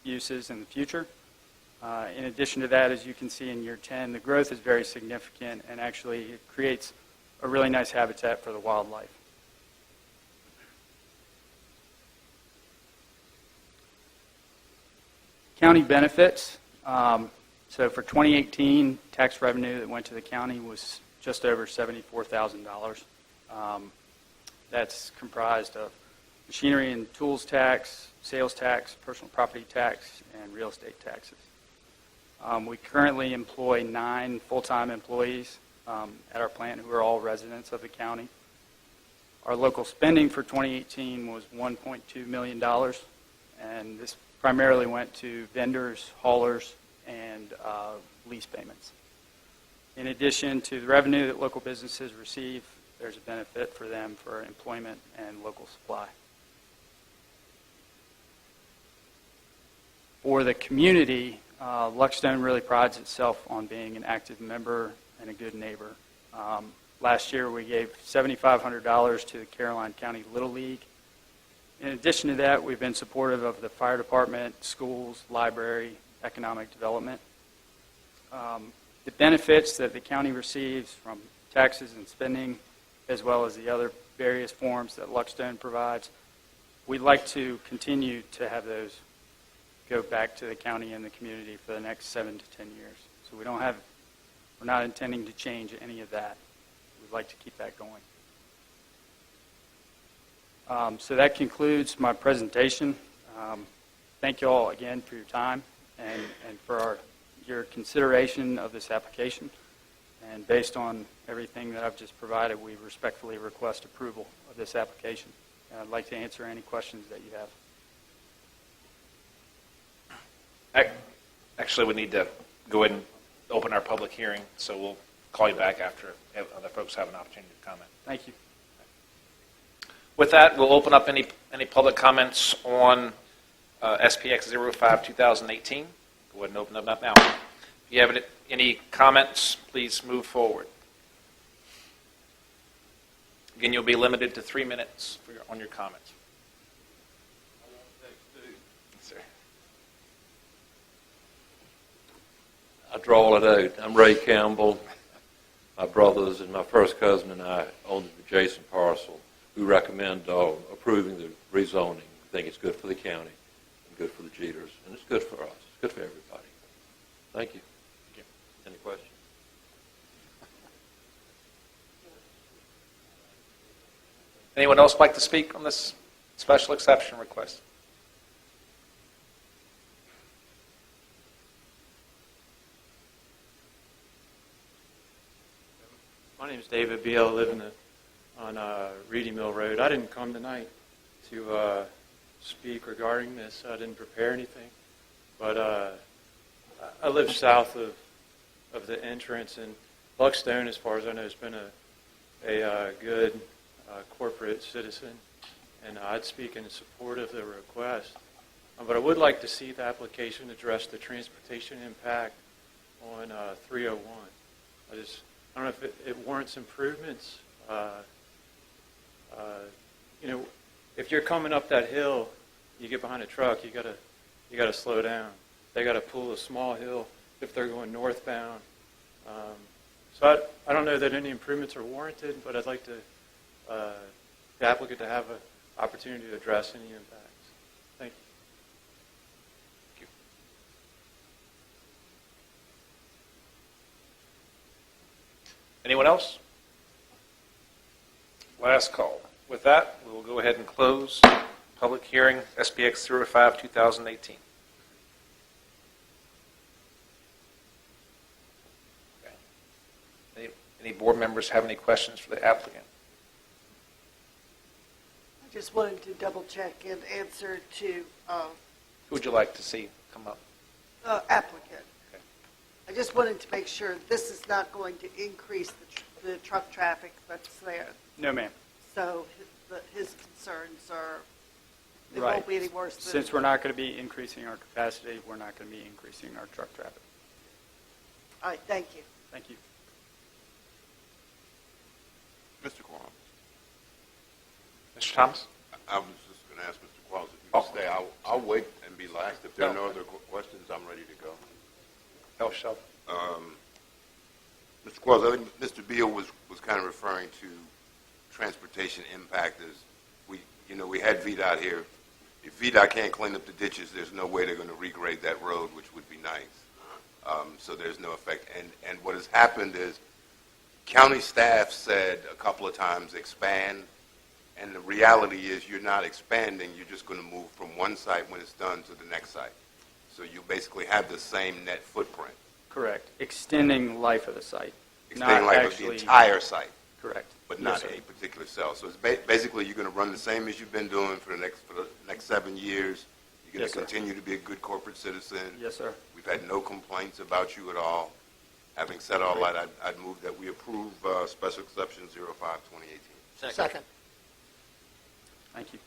uses in the future. In addition to that, as you can see in year 10, the growth is very significant and actually it creates a really nice habitat for the wildlife. County benefits. So for 2018, tax revenue that went to the county was just over $74,000. That's comprised of machinery and tools tax, sales tax, personal property tax, and real estate taxes. We currently employ 9 full-time employees at our plant who are all residents of the county. Our local spending for 2018 was $1.2 million, and this primarily went to vendors, haulers, and lease payments. In addition to the revenue that local businesses receive, there's a benefit for them for employment and local supply. For the community, Luckstone really prides itself on being an active member and a good neighbor. Last year, we gave $7,500 to the Caroline County Little League. In addition to that, we've been supportive of the fire department, schools, library, economic development. The benefits that the county receives from taxes and spending, as well as the other various forms that Luckstone provides, we'd like to continue to have those go back to the county and the community for the next 7 to 10 years. So we're not intending to change any of that. We'd like to keep that going. So that concludes my presentation. Thank you all again for your time and for your consideration of this application. And based on everything that I've just provided, we respectfully request approval of this application. And I'd like to answer any questions that you have. Actually, we need to go ahead and open our public hearing, so we'll call you back after other folks have an opportunity to comment. Thank you. With that, we'll open up any public comments on SPX 05 2018. Go ahead and open them up now. If you have any comments, please move forward. Again, you'll be limited to 3 minutes on your comments. Yes, sir. I draw it out. I'm Ray Campbell. My brothers and my first cousin and I own the adjacent parcel. We recommend approving the rezoning. We think it's good for the county and good for the Jeters, and it's good for us. It's good for everybody. Thank you. Any questions? Anyone else like to speak on this special exception request? My name is David Beal. I live on Reedy Mill Road. I didn't come tonight to speak regarding this. I didn't prepare anything. But I live south of the entrance, and Buckstone, as far as I know, has been a good corporate citizen, and I'd speak in support of the request. But I would like to see the application address the transportation impact on 301. I don't know if it warrants improvements. If you're coming up that hill, you get behind a truck, you gotta slow down. They gotta pull a small hill if they're going northbound. So I don't know that any improvements are warranted, but I'd like the applicant to have an opportunity to address any impacts. Thank you. Anyone else? Last call. With that, we will go ahead and close public hearing SPX 05-2018. Okay. Any board members have any questions for the applicant? I just wanted to double check in answer to Who would you like to see come up? applicant. Okay. I just wanted to make sure this is not going to increase the truck traffic that's there. No, ma'am. So his concerns are, it Right. won't be any worse than. Since we're not going to be increasing our capacity, we're not going to be increasing our truck traffic. All right, thank you. Thank you. Mr. Qualls. Mr. Thomas? I was just going to ask Mr. Qualls if you could stay. I'll wait and be last. If there are no other questions, I'm ready to go. Oh, Shel. Mr. Qualls, I think Mr. Beal was kind of referring to transportation impact as we had VDOT here. If VDOT can't clean up the ditches, there's no way they're going to regrade that road, which would be nice. So there's no effect. And what has happened is county staff said a couple of times expand, and the reality is you're not expanding, you're just going to move from one site when it's done to the next site. So you basically have the same net footprint. Correct. Extending life of the site. Extending not like actually, the entire site. Correct. But not Yes, sir. a particular cell. So it's basically you're going to run the same as you've been doing for the next 7 years. You're going Yes, to sir. continue to be a good corporate citizen. Yes, sir. We've had no complaints about you at all. Having said all that, I'd move that we approve special exception 05-2018. Second. Thank you.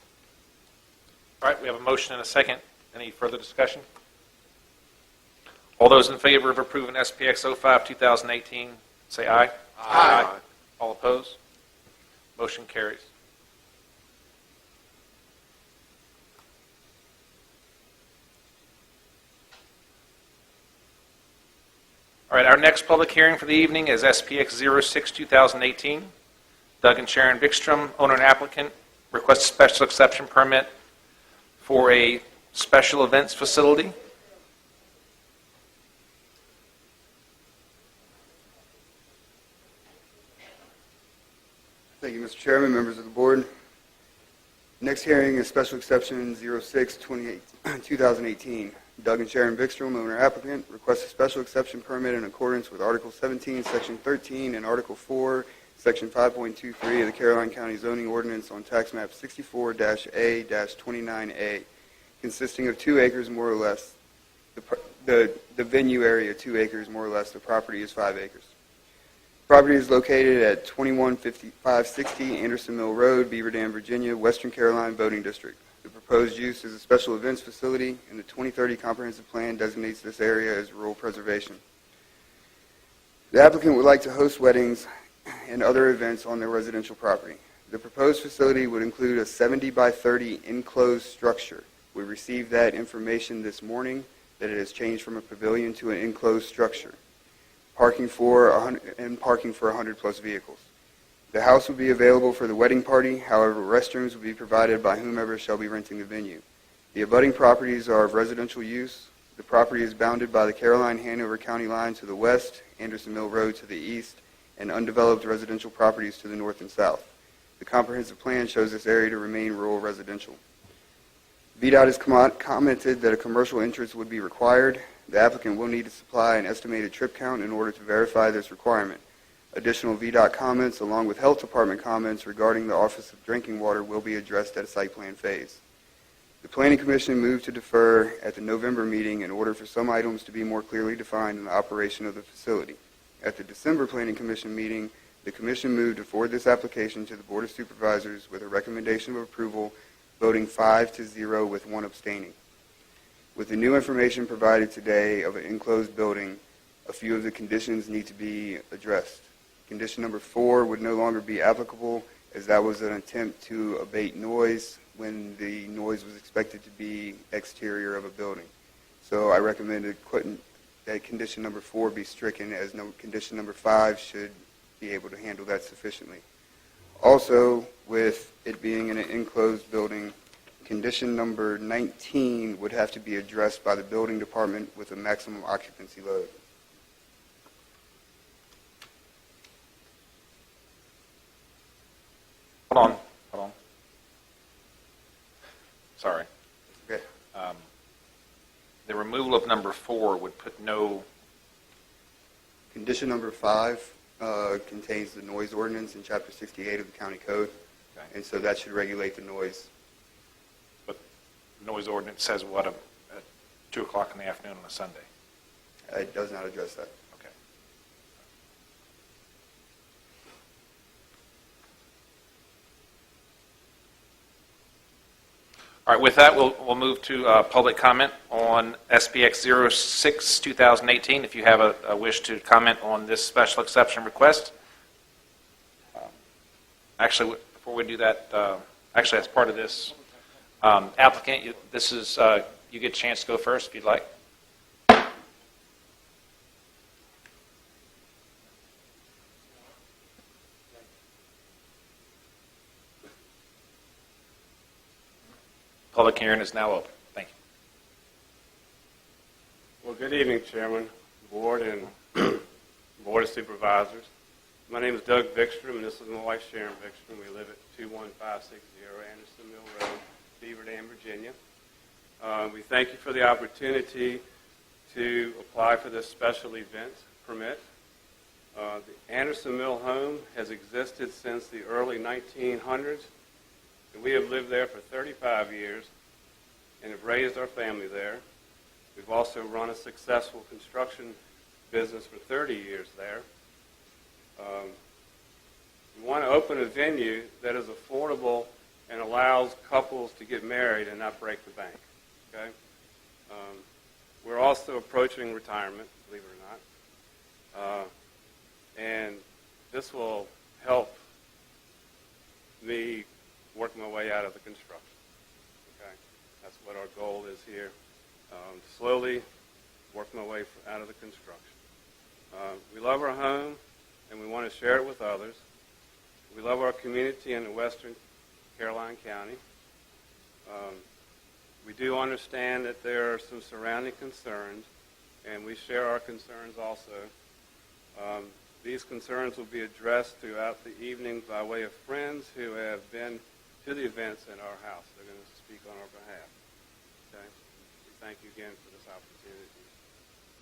All right, we have a motion and a second. Any further discussion? All those in favor of approving SPX 05-2018, say aye. Aye. All opposed? Motion carries. All right, our next public hearing for the evening is SPX 06-2018. Doug and Sharon Bickstrom, owner and applicant, request a special exception permit for a special events facility. Thank you, Mr. Chairman, members of the board. Next hearing is special exception 06-2018. Doug and Sharon Bickstrom, owner applicant, request a special exception permit in accordance with Article 17, Section 13, and Article 4, Section 5.23 of the Caroline County Zoning Ordinance on Tax Map 64-A-29A, consisting of 2 acres more or less. The venue area, 2 acres more or less. The property is 5 acres. Property is located at 215560 Anderson Mill Road, Beaver Dam, Virginia, Western Carolina Voting District. The proposed use is a special events facility, and the 2030 Comprehensive Plan designates this area as rural preservation. The applicant would like to host weddings and other events on their residential property. The proposed facility would include a 70 by 30 enclosed structure. We received that information this morning, that it has changed from a pavilion to an enclosed structure. Parking for 100 plus vehicles. The house will be available for the wedding party. However, restrooms will be provided by whomever shall be renting the venue. The abutting properties are of residential use. The property is bounded by the Caroline-Hanover County line to the west, Anderson Mill Road to the east, and undeveloped residential properties to the north and south. The comprehensive plan shows this area to remain rural residential. VDOT has commented that a commercial entrance would be required. The applicant will need to supply an estimated trip count in order to verify this requirement. Additional VDOT comments along with Health Department comments regarding the Office of Drinking Water will be addressed at a site plan phase. The Planning Commission moved to defer at the November meeting in order for some items to be more clearly defined in the operation of the facility. At the December Planning Commission meeting, the Commission moved to forward this application to the Board of Supervisors with a recommendation of approval, voting 5-0 with 1 abstaining. With the new information provided today of an enclosed building, a few of the conditions need to be addressed. Condition number 4 would no longer be applicable, as that was an attempt to abate noise when the noise was expected to be exterior of a building. So I recommend that condition number 4 be stricken, as condition number 5 should be able to handle that sufficiently. Also, with it being in an enclosed building, condition number 19 would have to be addressed by the building department with a maximum occupancy load. Hold on. Sorry. Okay. The removal of number 4 would put no... Condition number 5 contains the noise ordinance in Chapter 68 of the County Code, Okay. and so that should regulate the noise. But noise ordinance says what, at 2 o'clock in the afternoon on a Sunday? It does not address that. Okay. All right, with that, we'll move to public comment on SPX 06, 2018. If you have a wish to comment on this special exception request. Actually, before we do that, actually, as part of this, applicant, you get a chance to go first if you'd like. Public hearing is now open. Thank you. Well, good evening, Chairman, Board, and Board of Supervisors. My name is Doug Vikstrom, and this is my wife, Sharon Vikstrom. We live at 21560 Anderson Mill Road, Beaver Dam, Virginia. We thank you for the opportunity to apply for this special event permit. The Anderson Mill home has existed since the early 1900s. We have lived there for 35 years and have raised our family there. We've also run a successful construction business for 30 years there. We want to open a venue that is affordable and allows couples to get married and not break the bank. Okay? We're also approaching retirement, believe it or not. And this will help me work my way out of the construction. Okay, that's what our goal is here. Slowly work my way out of the construction. We love our home, and we want to share it with others. We love our community in the Western Caroline County. We do understand that there are some surrounding concerns, and we share our concerns also. These concerns will be addressed throughout the evening by way of friends who have been to the events in our house. They're going to speak on our behalf. Okay? We thank you again for this opportunity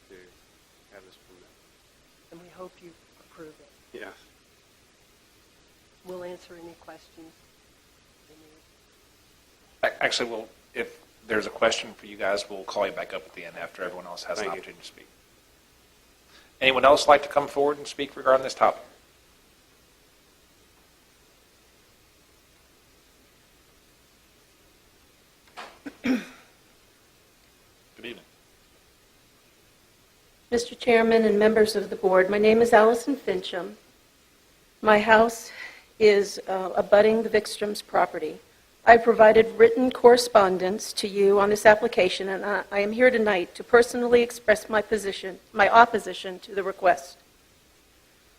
to have this permit. And we hope you approve it. Yes. We'll answer any questions. Actually, if there's a question for you guys, we'll call you back up at the end after everyone else has an Thank you. opportunity to speak. Anyone else like to come forward and speak regarding this topic? Good evening. Mr. Chairman and members of the board, my name is Allison Fincham. My house is abutting the Vikstrom's property. I provided written correspondence to you on this application, and I am here tonight to personally express my opposition to the request.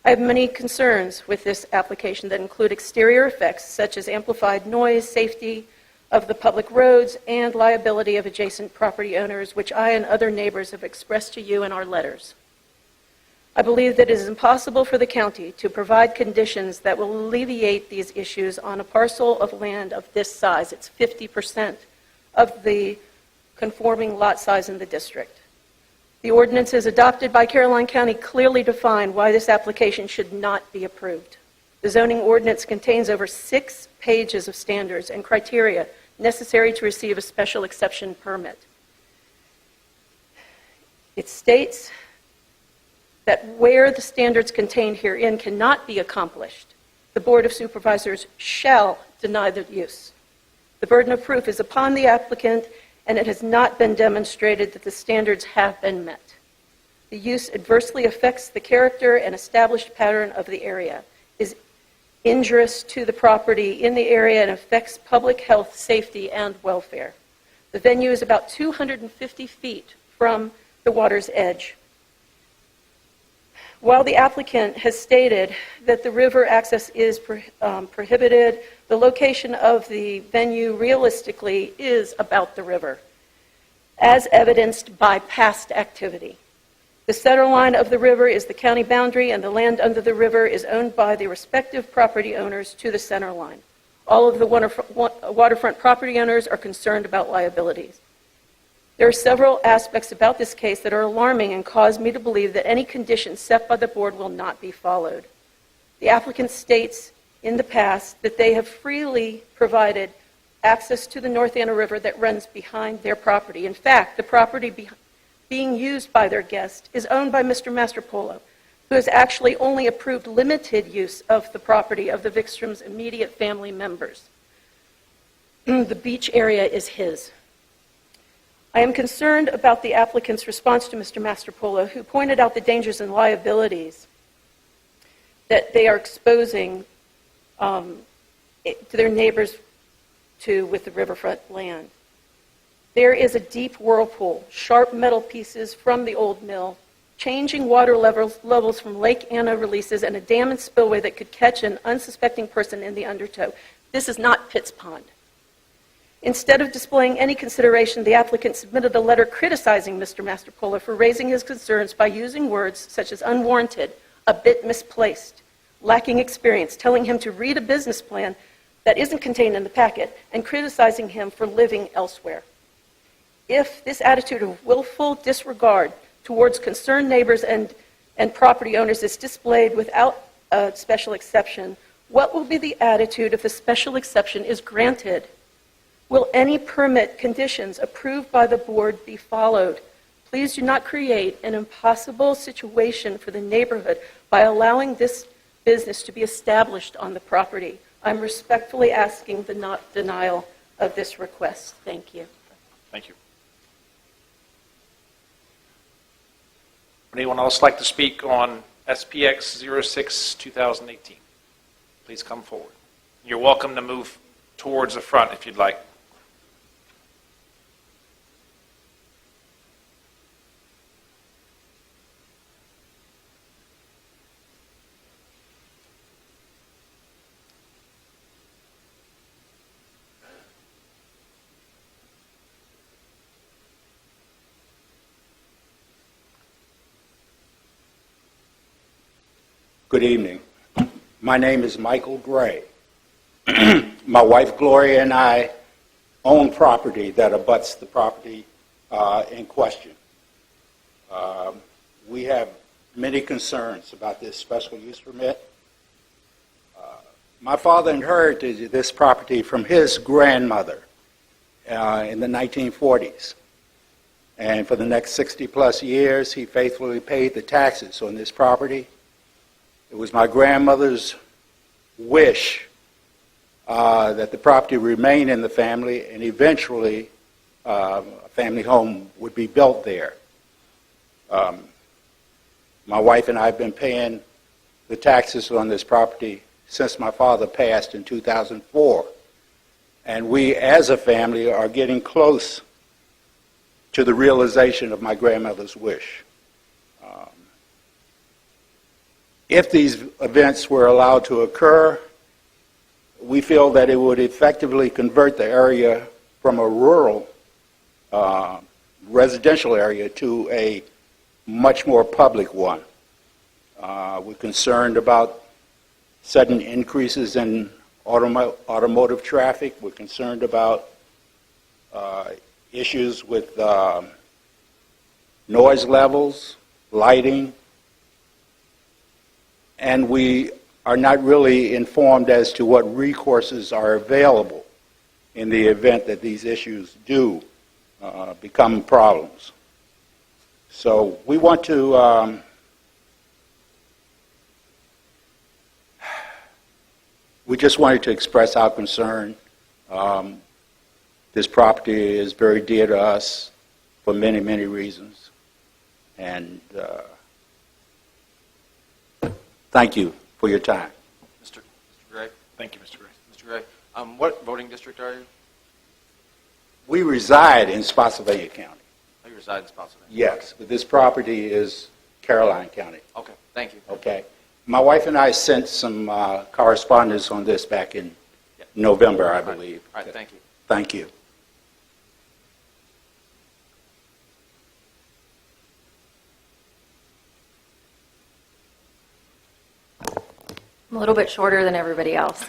I have many concerns with this application that include exterior effects such as amplified noise, safety of the public roads, and liability of adjacent property owners, which I and other neighbors have expressed to you in our letters. I believe that it is impossible for the county to provide conditions that will alleviate these issues on a parcel of land of this size. It's 50% of the conforming lot size in the district. The ordinances adopted by Caroline County clearly define why this application should not be approved. The zoning ordinance contains over 6 pages of standards and criteria necessary to receive a special exception permit. It states that where the standards contained herein cannot be accomplished, the Board of Supervisors shall deny the use. The burden of proof is upon the applicant, and it has not been demonstrated that the standards have been met. The use adversely affects the character and established pattern of the area, is injurious to the property in the area, and affects public health, safety, and welfare. The venue is about 250 feet from the water's edge. While the applicant has stated that the river access is prohibited, the location of the venue realistically is about the river, as evidenced by past activity. The center line of the river is the county boundary, and the land under the river is owned by the respective property owners to the center line. All of the waterfront property owners are concerned about liabilities. There are several aspects about this case that are alarming and cause me to believe that any conditions set by the board will not be followed. The applicant states in the past that they have freely provided access to the North Anna River that runs behind their property. In fact, the property being used by their guest is owned by Mr. Mastropolo, who has actually only approved limited use of the property of the Vikstrom's immediate family members. The beach area is his. I am concerned about the applicant's response to Mr. Mastropolo, who pointed out the dangers and liabilities that they are exposing to their neighbors with the riverfront land. There is a deep whirlpool, sharp metal pieces from the old mill, changing water levels from Lake Anna releases, and a dam and spillway that could catch an unsuspecting person in the undertow. This is not Pitt's Pond. Instead of displaying any consideration, the applicant submitted a letter criticizing Mr. Mastropolo for raising his concerns by using words such as unwarranted, a bit misplaced, lacking experience, telling him to read a business plan that isn't contained in the packet, and criticizing him for living elsewhere. If this attitude of willful disregard towards concerned neighbors and property owners is displayed without a special exception, what will be the attitude if the special exception is granted? Will any permit conditions approved by the board be followed? Please do not create an impossible situation for the neighborhood by allowing this business to be established on the property. I'm respectfully asking the denial of this request. Thank you. Thank you. Would anyone else like to speak on SPX 06-2018? Please come forward. You're welcome to move towards the front if you'd like. Good evening. My name is Michael Gray. My wife Gloria and I own property that abuts the property in question. We have many concerns about this special use permit. My father inherited this property from his grandmother in the 1940s. And for the next 60 plus years, he faithfully paid the taxes on this property. It was my grandmother's wish that the property remain in the family, and eventually a family home would be built there. My wife and I have been paying the taxes on this property since my father passed in 2004. And we, as a family, are getting close to the realization of my grandmother's wish. If these events were allowed to occur, we feel that it would effectively convert the area from a rural residential area to a much more public one. We're concerned about sudden increases in automotive traffic. We're concerned about issues with noise levels, lighting, and we are not really informed as to what recourses are available in the event that these issues do become problems. So we want to we just wanted to express our concern. This property is very dear to us for many, many reasons. And thank you for your time. Mr. Gray? Thank you, Mr. Gray. Mr. Gray, what voting district are you? We reside in Spotsylvania County. Oh, you reside in Spotsylvania? Yes, but this property is Caroline County. Okay, thank you. Okay. My wife and I sent some correspondence on this back in November, I believe. All right, thank you. Thank you. I'm a little bit shorter than everybody else.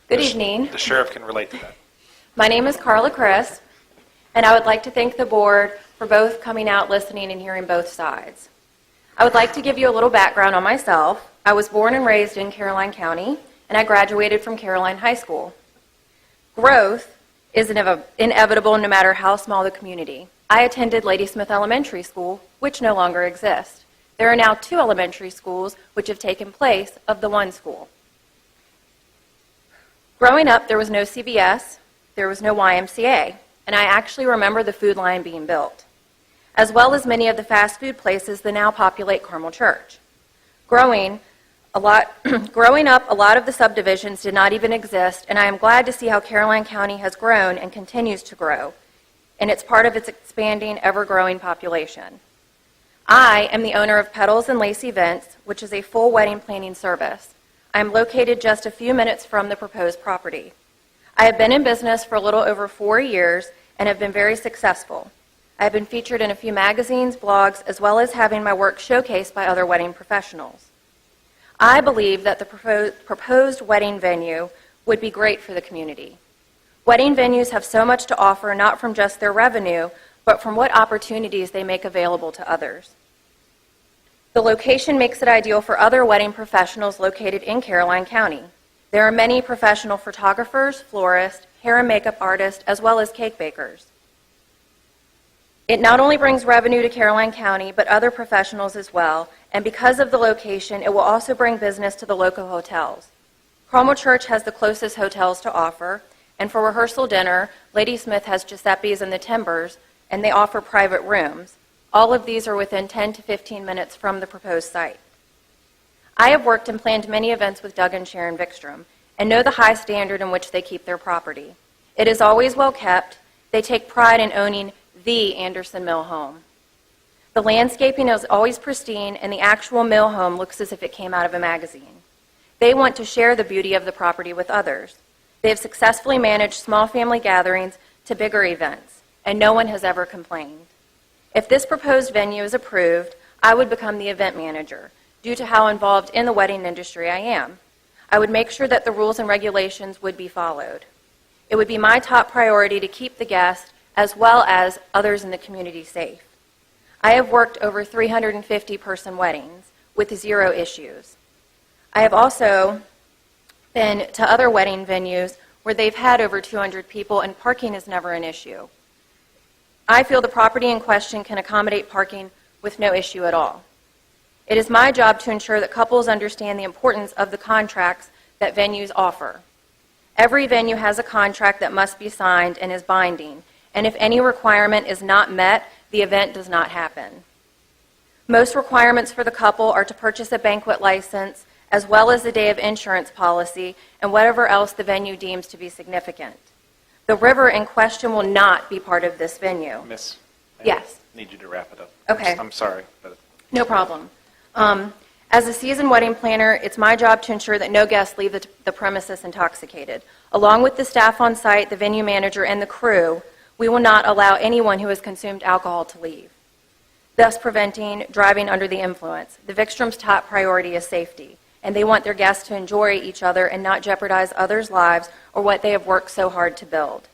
Good evening. The sheriff can relate to that. My name is Carla Chris, and I would like to thank the board for both coming out, listening, and hearing both sides. I would like to give you a little background on myself. I was born and raised in Caroline County, and I graduated from Caroline High School. Growth is inevitable no matter how small the community. I attended Ladysmith Elementary School, which no longer exists. There are now 2 elementary schools which have taken place of the one school. Growing up, there was no CVS, there was no YMCA, and I actually remember the food line being built, as well as many of the fast food places that now populate Carmel Church. Growing up, a lot of the subdivisions did not even exist, and I am glad to see how Caroline County has grown and continues to grow, and it's part of its expanding, ever-growing population. I am the owner of Petals and Lace Events, which is a full wedding planning service. I am located just a few minutes from the proposed property. I have been in business for a little over 4 years and have been very successful. I have been featured in a few magazines, blogs, as well as having my work showcased by other wedding professionals. I believe that the proposed wedding venue would be great for the community. Wedding venues have so much to offer, not from just their revenue, but from what opportunities they make available to others. The location makes it ideal for other wedding professionals located in Caroline County. There are many professional photographers, florists, hair and makeup artists, as well as cake bakers. It not only brings revenue to Caroline County, but other professionals as well, and because of the location, it will also bring business to the local hotels. Carmel Church has the closest hotels to offer, and for rehearsal dinner, Ladysmith has Giuseppe's and the Timbers, and they offer private rooms. All of these are within 10 to 15 minutes from the proposed site. I have worked and planned many events with Doug and Sharon Vikstrom and know the high standard in which they keep their property. It is always well kept. They take pride in owning the Anderson Mill home. The landscaping is always pristine, and the actual mill home looks as if it came out of a magazine. They want to share the beauty of the property with others. They have successfully managed small family gatherings to bigger events, and no one has ever complained. If this proposed venue is approved, I would become the event manager, due to how involved in the wedding industry I am. I would make sure that the rules and regulations would be followed. It would be my top priority to keep the guests as well as others in the community safe. I have worked over 350-person weddings with 0 issues. I have also been to other wedding venues where they've had over 200 people and parking is never an issue. I feel the property in question can accommodate parking with no issue at all. It is my job to ensure that couples understand the importance of the contracts that venues offer. Every venue has a contract that must be signed and is binding, and if any requirement is not met, the event does not happen. Most requirements for the couple are to purchase a banquet license, as well as a day of insurance policy, and whatever else the venue deems to be significant. The river in question will not be part of this venue. Miss? Yes. I need you to wrap it up. Okay. I'm sorry. But No problem. As a seasoned wedding planner, it's my job to ensure that no guests leave the premises intoxicated. Along with the staff on site, the venue manager, and the crew, we will not allow anyone who has consumed alcohol to leave, thus preventing driving under the influence. The Vikstrom's top priority is safety, and they want their guests to enjoy each other and not jeopardize others' lives or what they have worked so hard to build.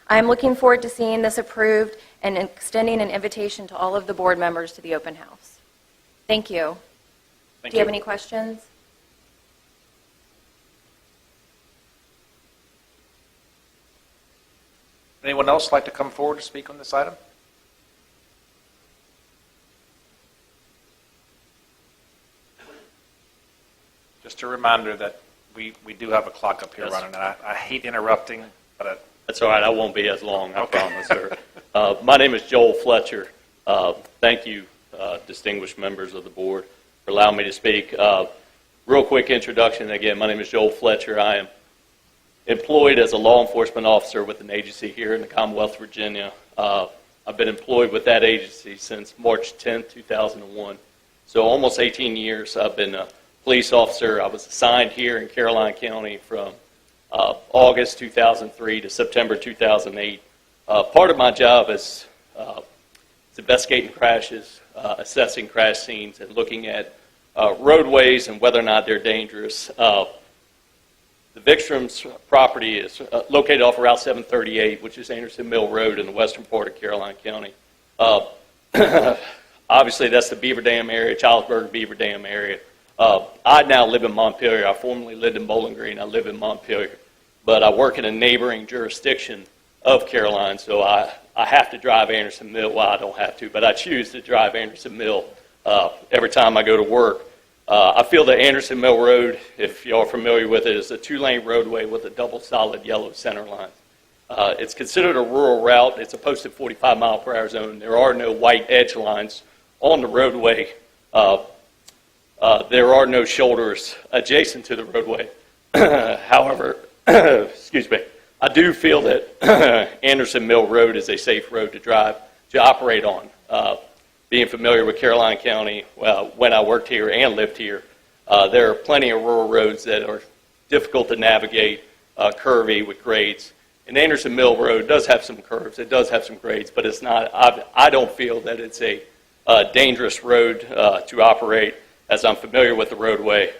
I'm looking forward to seeing this approved and extending an invitation to all of the board members to the open house. Thank you. Thank Do you have you. any questions? Anyone else like to come forward to speak on this item? Just a reminder that we do have a clock up here Yes. running, and I hate interrupting, but That's all right. I won't be as long, I Okay. promise, sir. My name is Joel Fletcher. Thank you, distinguished members of the board, for allowing me to speak. Real quick introduction. Again, my name is Joel Fletcher. I am employed as a law enforcement officer with an agency here in the Commonwealth of Virginia. I've been employed with that agency since March 10, 2001. So almost 18 years I've been a police officer. I was assigned here in Caroline County from August 2003 to September 2008. Part of my job is investigating crashes, assessing crash scenes, and looking at roadways and whether or not they're dangerous. The Vikstrom's property is located off Route 738, which is Anderson Mill Road in the western part of Caroline County. Obviously, that's the Beaver Dam area, Charlesburg Beaver Dam area. I now live in Montpelier. I formerly lived in Bowling Green. I live in Montpelier. But I work in a neighboring jurisdiction of Caroline, so I have to drive Anderson Mill. Well, I don't have to, but I choose to drive Anderson Mill every time I go to work. I feel that Anderson Mill Road, if you are familiar with it, is a two-lane roadway with a double solid yellow center line. It's considered a rural route. It's a posted 45-mile-per-hour zone. There are no white edge lines on the roadway. There are no shoulders adjacent to the roadway. However, excuse me, I do feel that Anderson Mill Road is a safe road to operate on. Being familiar with Caroline County, when I worked here and lived here, there are plenty of rural roads that are difficult to navigate, curvy with grades. And Anderson Mill Road does have some curves, it does have some grades, but it's not. I don't feel that it's a dangerous road to operate, as I'm familiar with the roadway,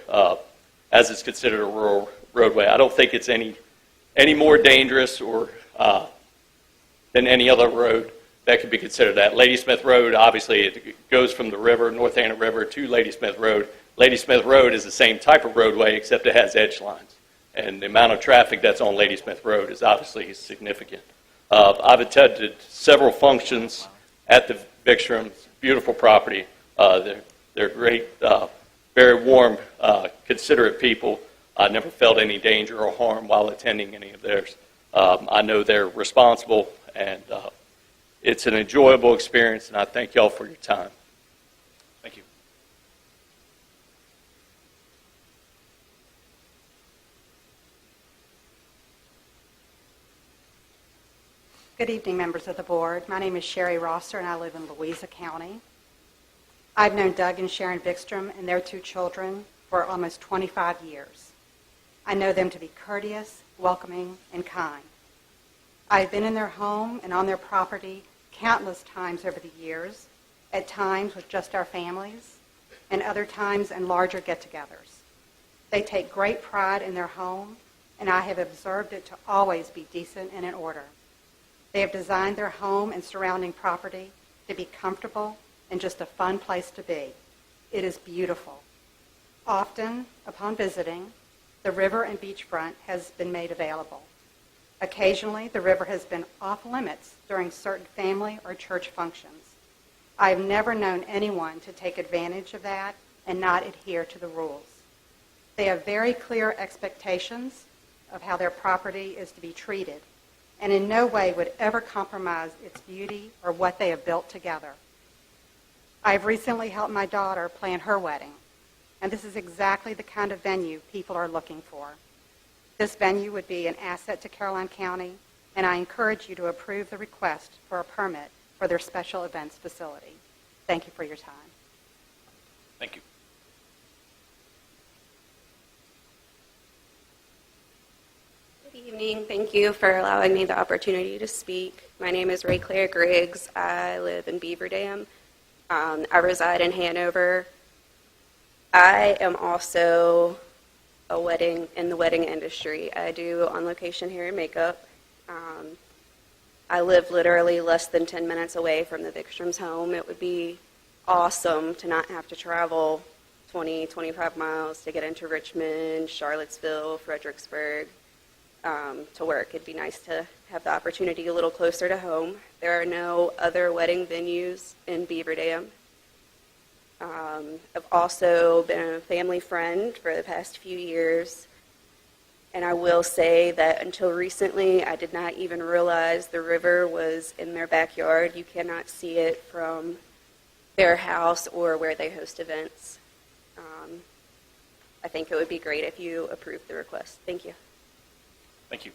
as it's considered a rural roadway. I don't think it's any more dangerous or than any other road that could be considered that. Ladysmith Road, obviously, it goes from the river, North Anna River, to Ladysmith Road. Ladysmith Road is the same type of roadway, except it has edge lines. And the amount of traffic that's on Ladysmith Road is obviously significant. I've attended several functions at the Vikstrom's beautiful property. They're great, very warm, considerate people. I never felt any danger or harm while attending any of theirs. I know they're responsible, and it's an enjoyable experience, and I thank y'all for your time. Thank you. Good evening, members of the board. My name is Sherry Rosser, and I live in Louisa County. I've known Doug and Sharon Vikstrom and their two children for almost 25 years. I know them to be courteous, welcoming, and kind. I've been in their home and on their property countless times over the years, at times with just our families, and other times in larger get-togethers. They take great pride in their home, and I have observed it to always be decent and in order. They have designed their home and surrounding property to be comfortable and just a fun place to be. It is beautiful. Often, upon visiting, the river and beachfront has been made available. Occasionally, the river has been off limits during certain family or church functions. I have never known anyone to take advantage of that and not adhere to the rules. They have very clear expectations of how their property is to be treated, and in no way would ever compromise its beauty or what they have built together. I have recently helped my daughter plan her wedding, and this is exactly the kind of venue people are looking for. This venue would be an asset to Caroline County, and I encourage you to approve the request for a permit for their special events facility. Thank you for your time. Thank you. Good evening. Thank you for allowing me the opportunity to speak. My name is Ray Claire Griggs. I live in Beaver Dam. I reside in Hanover. I am also in the wedding industry. I do on location hair and makeup. I live literally less than 10 minutes away from the Vikstrom's home. It would be awesome to not have to travel 20, 25 miles to get into Richmond, Charlottesville, Fredericksburg to work. It'd be nice to have the opportunity a little closer to home. There are no other wedding venues in Beaver Dam. I've also been a family friend for the past few years. And I will say that until recently, I did not even realize the river was in their backyard. You cannot see it from their house or where they host events. I think it would be great if you approved the request. Thank you. Thank you.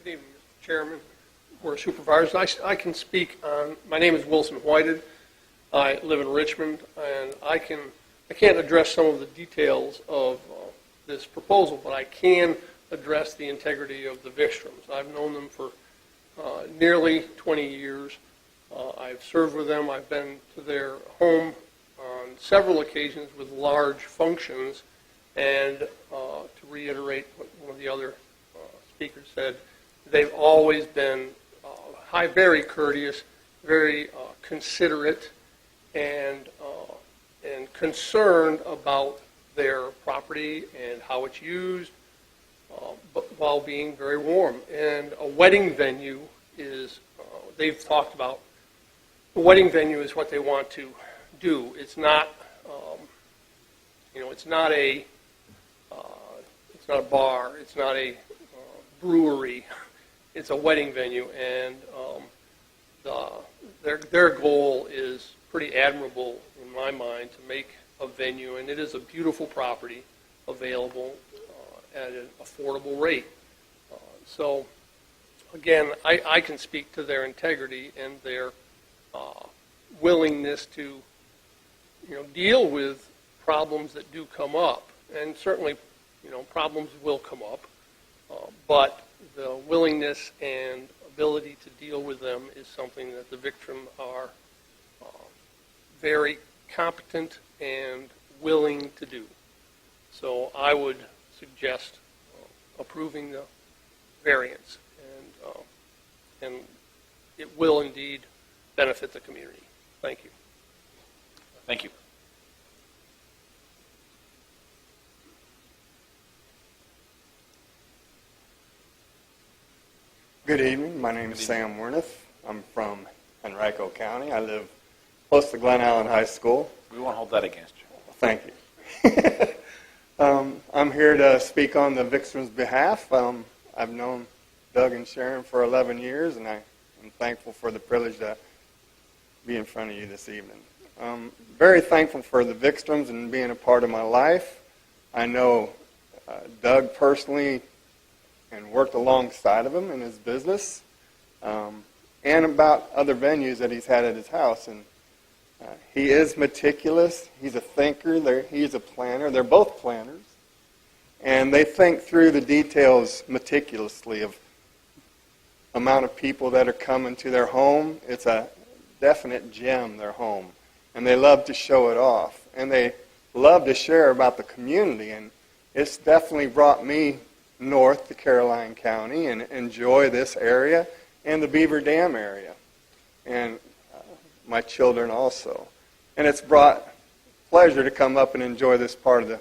Good evening, Mr. Chairman, Board of Supervisors. I can speak on, my name is Wilson Whited. I live in Richmond, and I can't address some of the details of this proposal, but I can address the integrity of the Vikstroms. I've known them for nearly 20 years. I've served with them. I've been to their home on several occasions with large functions, and to reiterate what one of the other speakers said, they've always been very courteous, very considerate, and concerned about their property and how it's used, but while being very warm. And a wedding venue is, they've talked about, the wedding venue is what they want to do. It's not, it's not a bar, it's not a brewery. It's a wedding venue, and their goal is pretty admirable in my mind to make a venue, and it is a beautiful property available at an affordable rate. So, again, I can speak to their integrity and their willingness to, deal with problems that do come up, and certainly, problems will come up, but the willingness and ability to deal with them is something that the Viktrom are very competent and willing to do. So I would suggest approving the variance, and it will indeed benefit the community. Thank you. Thank you. Good evening. My name is Sam Werniff. I'm from Henrico County. I live close to Glen Allen High School. We won't hold that against you. Thank you. I'm here to speak on the Vikstrom's behalf. I've known Doug and Sharon for 11 years, and I'm thankful for the privilege to be in front of you this evening. Very thankful for the Vikstroms and being a part of my life. I know Doug personally and worked alongside of him in his business, and about other venues that he's had at his house. And he is meticulous. He's a thinker. He's a planner. They're both planners. And they think through the details meticulously of amount of people that are coming to their home. It's a definite gem, their home. And they love to show it off. And they love to share about the community. And it's definitely brought me north to Caroline County and enjoy this area and the Beaver Dam area, and my children also. And it's brought pleasure to come up and enjoy this part of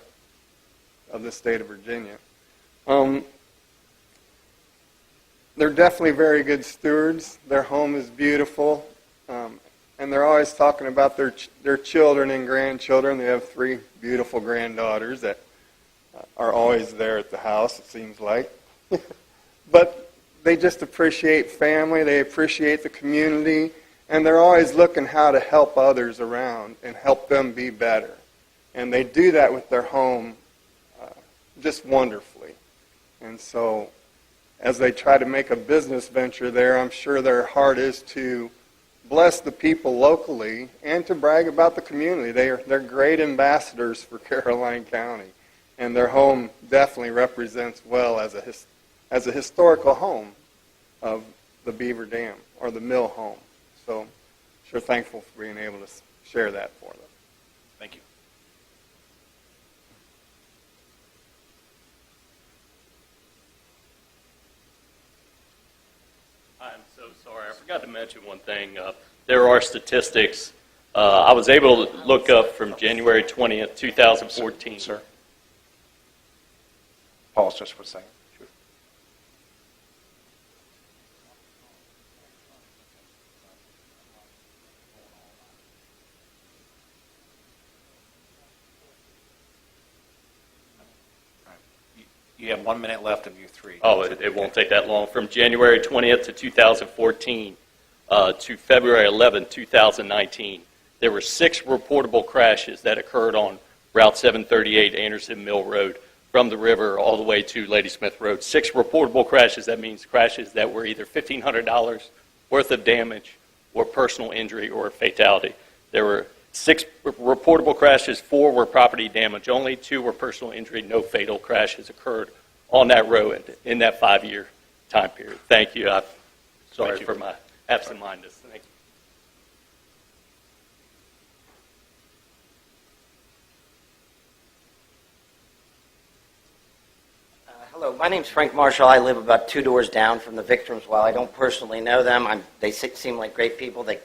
the state of Virginia. They're definitely very good stewards. Their home is beautiful, and they're always talking about their children and grandchildren. They have 3 beautiful granddaughters that are always there at the house, it seems like. But they just appreciate family, they appreciate the community, and they're always looking how to help others around and help them be better. And they do that with their home just wonderfully. And so as they try to make a business venture there, I'm sure their heart is to bless the people locally and to brag about the community. They're great ambassadors for Caroline County. And their home definitely represents well as a historical home of the Beaver Dam, or the mill home. So, sure thankful for being able to share that for them. Thank you. forgot to mention one thing. There are statistics. I was able to look up from January 20th, 2014. Sir. Pause just for a second. You have 1 minute left of your 3. Oh, it won't take that long. From January 20th to 2014 to February 11th, 2019, there were 6 reportable crashes that occurred on Route 738 Anderson Mill Road from the river all the way to Ladysmith Road. 6 reportable crashes. That means crashes that were either $1,500 worth of damage or personal injury or fatality. There were 6 reportable crashes, 4 were property damage only, 2 were personal injury, no fatal crashes occurred on that road in that 5-year time period. Thank you. I'm sorry for my absent-mindedness. Thank you. Hello, my name's Frank Marshall. I live about 2 doors down from the victims. While I don't personally know them, they seem like great people. They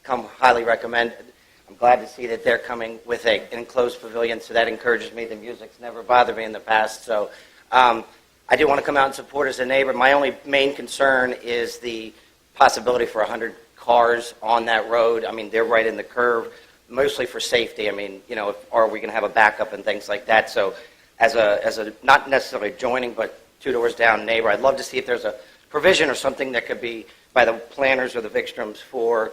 come highly recommended. I'm glad to see that they're coming with an enclosed pavilion, so that encourages me. The music's never bothered me in the past, so I do want to come out and support as a neighbor. My only main concern is the possibility for 100 cars on that road. I mean, they're right in the curve, mostly for safety. I mean, you know, are we going to have a backup and things like that? So as a not necessarily joining, but 2 doors down neighbor, I'd love to see if there's a provision or something that could be by the planners or the Vickstroms for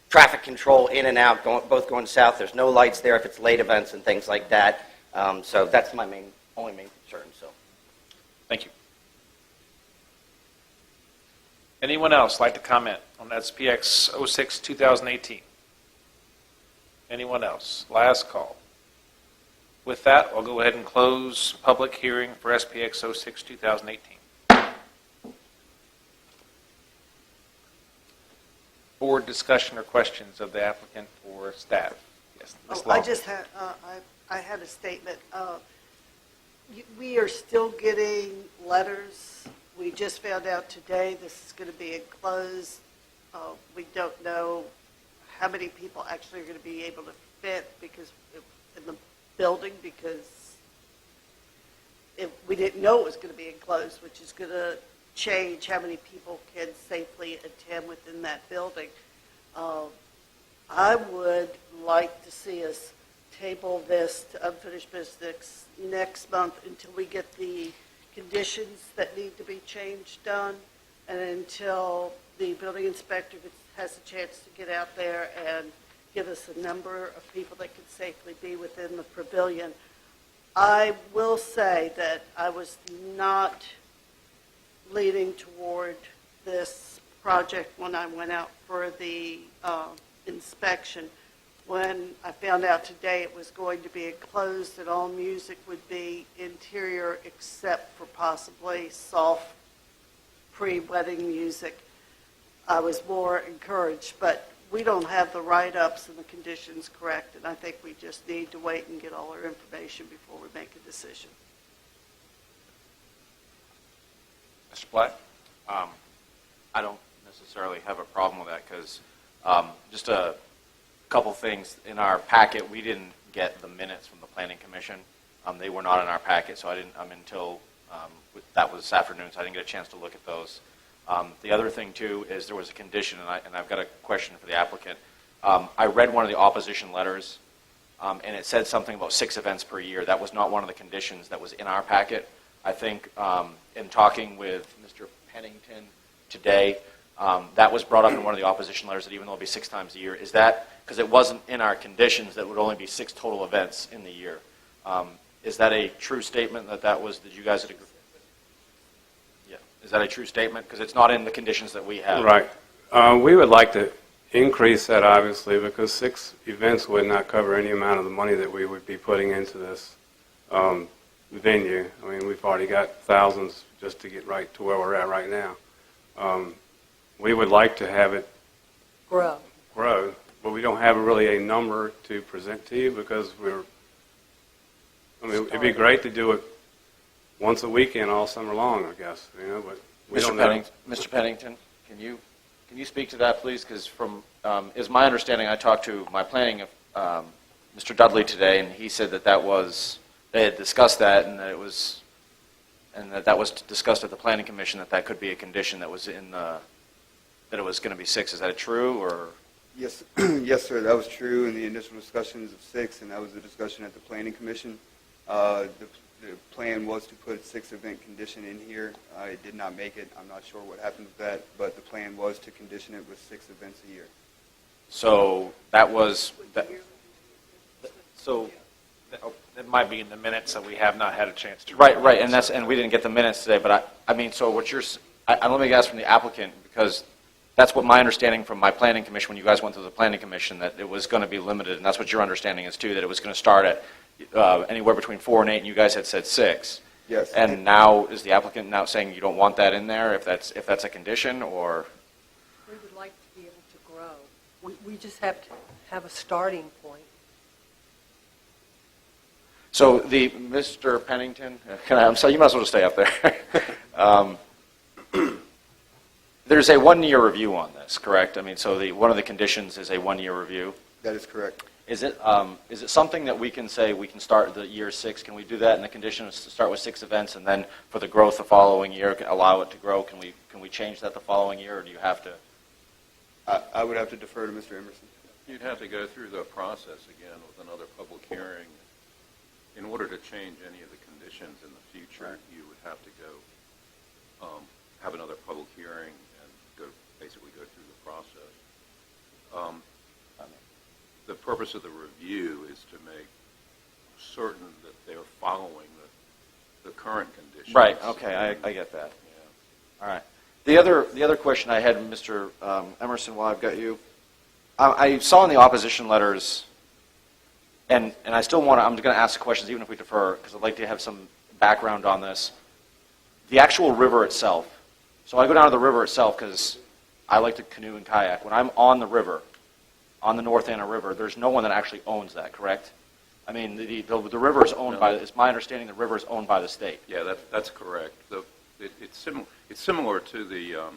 traffic control in and out, both going south. There's no lights there if it's late events and things like that. So that's my only main concern. So, thank you. Anyone else like to comment on SPX 06 2018? Anyone else? Last call. With that, I'll go ahead and close public hearing for SPX 06 2018. Board discussion or questions of the applicant or staff? Yes, Ms. Long. I just had, I had a statement. We are still getting letters. We just found out today this is going to be enclosed. We don't know how many people actually are going to be able to fit in the building because we didn't know it was going to be enclosed, which is going to change how many people can safely attend within that building. I would like to see us table this to unfinished business next month until we get the conditions that need to be changed done and until the building inspector has a chance to get out there and give us a number of people that can safely be within the pavilion. I will say that I was not leaning toward this project when I went out for the inspection. When I found out today it was going to be enclosed and all music would be interior except for possibly soft pre-wedding music, I was more encouraged. But we don't have the write-ups and the conditions correct, and I think we just need to wait and get all our information before we make a decision. Mr. Black? I don't necessarily have a problem with that because just a couple things. In our packet, we didn't get the minutes from the Planning Commission. They were not in our packet, so I didn't, until that was this afternoon, so I didn't get a chance to look at those. The other thing, too, is there was a condition, and I've got a question for the applicant. I read one of the opposition letters, and it said something about 6 events per year. That was not one of the conditions that was in our packet. I think in talking with Mr. Pennington today, that was brought up in one of the opposition letters that even though it'll be 6 times a year, is that, because it wasn't in our conditions that would only be 6 total events in the year. Is that a true statement that was, did you guys agree? Yeah. Is that a true statement? Because it's not in the conditions that we have. Right. We would like to increase that, obviously, because 6 events would not cover any amount of the money that we would be putting into this venue. I mean, we've already got thousands just to get right to where we're at right now. We would like to have it grow, but we don't have really a number to present to you because it'd be great to do it once a weekend all summer long, I guess, but we don't know. Mr. Pennington, can you Can you speak to that, please? Because from, is my understanding, I talked to my planning, Mr. Dudley today, and he said that they had discussed that, and that it was, and that was discussed at the planning commission, that could be a condition that was in the, that it was going to be 6. Is that true, or? Yes, yes, sir, that was true in the initial discussions of 6, and that was the discussion at the planning commission. The plan was to put 6 event condition in here. It did not make it. I'm not sure what happened with that, but the plan was to condition it with 6 events a year. So that was, so. It might be in the minutes that we have not had a chance to. Right, and we didn't get the minutes today, but I mean, so what you're, let me ask from the applicant, because that's what my understanding from my planning commission, when you guys went through the planning commission, that it was going to be limited, and that's what your understanding is too, that it was going to start at anywhere between 4 and 8, and you guys had said 6. Yes. And now, is the applicant now saying you don't want that in there, if that's a condition, or? We would like to be able to grow. We just have to have a starting point. So Mr. Pennington, I'm sorry, you might as well just stay up there. There's a 1-year review on this, correct? I mean, so one of the conditions is a 1-year review. That is correct. Is it something that we can say we can start the year 6? Can we do that in the conditions to start with 6 events, and then for the growth the following year, allow it to grow? Can we change that the following year, or do you have to? I would have to defer to Mr. Emerson. You'd have to go through the process again with another public hearing. In order to change any of the conditions in the future, you would have to go have another public hearing and basically go through the process. The purpose of the review is to make certain that they're following the current conditions. Right. Okay, I get that. Yeah. All right. The other question I had, Mr. Emerson, while I've got you, I saw in the opposition letters. And I still I'm going to ask the questions even if we defer, because I'd like to have some background on this. The actual river itself. So I go down to the river itself because I like to canoe and kayak. When I'm on the river, on the North Anna River, there's no one that actually owns that, correct? I mean, the river is owned by, it's my understanding the river is owned by the state. Yeah, that's correct. It's similar to the,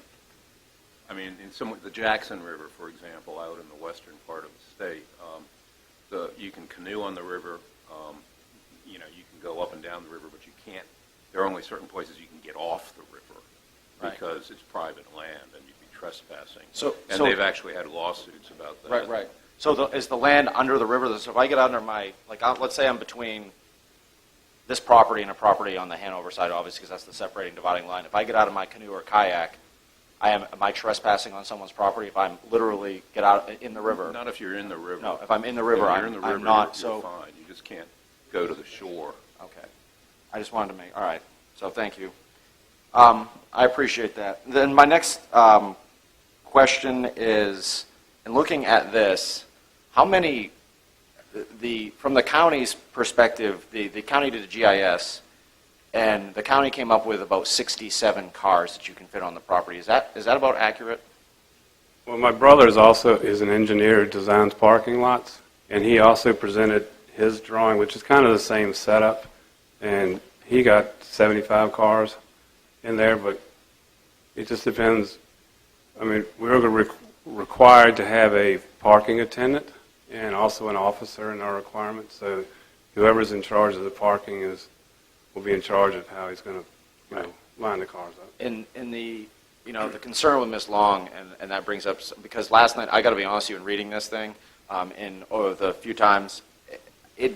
the Jackson River, for example, out in the western part of the state. You can canoe on the river, you can go up and down the river, but you can't, there are only certain places you can get off the river because it's private land and you'd be trespassing. And they've actually had lawsuits about that. Right. So is the land under the river, so if I get under let's say I'm between this property and a property on the Hanover side, obviously, because that's the separating dividing line. If I get out of my canoe or kayak, am I trespassing on someone's property if I'm literally get out in the river? Not if you're in the river. No, if I'm in the river, I'm not. You're so fine. You just can't go to the shore. Okay. I just wanted to all right. So thank you. I appreciate that. Then my next question is, in looking at this, how many, from the county's perspective, the county did a GIS, and the county came up with about 67 cars that you can fit on the property. Is that about accurate? Well, my brother is an engineer who designs parking lots, and he also presented his drawing, which is kind of the same setup, and he got 75 cars in there, but it just depends. I mean, we're required to have a parking attendant and also an officer in our requirements, so whoever's in charge of the parking will be in charge of how he's going to line the cars up. In the the concern with Ms. Long, and that brings up, because last night, I got to be honest with you, in reading this thing, the few times, we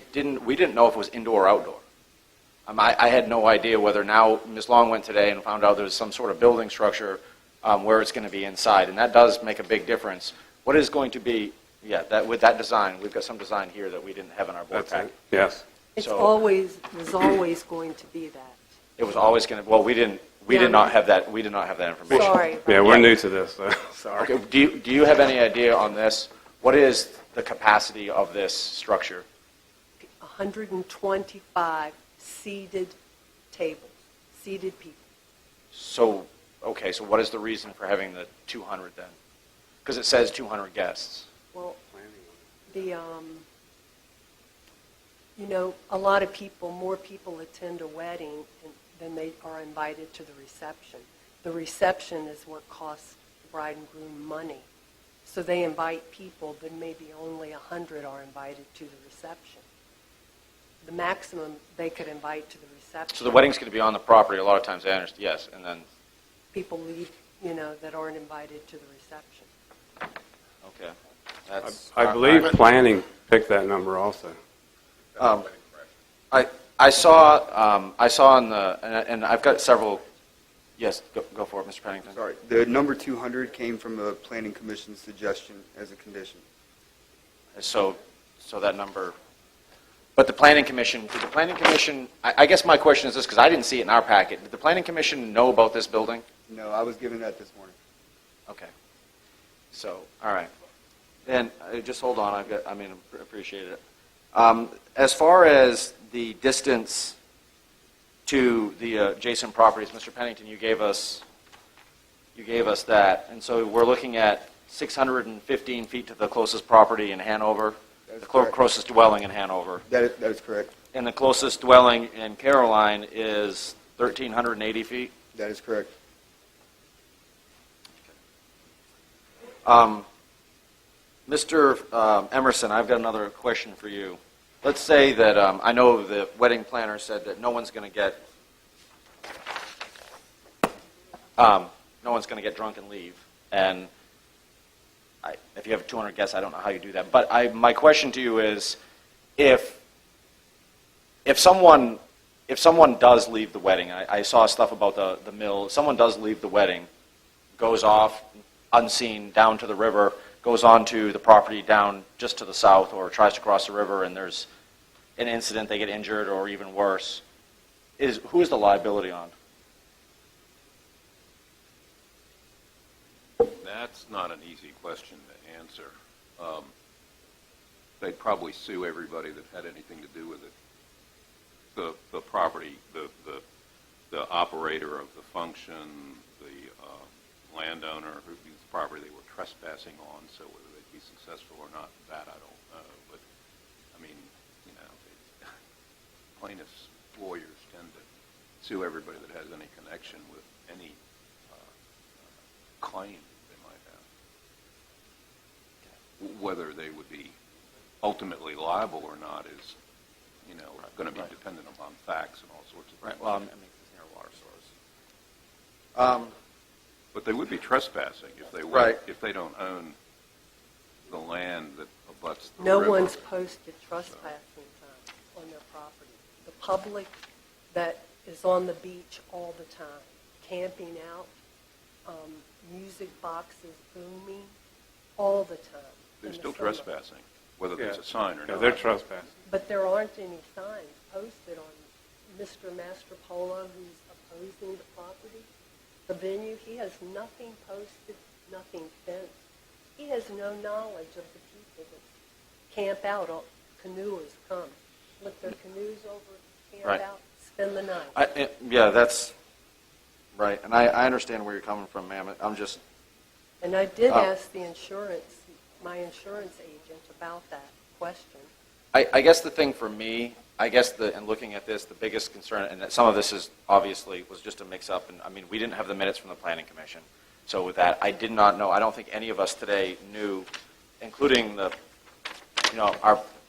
didn't know if it was indoor or outdoor. I had no idea whether now Ms. Long went today and found out there's some sort of building structure where it's going to be inside, and that does make a big difference. What is going to be, with that design, we've got some design here that we didn't have in our board pack. Yes. It was always going to be that. It was always going to, well, we did not have that information. Sorry. Yeah, we're new to this, so sorry. Okay, do you have any idea on this? What is the capacity of this structure? 125 seated tables, seated people. So what is the reason for having the 200 then? Because it says 200 guests. Well, a lot of more people attend a wedding than they are invited to the reception. The reception is what costs bride and groom money. So they invite people, but maybe only 100 are invited to the reception. The maximum they could invite to the reception. So the wedding's going to be on the property a lot of times, I understand, yes, and then, People leave, that aren't invited to the reception. okay. That's, I believe planning picked that number also. I saw on the, and I've got several, yes, go for it, Mr. Pennington. Sorry, the number 200 came from a planning commission suggestion as a condition. So that number, but the planning commission, did the planning commission, I guess my question is this, because I didn't see it in our packet. Did the planning commission know about this building? No, I was given that this morning. Okay. So, all right. Then, just hold on, appreciate it. As far as the distance to the adjacent properties, Mr. Pennington, you gave us that, and so we're looking at 615 feet to the closest property in Hanover, the closest dwelling in Hanover. That is correct. And the closest dwelling in Caroline is 1,380 feet? That is correct. Mr. Emerson, I've got another question for you. Let's say that I know the wedding planner said that no one's going to get drunk and leave. And if you have 200 guests, I don't know how you do that. But my question to you is, if someone does leave the wedding, I saw stuff about the mill. If someone does leave the wedding, goes off unseen down to the river, goes onto the property down just to the south, or tries to cross the river, and there's an incident, they get injured, or even worse, who is the liability on? That's not an easy question to answer. They'd probably sue everybody that had anything to do with it. The property, the operator of the function, the landowner whose property they were trespassing on, so whether they'd be successful or not, that I don't know. But, plaintiffs' lawyers tend to sue everybody that has any connection with any claim they might have. Whether they would be ultimately liable or not is, going to be dependent upon facts and all sorts of things. Right. Well, I mean, near water source. But they would be trespassing if they were, Right. if they don't own the land that abuts the No river. one's posted trespassing signs on their property. The public that is on the beach all the time, camping out, music boxes booming all the time. They're in the still summer. trespassing, whether there's a sign or Yeah, not. they're trespassing. But there aren't any signs posted on Mr. Mastropolo, who's opposing the property. The venue, he has nothing posted, nothing fenced. He has no knowledge of the people that camp out, canoers come, lift their canoes over, camp Right. out, spend the night. Yeah, that's right, and I understand where you're coming from, ma'am. I'm just, And I did Oh. ask my insurance agent about that question. I guess the thing for me, and looking at this, the biggest concern, and that some of this is obviously was just a mix-up, and we didn't have the minutes from the Planning Commission. So with that, I did not know, I don't think any of us today knew, including the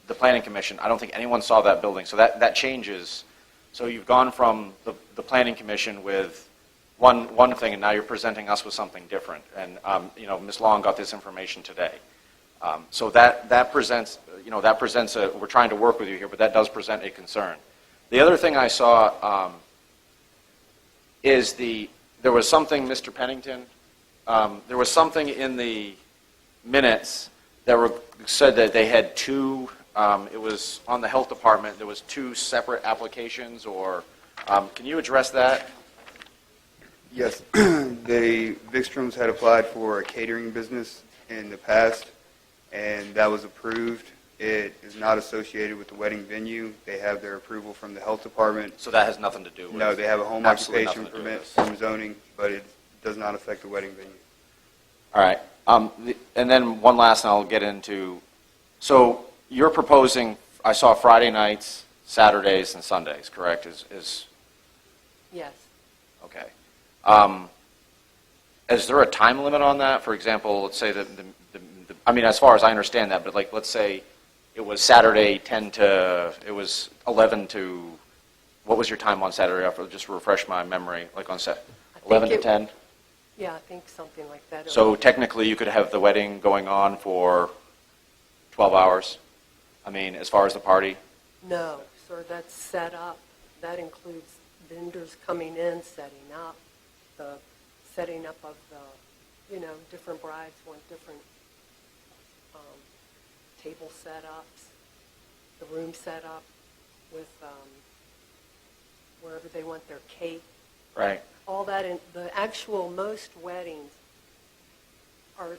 Planning Commission, I don't think anyone saw that building. So that changes. So you've gone from the Planning Commission with one thing, and now you're presenting us with something different. And, Ms. Long got this information today. So that presents, we're trying to work with you here, but that does present a concern. The other thing I saw is there was something, Mr. Pennington, there was something in the minutes that said that they had two, it was on the health department, there was two separate applications, or can you address that? Yes, the Vickstroms had applied for a catering business in the past, and that was approved. It is not associated with the wedding venue. They have their approval from the health department. So that has nothing to do with it? No, they have a home Absolutely occupation nothing to do permit with this. from zoning, but it does not affect the wedding venue. All right. And then one last, and I'll get into, so you're proposing, I saw Friday nights, Saturdays, and Sundays, correct? Yes. Okay. is there a time limit on that? For example, let's say that I mean, as far as I understand that, but like, let's say it was Saturday 10 to, it was 11 to, what was your time on Saturday? I'll just refresh my memory, like on set, 11 to 10? Yeah, I think something like that. So technically, you could have the wedding going on for 12 hours? I mean, as far as the party? No, sir, that's set up. That includes vendors coming in, setting up, the setting up of the, different brides want different table setups, the room set up with wherever they want their cake. Right. All that, in the actual most weddings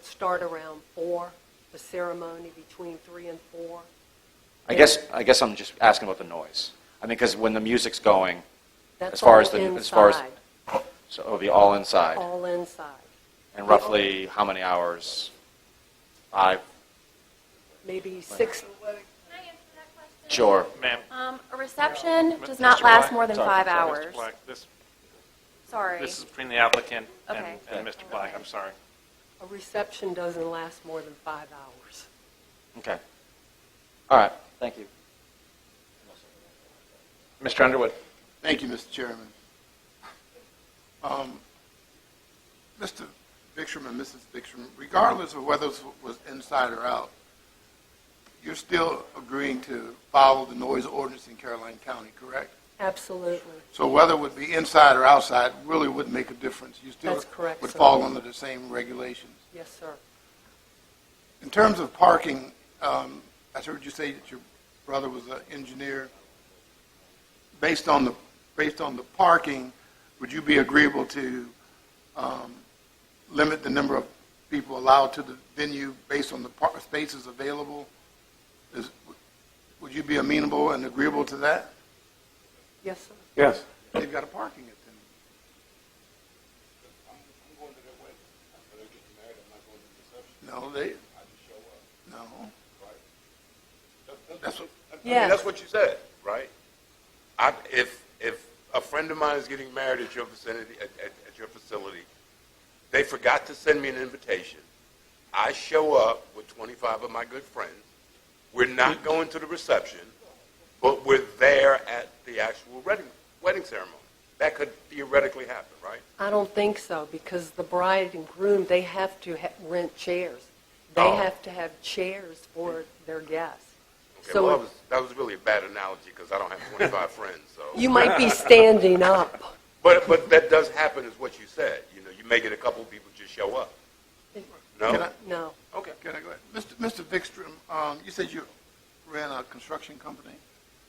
start around 4, the ceremony between 3 and 4. I guess I'm just asking about the noise. I mean, because when the music's going, That's as far all as the inside. So it'll be all inside. All inside. And roughly how many hours? 5? Maybe 6. Sure. Ma'am. A reception does Mr. not last Black? more than Sorry, 5 sorry, Mr. hours. Black, Sorry. This is between the applicant Okay. and Mr. Black. I'm sorry. A reception doesn't last more than 5 hours. Okay. All right. Thank you. Mr. Underwood. Thank you, Mr. Chairman. Mr. Bickstrom and Mrs. Bickstrom, regardless of whether it was inside or out, you're still agreeing to follow the noise ordinance in Caroline County, correct? Absolutely. So whether it would be inside or outside really wouldn't make a difference. You still That's correct, would sir. fall under the same regulations. Yes, sir. In terms of parking, I heard you say that your brother was an engineer. Based on the parking, would you be agreeable to limit the number of people allowed to the venue based on the spaces available? Would you be amenable and agreeable to that? Yes, sir. Yes. They've got a parking it then. No, no. That's what, Yes. that's what you said, right? If a friend of mine is getting married at your vicinity, at your facility, they forgot to send me an invitation. I show up with 25 of my good friends. We're not going to the reception, but we're there at the actual wedding ceremony. That could theoretically happen, right? I don't think so, because the bride and groom, they have to rent chairs. They Oh. have to have chairs for their guests. Okay, So well, that was really a bad analogy because I don't have 25 friends. So you might be standing up. But that does happen, is what you said. You may get a couple of people just show up. No? No. Okay, can I go ahead? Mr. Bickstrom, you said you ran a construction company.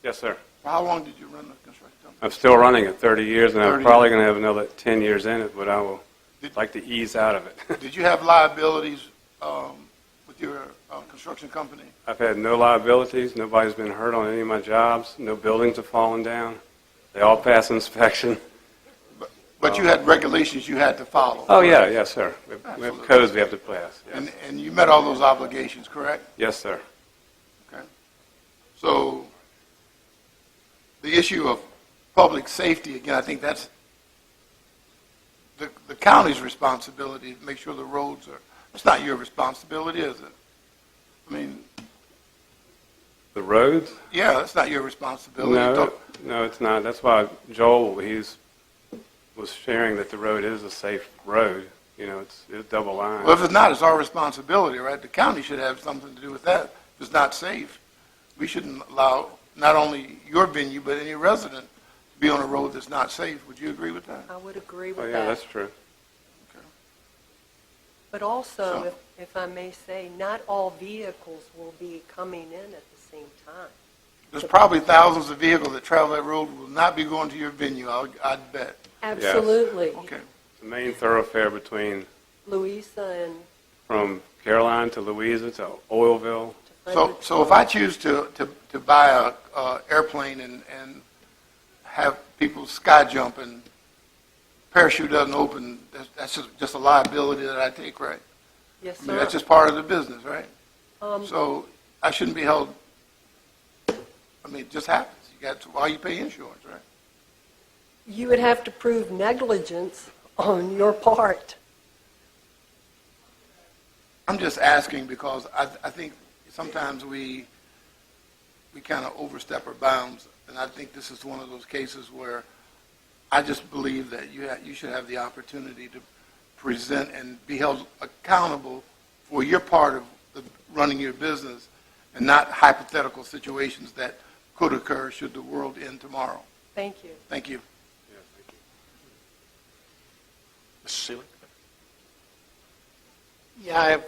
Yes, sir. For how long did you run the construction company? I'm still running it 30 years, and I'm 30 probably years. going to have another 10 years in it, but I will like to ease out of it. Did you have liabilities with your construction company? I've had no liabilities. Nobody's been hurt on any of my jobs. No buildings have fallen down. They all pass inspection. But you had regulations you had to follow. Oh, yeah, yes, sir. We have codes we have to pass. Yes, And you met all those obligations, correct? yes sir. Okay. So the issue of public safety, again, I think that's the county's responsibility to make sure the roads are, it's not your responsibility, is it? I mean, The roads? yeah, it's not your responsibility. No, it's not. That's why Joel, was sharing that the road is a safe road. It's double line. Well, if it's not, it's our responsibility, right? The county should have something to do with that. If it's not safe, we shouldn't allow not only your venue, but any resident to be on a road that's not safe. Would you agree with that? I would agree with Oh, that. yeah, that's true. But also, if I may say, not all vehicles will be coming in at the same time. There's probably thousands of vehicles that travel that road will not be going to your venue, I'd bet. Absolutely. Okay. The main thoroughfare between Louisa and from Caroline to Louisa to Oilville. So if I choose to buy a airplane and have people sky jump and parachute doesn't open, that's just a liability that I take, right? Yes, I mean, sir. that's just part of the business, right? Um, So I shouldn't be held, I mean, it just happens. Why you pay insurance, right? You would have to prove negligence on your part. I'm just asking because I think sometimes we kind of overstep our bounds, and I think this is one of those cases where I just believe that you should have the opportunity to present and be held accountable for your part of running your business, and not hypothetical situations that could occur should the world end tomorrow. Thank you. Thank you. Mr. Seeley? Yeah, I have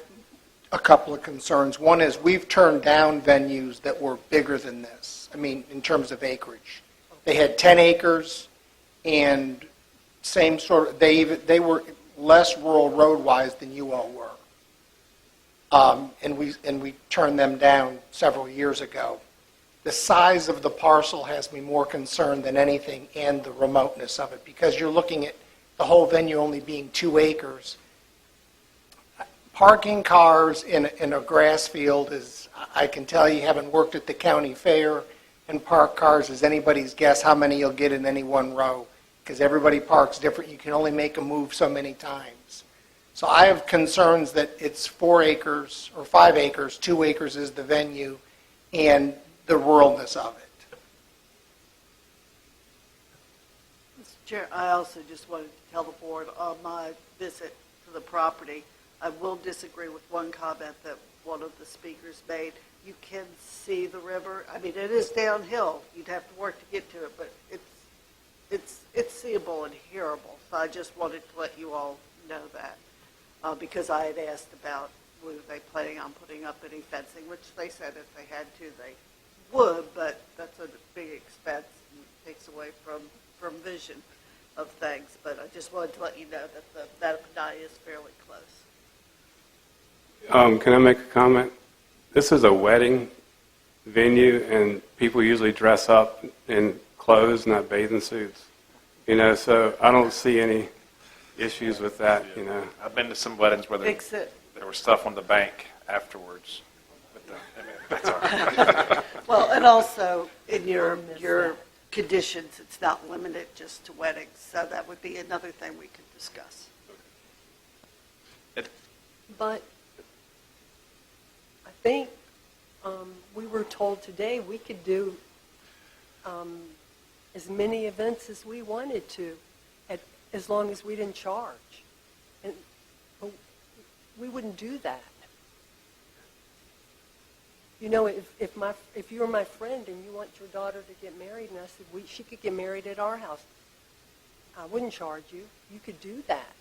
a couple of concerns. One is we've turned down venues that were bigger than this. I mean, in terms of acreage. They had 10 acres and same sort of, they were less rural road-wise than you all were. And we turned them down several years ago. The size of the parcel has me more concerned than anything, and the remoteness of it, because you're looking at the whole venue only being 2 acres. Parking cars in a grass field is, I can tell you, haven't worked at the county fair, and park cars is anybody's guess how many you'll get in any one row, because everybody parks different. You can only make a move so many times. So I have concerns that it's 4 acres or 5 acres, 2 acres is the venue, and the ruralness of it. Mr. Chair, I also just wanted to tell the board on my visit to the property, I will disagree with one comment that one of the speakers made. You can see the river. I mean, it is downhill. You'd have to work to get to it, but it's seeable and hearable. So I just wanted to let you all know that. Because I had asked about were they planning on putting up any fencing, which they said if they had to, they would, but that's a big expense and takes away from vision of things. But I just wanted to let you know that that is fairly close. Can I make a comment? This is a wedding venue, and people usually dress up in clothes, not bathing suits. So I don't see any issues with that. I've been to some weddings where there was stuff on the bank afterwards. But that's all right. Well, and also in your conditions, it's not limited just to weddings, so that would be another thing we could discuss. But I think we were told today we could do as many events as we wanted to, as long as we didn't charge. And we wouldn't do that. If you were my friend and you want your daughter to get married, and I said she could get married at our house, I wouldn't charge you. You could do that.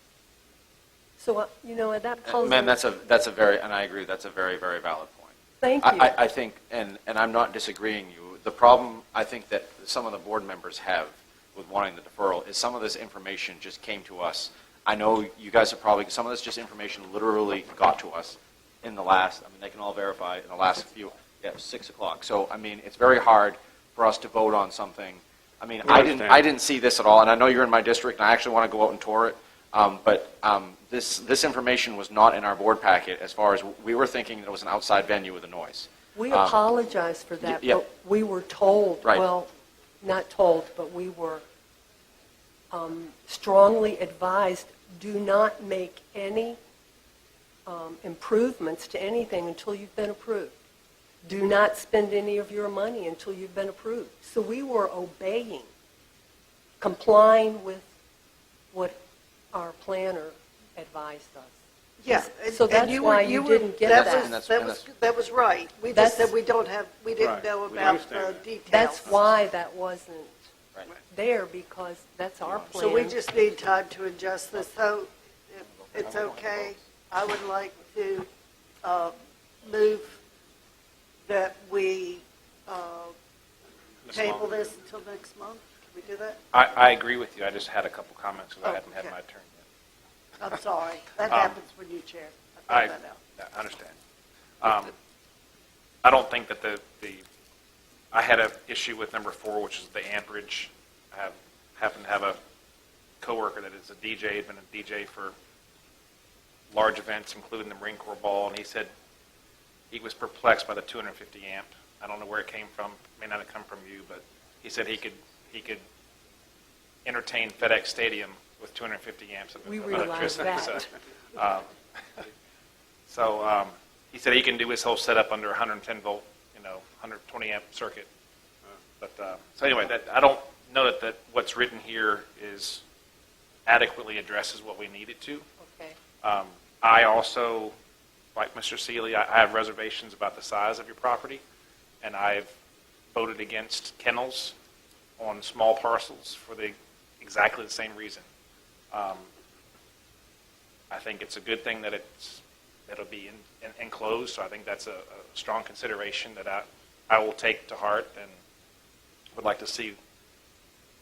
So that calls. Ma'am, that's a very, and I agree, that's a very, very valid point. Thank you. I think, and I'm not disagreeing you. The problem I think that some of the board members have with wanting the deferral is some of this information just came to us. I know you guys have probably, some of this just information literally got to us in the last, they can all verify, in the last 6 o'clock. So, it's very hard for us to vote on something. I didn't see this at all, and I know you're in my district, and I actually want to go out and tour it. But this information was not in our board packet as far as we were thinking that it was an outside venue with a noise. We apologize for that, but we were told, right. Well, not told, but we were strongly advised, do not make any improvements to anything until you've been approved. Do not spend any of your money until you've been approved. So we were obeying, complying with what our planner advised us. Yeah, so that's why you didn't get that. That was right. We just said we didn't know about the details. That's why that wasn't there, because that's our plan. So we just need time to adjust this. So if it's okay, I would like to move that we table this until next month. Can we do that? I agree with you. I just had a couple comments because I hadn't had my turn yet. I'm sorry. That happens when you chair. I found that out. I understand. I don't think that I had an issue with number 4, which is the amperage. I happen to have a coworker that is a DJ, had been a DJ for large events, including the Marine Corps Ball, and he said he was perplexed by the 250 amp. I don't know where it came from. It may not have come from you, but he said he could entertain FedEx Stadium with 250 amps of we realize electricity. That. So, So he said he can do his whole setup under 110 volt, 120 amp circuit. So anyway, I don't know that what's written here is adequately addresses what we need it to. Okay. I also, like Mr. Seeley, I have reservations about the size of your property, and I've voted against kennels on small parcels for exactly the same reason. I think it's a good thing that it'll be enclosed, so I think that's a strong consideration that I will take to heart, and would like to see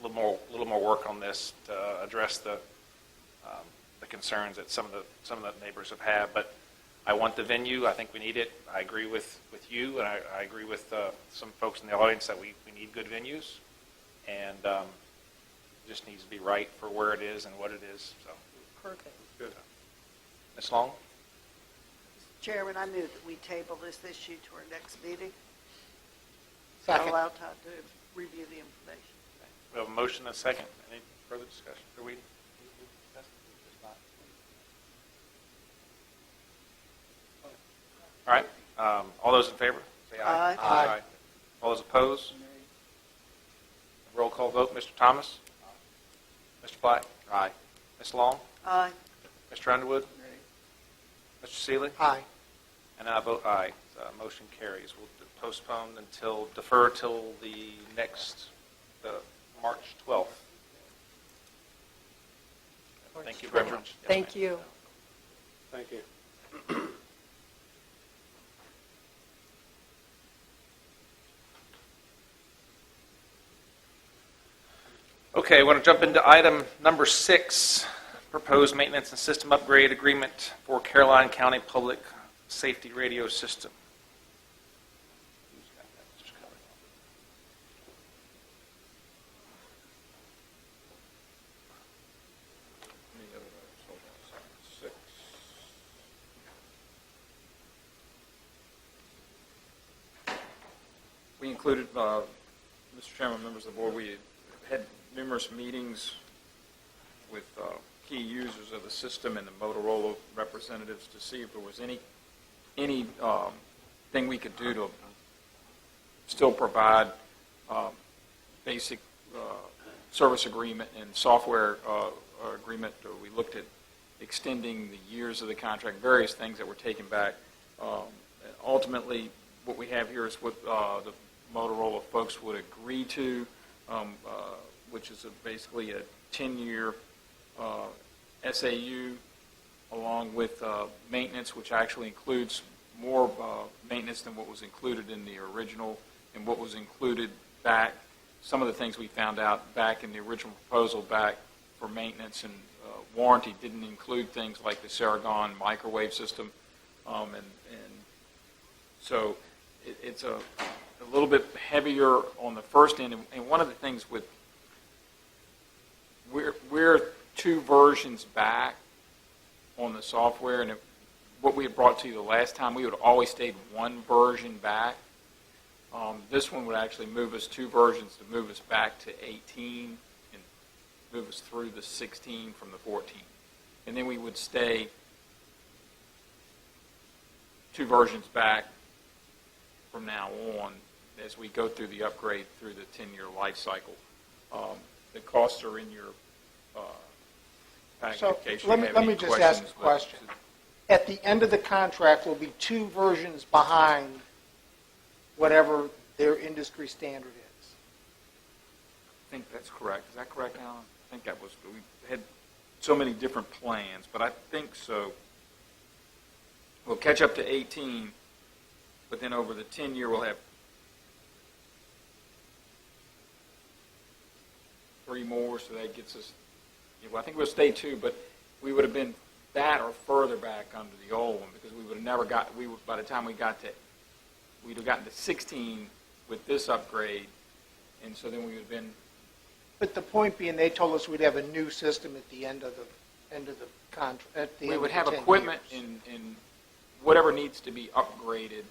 a little more work on this to address the concerns that some of the neighbors have had. But I want the venue. I think we need it. I agree with you, and I agree with some folks in the audience that we need good venues, and it just needs to be right for where it is and what it is. So Perfect. good. Ms. Long? Chairman, I move that we table this issue to our next meeting. Second. Allow time to review the information. We have a motion and a second. Any further discussion? Are we? All right. All those in favor, say aye. Aye. Aye. All those opposed? Roll call vote. Mr. Thomas? Mr. Black? Aye. Ms. Long? Aye. Mr. Underwood? Mr. Seeley? Aye. And I vote aye. Motion carries. We'll defer till the next, March 12th. Thank you very much. Yes, Thank ma'am. you. Thank you. Okay, I want to jump into item number 6, proposed maintenance and system upgrade agreement for Caroline County Public Safety Radio System. We included, Mr. Chairman, members of the board, we had numerous meetings with key users of the system and the Motorola representatives to see if there was any thing we could do to still provide basic service agreement and software agreement. We looked at extending the years of the contract, various things that were taken back. Ultimately, what we have here is what the Motorola folks would agree to, which is basically a 10-year SAU along with maintenance, which actually includes more maintenance than what was included in the original and what was included back. Some of the things we found out back in the original proposal back for maintenance and warranty didn't include things like the Saragon microwave system, and so it's a little bit heavier on the first end. And one of the things with we're 2 versions back on the software, and what we had brought to you the last time, we would always stayed 1 version back. This one would actually move us 2 versions to move us back to 18 and move us through the 16 from the 14. And then we would stay 2 versions back from now on as we go through the upgrade through the 10-year life cycle. The costs are in your packet So in case you let have me any just ask questions, a question. At the end of the contract, will be 2 versions behind whatever their industry standard is. I think that's correct. Is that correct, Alan? I think that was, we had so many different plans, but I think so. We'll catch up to 18, but then over the 10-year, we'll have 3 more, so that gets us, well, I think we'll stay 2, but we would have been that or further back under the old one, because we would have never got, by the time we got to, we'd have gotten to 16 with this upgrade, and so then we would have been. But the point being, they told us we'd have a new system at the end of the contract. We would have equipment and whatever needs to be upgraded.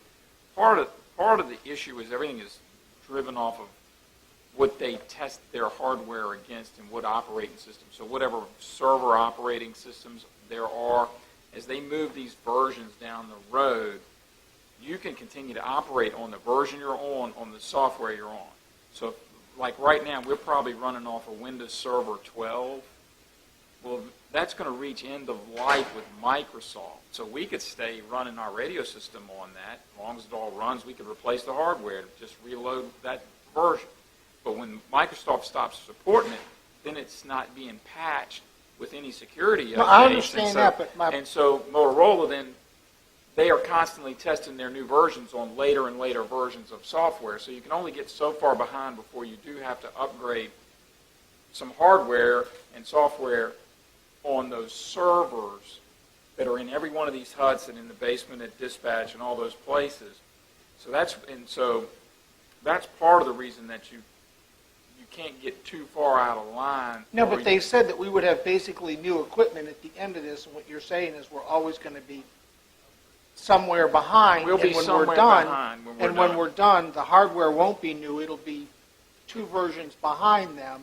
Part of the issue is everything is driven off of what they test their hardware against and what operating system. So whatever server operating systems there are, as they move these versions down the road, you can continue to operate on the version you're on the software you're on. So, like right now, we're probably running off of Windows Server 12. Well, that's going to reach end of life with Microsoft. So we could stay running our radio system on that. As long as it all runs, we could replace the hardware, just reload that version. But when Microsoft stops supporting it, then it's not being patched with any security updates. No, I understand that, but and so Motorola then, they are constantly testing their new versions on later and later versions of software. So you can only get so far behind before you do have to upgrade some hardware and software on those servers that are in every one of these huts and in the basement at dispatch and all those places. So that's part of the reason that you can't get too far out of line. No, but they said that we would have basically new equipment at the end of this, and what you're saying is we're always going to be somewhere behind. We'll be and when somewhere we're done, behind when we're and done. when we're done, the hardware won't be new. It'll be 2 versions behind them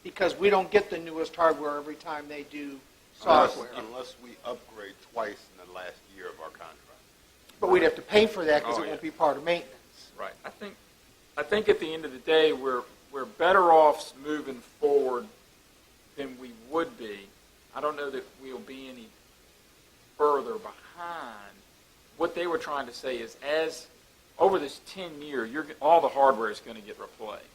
because we don't get the newest hardware every time they do software. Unless we upgrade twice in the last year of our contract. But we'd have to pay for that because Oh, it yeah. won't be part of maintenance. Right. I think at the end of the day, we're better off moving forward than we would be. I don't know that we'll be any further behind. What they were trying to say is, as over this 10-year, all the hardware is going to get replaced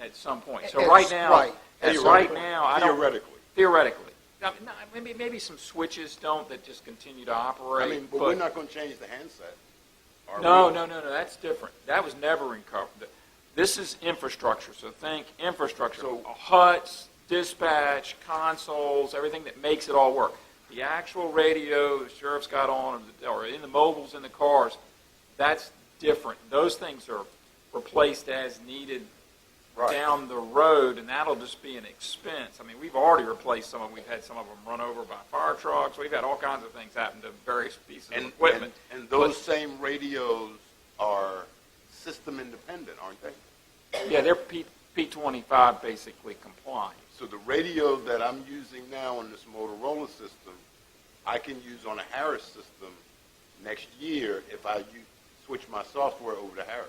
at some point. So right now, I don't theoretically. I mean, maybe some switches don't that just continue to operate. But we're not going to change the handset. No, that's different. That was never in cover. This is infrastructure, so think infrastructure. So huts, dispatch, consoles, everything that makes it all work. The actual radio the sheriff's got on, or in the mobiles in the cars, that's different. Those things are replaced as needed down the road, and that'll just be an expense. I mean, we've already replaced some of them. We've had some of them run over by fire trucks. We've had all kinds of things happen to various pieces of equipment. And those same radios are system independent, aren't they? Yeah, they're P25 basically compliant. So the radio that I'm using now on this Motorola system, I can use on a Harris system next year if I switch my software over to Harris.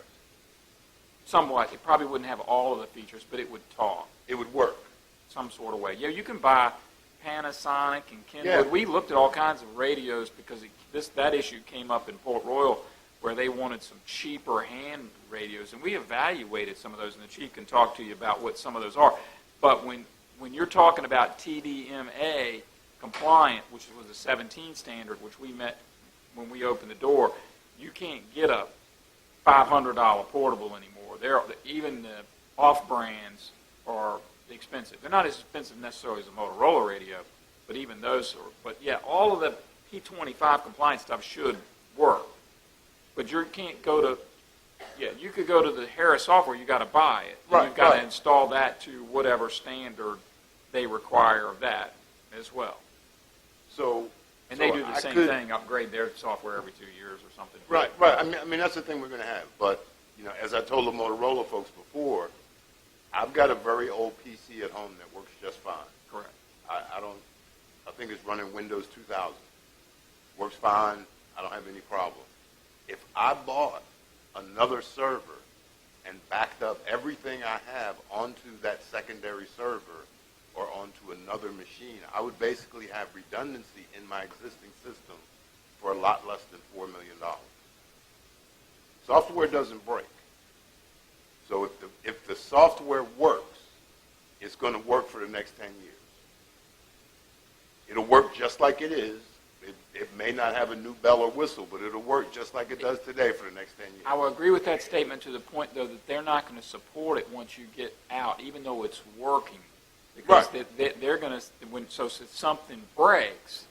Somewhat. It probably wouldn't have all of the features, but it would talk. It would work. Some sort of way. Yeah, you can buy Panasonic and Kenwood. Yeah. We looked at all kinds of radios because that issue came up in Port Royal where they wanted some cheaper hand radios, and we evaluated some of those, and the chief can talk to you about what some of those are. But when you're talking about TDMA compliant, which was a 17 standard, which we met when we opened the door, you can't get a $500 portable anymore. Even the off-brands are expensive. They're not as expensive necessarily as a Motorola radio, but even those are. But yeah, all of the P25 compliant stuff should work. But you can't go to, you could go to the Harris software, you got to buy it. And you've got to install that to whatever standard they require of that as well. And they do the same thing, upgrade their software every 2 years or something. Right. I mean, that's the thing we're going to have. But, as I told the Motorola folks before, I've got a very old PC at home that works just fine. Correct. I think it's running Windows 2000. Works fine. I don't have any problem. If I bought another server and backed up everything I have onto that secondary server or onto another machine, I would basically have redundancy in my existing system for a lot less than $4 million. Software doesn't break. So if the software works, it's going to work for the next 10 years. It'll work just like it is. It may not have a new bell or whistle, but it'll work just like it does today for the next 10 years. I will agree with that statement to the point, though, that they're not going to support it once you get out, even though it's working. Because they're going to, so if something breaks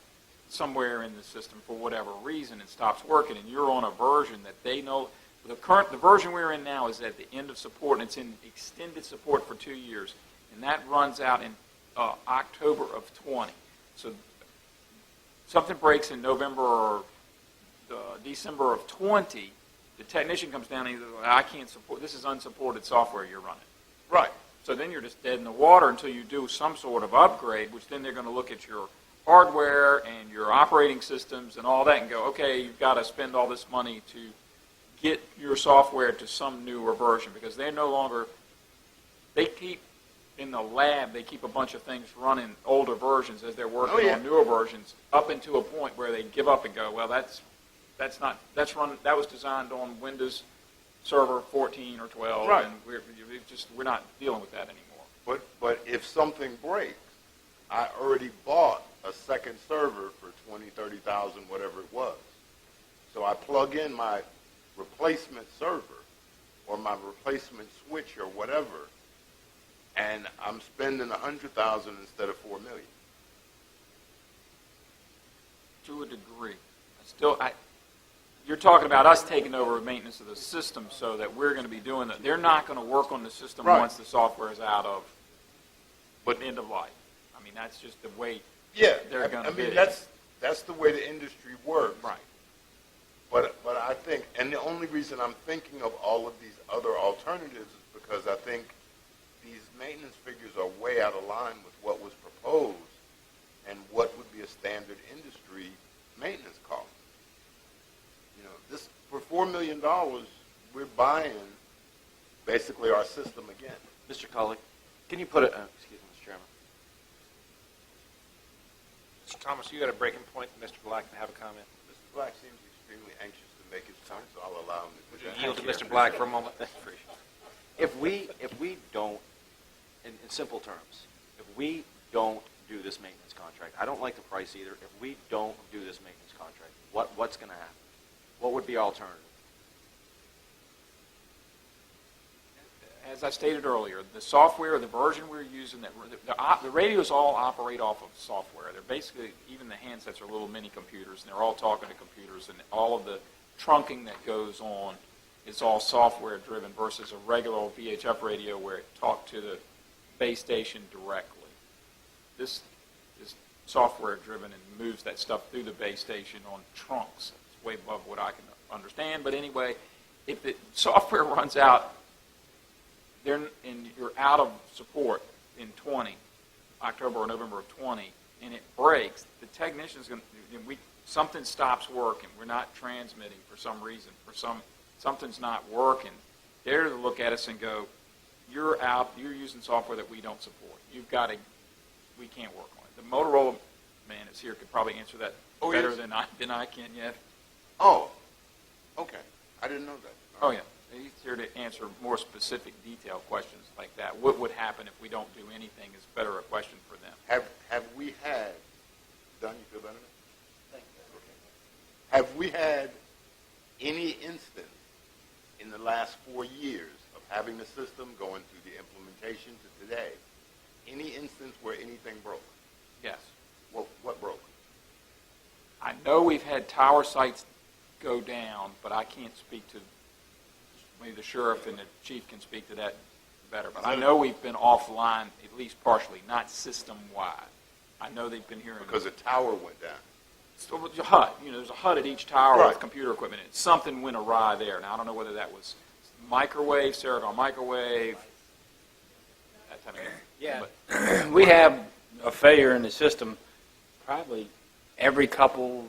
somewhere in the system for whatever reason and stops working, and you're on a version that they know, the version we're in now is at the end of support, and it's in extended support for 2 years, and that runs out in October of 20. So something breaks in November or December of 20, the technician comes down and he says, I can't support, this is unsupported software you're running. Right. So then you're just dead in the water until you do some sort of upgrade, which then they're going to look at your hardware and your operating systems and all that and go, okay, you've got to spend all this money to get your software to some newer version, because they're no longer, they keep, in the lab, they keep a bunch of things running older versions as they're working on newer versions, up into a point where they give up and go, well, that was designed on Windows Server 14 or 12, Right. and we're not dealing with that anymore. But if something breaks, I already bought a second server for 20, 30,000, whatever it was. So I plug in my replacement server or my replacement switch or whatever, and I'm spending 100,000 instead of 4 million. To a degree. You're talking about us taking over maintenance of the system so that we're going to be doing that. They're not going to work on the system Right. once the software is out of end of life. I mean, that's just the way they're going to be. I mean, that's the way the industry works. Right. But I think, and the only reason I'm thinking of all of these other alternatives is because I think these maintenance figures are way out of line with what was proposed and what would be a standard industry maintenance cost. You know, this for $4 million, we're buying basically our system again. Mr. Cully, can you put it, excuse me, Mr. Chairman. Mr. Thomas, you got a breaking point. Mr. Black can have a comment. Mr. Black seems extremely anxious to make his point, so I'll allow him to do that. Yield to Mr. Black for a moment. If we don't, in simple terms, if we don't do this maintenance contract, I don't like the price either. If we don't do this maintenance contract, what's going to happen? What would be our alternative? As I stated earlier, the software, the version we're using, the radios all operate off of software. They're basically, even the handsets are little mini computers, and they're all talking to computers, and all of the trunking that goes on is all software driven versus a regular old VHF radio where it talked to the base station directly. This is software driven and moves that stuff through the base station on trunks. It's way above what I can understand, but anyway, if the software runs out, and you're out of support in October or November of 20, and it breaks, the technician's going to, something stops working. We're not transmitting for some reason. Something's not working. They're to look at us and go, you're out, you're using software that we don't support. We can't work on it. The Motorola man is here, could probably answer that better yes. than I can yet. Oh, okay. I didn't know that. Oh, yeah. He's here to answer more specific, detailed questions like that. What would happen if we don't do anything is better a question for them. Have we had, Don, you feel better now? Thank you. Okay. Have we had any instance in the last 4 years of having the system going through the implementation to today, any instance where anything broke? Yes. What broke? I know we've had tower sites go down, but I can't speak to, maybe the sheriff and the chief can speak to that better. But I know we've been offline, at least partially, not system-wide. I know they've been hearing. Because a tower went down. So a HUD, there's a HUD at each tower Right. with computer equipment in it. Something went awry there. Now, I don't know whether that was microwave, Ceragon microwave, that type of thing. Yeah, we have a failure in the system probably every couple,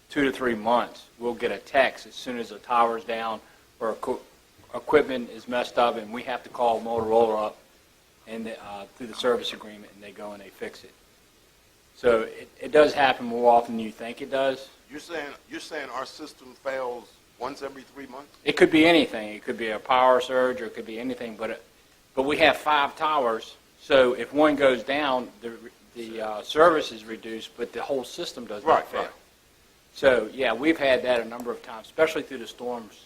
2 to 3 months. We'll get a text as soon as the tower's down or equipment is messed up, and we have to call Motorola up and through the service agreement, and they go and they fix it. So it does happen more often than you think it does. You're saying our system fails once every 3 months? It could be anything. It could be a power surge, or it could be anything. But we have 5 towers, so if one goes down, the service is reduced, but the whole system does not fail. Right. So yeah, we've had that a number of times, especially through the storms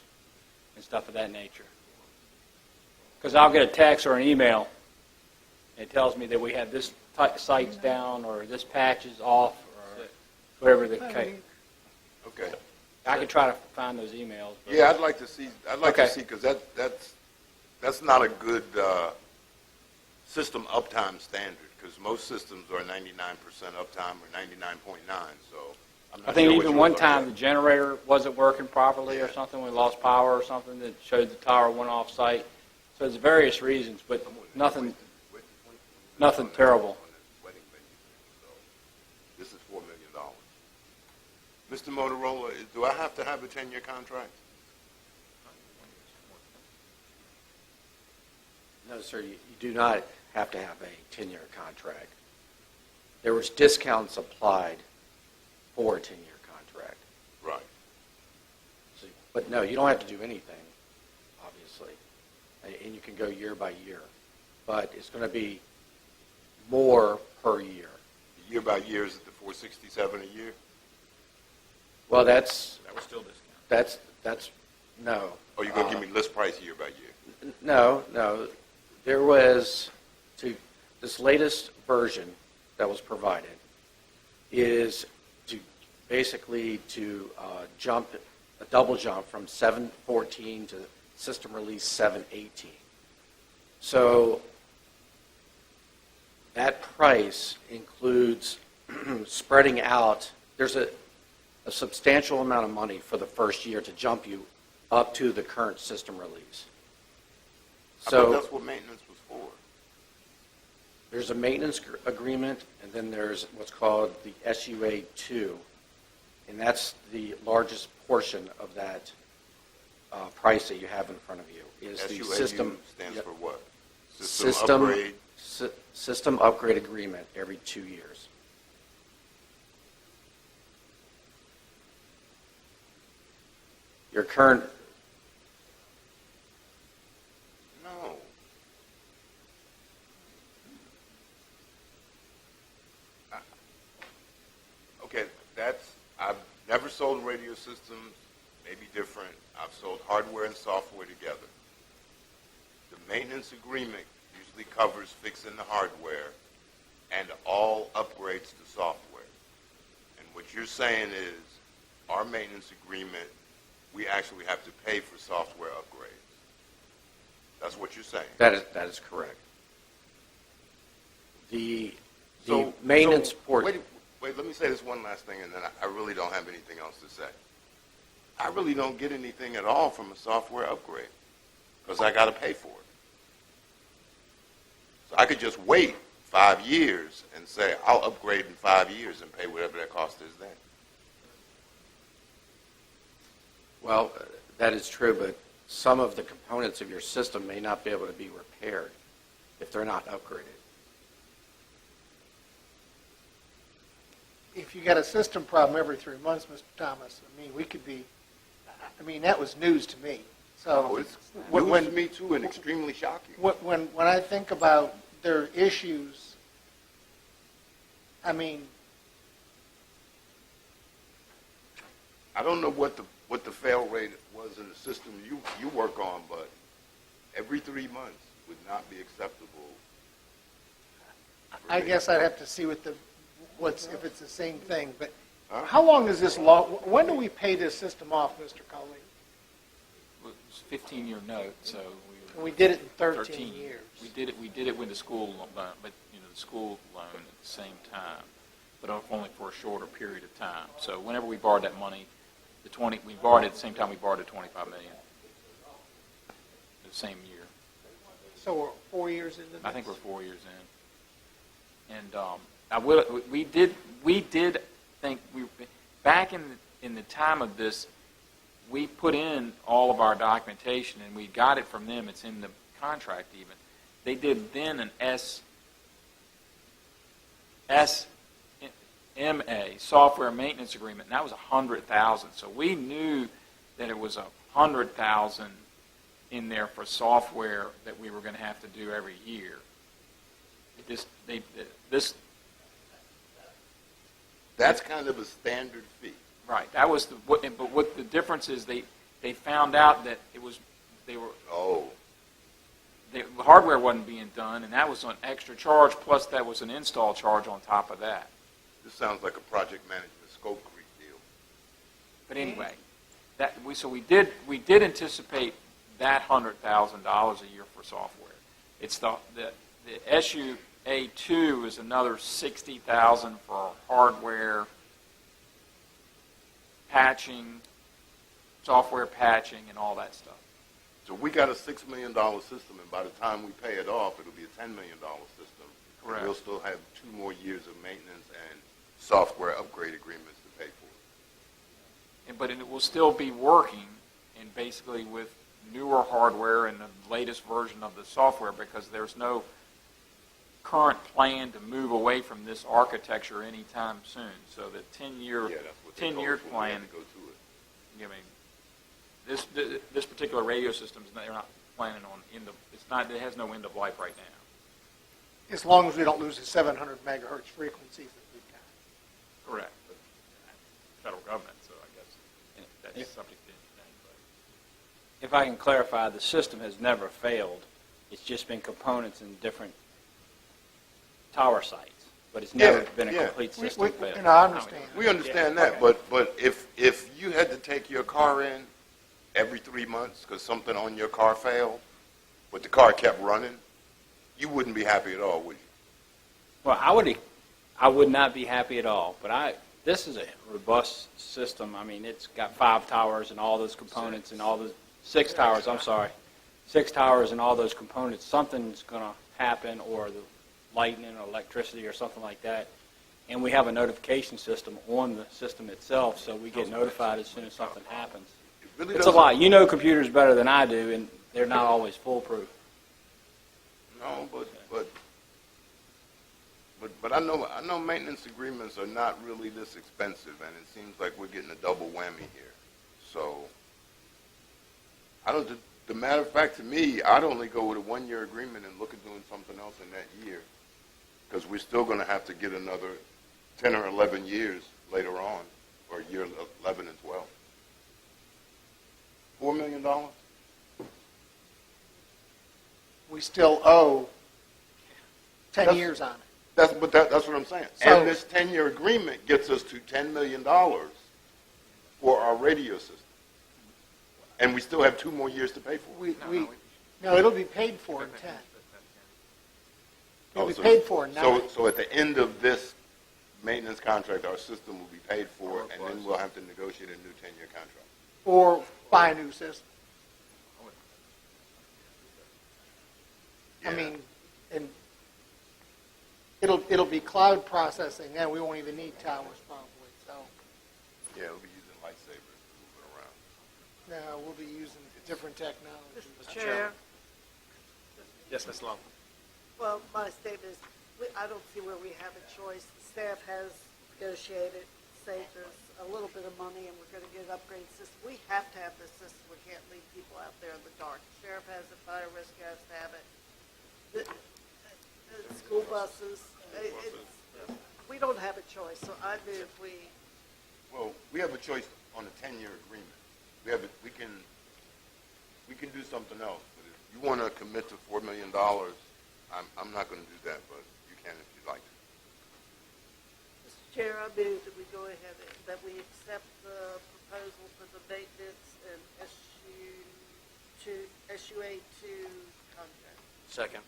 and stuff of that nature. Because I'll get a text or an email, and it tells me that we have this site's down, or this patch is off, or whatever the case. Okay. I could try to find those emails. But Yeah, I'd like to see. Because that's not a good system uptime standard. Because most systems are 99% uptime or 99.9. So I'm not I think sure what even yours one are. time the generator wasn't working properly or something. We lost power or something that showed the tower went off site. So there's various reasons, but nothing terrible. This is $4 Mr. Motorola, do I have to have a 10-year contract? No, sir, you do not have to have a 10-year contract. There was discounts applied for a 10-year contract. Right. So, but no, you don't have to do anything, obviously. And you can go year by year. But it's going to be more per year. Year by year, is it the $467 a year? Well, that's... That was still discounted. That's no. Or you're going to give me list price year by year? No. There was, this latest version that was provided is to basically to jump, a double jump from 714 to system release 718. So that price includes spreading out, there's a substantial amount of money for the first year to jump you up to the current system release. I thought that's what maintenance was for. There's a maintenance agreement, and then there's what's called the SUA 2, and that's the largest portion of that price that you have in front of you. Is the SUAU system stands for what? system upgrade? system upgrade agreement every 2 years. Your current No. Okay, I've never sold radio systems, maybe different. I've sold hardware and software together. The maintenance agreement usually covers fixing the hardware and all upgrades to software. And what you're saying is, our maintenance agreement, we actually have to pay for software upgrades. That's what you're saying. that is correct. The maintenance port. Wait, let me say this one last thing, and then I really don't have anything else to say. I really don't get anything at all from a software upgrade because I got to pay for it. So I could just wait 5 years and say, I'll upgrade in 5 years and pay whatever that cost is then. Well, that is true, but some of the components of your system may not be able to be repaired if they're not upgraded. If you got a system problem every 3 months, Mr. Thomas, that was news to me. So It's news to me too, and extremely shocking. when I think about their issues, I don't know what the fail rate was in the system you work on, but every 3 months would not be acceptable. I guess I'd have to see if it's the same thing. But how long is this when do we pay this system off, Mr. Cully? It was a 15-year note, so We did it in 13 years. We did it with the school loan, but the school loan at the same time, but only for a shorter period of time. So whenever we borrowed that money, we borrowed it at the same time we borrowed the $25 million. The same year. So we're 4 years into this? I think we're 4 years in. And we did think back in the time of this, we put in all of our documentation and we got it from them. It's in the contract even. They did then an SMA, software maintenance agreement, and that was $100,000. So we knew that it was $100,000 in there for software that we were going to have to do every year. That's kind of a standard fee. Right. That was but what the difference is they found out that the hardware wasn't being done, and that was an extra charge. Plus, that was an install charge on top of that. This sounds like a project management scope creep deal. But anyway, we did anticipate that $100,000 a year for software. It's the SUA2 is another $60,000 for hardware, patching, software patching, and all that stuff. So we got a $6 million system, and by the time we pay it off, it'll be a $10 million system. Correct. We'll still have 2 more years of maintenance and software upgrade agreements to pay for. but it will still be working, and basically with newer hardware and the latest version of the software, because there's no current plan to move away from this architecture anytime soon. So the 10-year plan. I mean, this particular radio system they're not planning on it has no end of life right now. As long as we don't lose the 700 megahertz frequencies that we've got. Correct. But federal government, so I guess that's subject to anything. If I can clarify, the system has never failed. It's just been components in different tower sites, but it's never been a complete system fail. And I understand. We understand that, but if you had to take your car in every 3 months because something on your car failed, but the car kept running, you wouldn't be happy at all, would you? Well, I would not be happy at all, but this is a robust system. I mean, it's got 5 towers and all those components and all those 6 towers. I'm sorry, 6 towers and all those components. Something's going to happen, or the lightning or electricity or something like that. And we have a notification system on the system itself, so we get notified as soon as something happens. It's a lot. You know computers better than I do, and they're not always foolproof. No, but I know maintenance agreements are not really this expensive, and it seems like we're getting a double whammy here. So, the matter of fact, to me, I'd only go with a 1-year agreement and look at doing something else in that year, because we're still going to have to get another 10 or 11 years later on, or year 11 and 12. $4 million? We still owe 10 years on it. That's what I'm saying. So, and this 10-year agreement gets us to $10 million for our radio system. And we still have 2 more years to pay for it. No, it'll be paid for in 10. It'll be paid for in 9. So at the end of this maintenance contract, our system will be paid for, and then we'll have to negotiate a new 10-year contract. Or buy a new system. I mean, and it'll be cloud processing, and we won't even need towers probably. So. Yeah, we'll be using lightsabers to move it around. No, we'll be using different technology. Mr. Chair? Yes, Ms. Long. Well, my statement is, I don't see where we have a choice. The staff has negotiated, saved us a little bit of money, and we're going to get an upgraded system. We have to have this system. We can't leave people out there in the dark. The sheriff has it, fire risk has to have it. The school buses, we don't have a choice, so I move Well, we have a choice on a 10-year agreement. We can do something else, but if you want to commit to $4 million, I'm not going to do that, but you can if you'd like to. Mr. Chair, I move that we go ahead, that we accept the proposal for the maintenance and SUA2 contract. Second.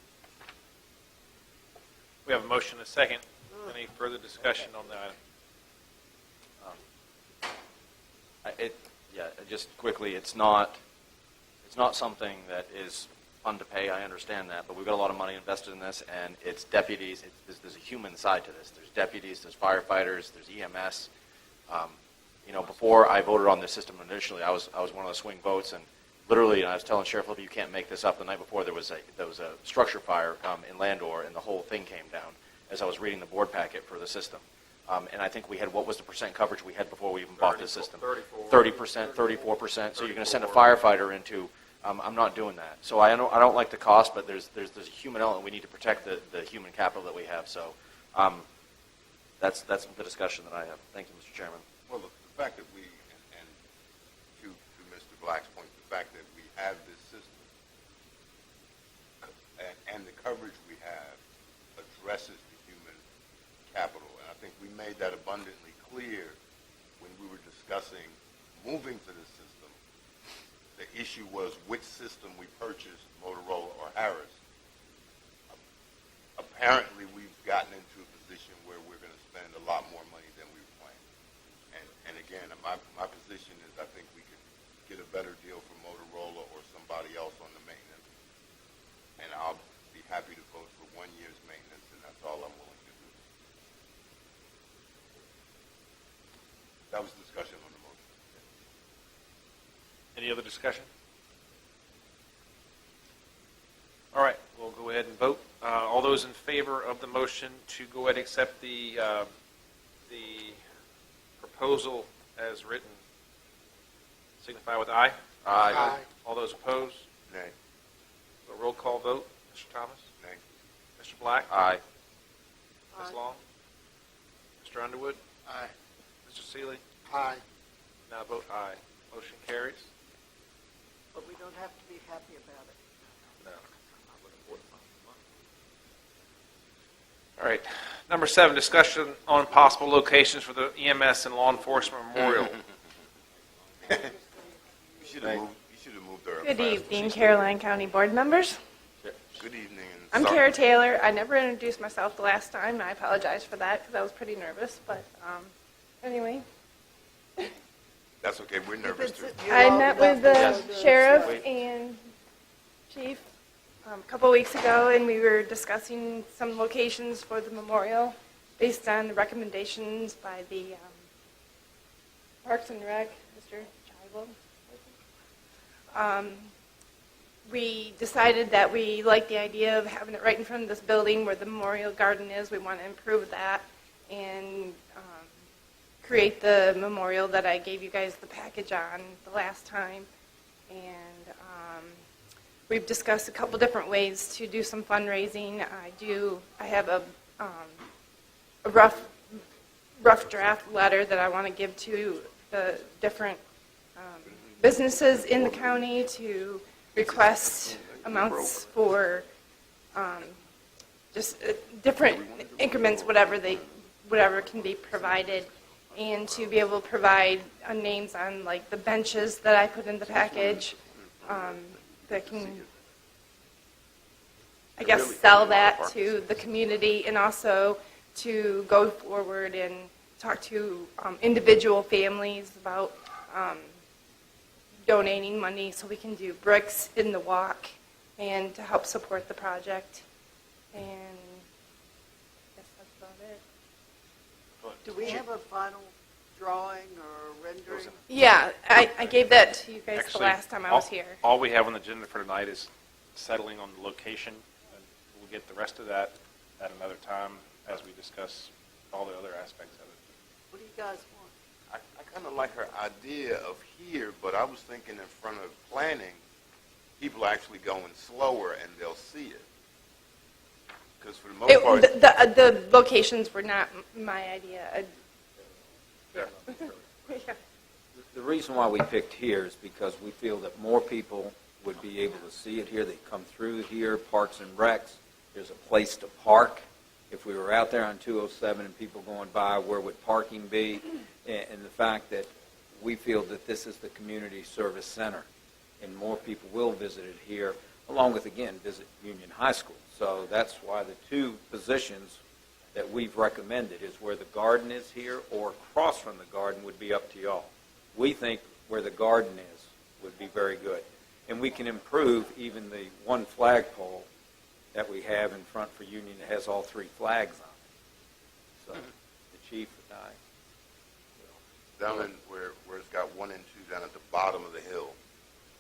We have a motion and a second. Any further discussion on the item? Just quickly, it's not something that is fun to pay. I understand that, but we've got a lot of money invested in this, and it's deputies. There's a human side to this. There's deputies, there's firefighters, there's EMS. Before I voted on this system initially, I was one of the swing votes, and literally, I was telling Sheriff Libby, you can't make this up. The night before, there was a structure fire in Landor, and the whole thing came down as I was reading the board packet for the system. And I think we had, what was the percent coverage we had before we even bought this system? 30%, 34%. So you're going to send a firefighter into, I'm not doing that. So I don't like the cost, but there's a human element. We need to protect the human capital that we have. So that's the discussion that I have. Thank you, Mr. Chairman. Well, the fact that we, and to Mr. Black's point, the fact that we have this system and the coverage we have addresses the human capital. And I think we made that abundantly clear when we were discussing moving to this system. The issue was which system we purchased, Motorola or Harris. Apparently, we've gotten into a position where we're going to spend a lot more money than we were planning. And again, my position is I think we could get a better deal from Motorola or somebody else on the maintenance. And I'll be happy to vote for 1 year's maintenance, and that's all I'm willing to do. That was discussion on the motion. Any other discussion? All right, we'll go ahead and vote. All those in favor of the motion to go ahead and accept the proposal as written, signify with aye. Aye. All those opposed? Nay. A roll call vote. Mr. Thomas? Nay. Mr. Black? Aye. Ms. Long? Mr. Underwood? Aye. Mr. Seeley? Aye. Now vote aye. Motion carries. But we don't have to be happy about it. No. All right. Number 7, discussion on possible locations for the EMS and law enforcement memorial. You should have moved her up Good faster. evening, Caroline County Board members. Good evening. And I'm sorry- Kara Taylor. I never introduced myself the last time, and I apologize for that because I was pretty nervous. But anyway, That's okay. We're nervous too. I met with the sheriff and chief a couple weeks ago, and we were discussing some locations for the memorial based on the recommendations by the Parks and Rec, Mr. Chival. We decided that we like the idea of having it right in front of this building where the memorial garden is. We want to improve that and create the memorial that I gave you guys the package on the last time. And we've discussed a couple different ways to do some fundraising. I have a rough draft letter that I want to give to the different businesses in the county to request amounts for just different increments, whatever can be provided, and to be able to provide names on like the benches that I put in the package that can, I guess, sell that to the community, and also to go forward and talk to individual families about donating money so we can do bricks in the walk and to help support the project. And I guess that's about it. Do we have a final drawing or rendering? Yeah, I gave that to you guys the Actually, last time I was here. All we have on the agenda for tonight is settling on the location, and we'll get the rest of that at another time as we discuss all the other aspects of it. What do you guys want? I kind of like her idea of here, but I was thinking in front of planning, people actually going slower and they'll see it. Because for the most part, The locations were not my idea. Yeah. The reason why we picked here is because we feel that more people would be able to see it here. They come through here, Parks and Recs. There's a place to park. If we were out there on 207 and people going by, where would parking be? And the fact that we feel that this is the community service center, and more people will visit it here, along with, again, visit Union High School. So that's why the two positions that we've recommended is where the garden is here or across from the garden would be up to y'all. We think where the garden is would be very good. And we can improve even the one flagpole that we have in front for Union that has all 3 flags on it. So the chief and I. down in where it's got 1 and 2 down at the bottom of the hill.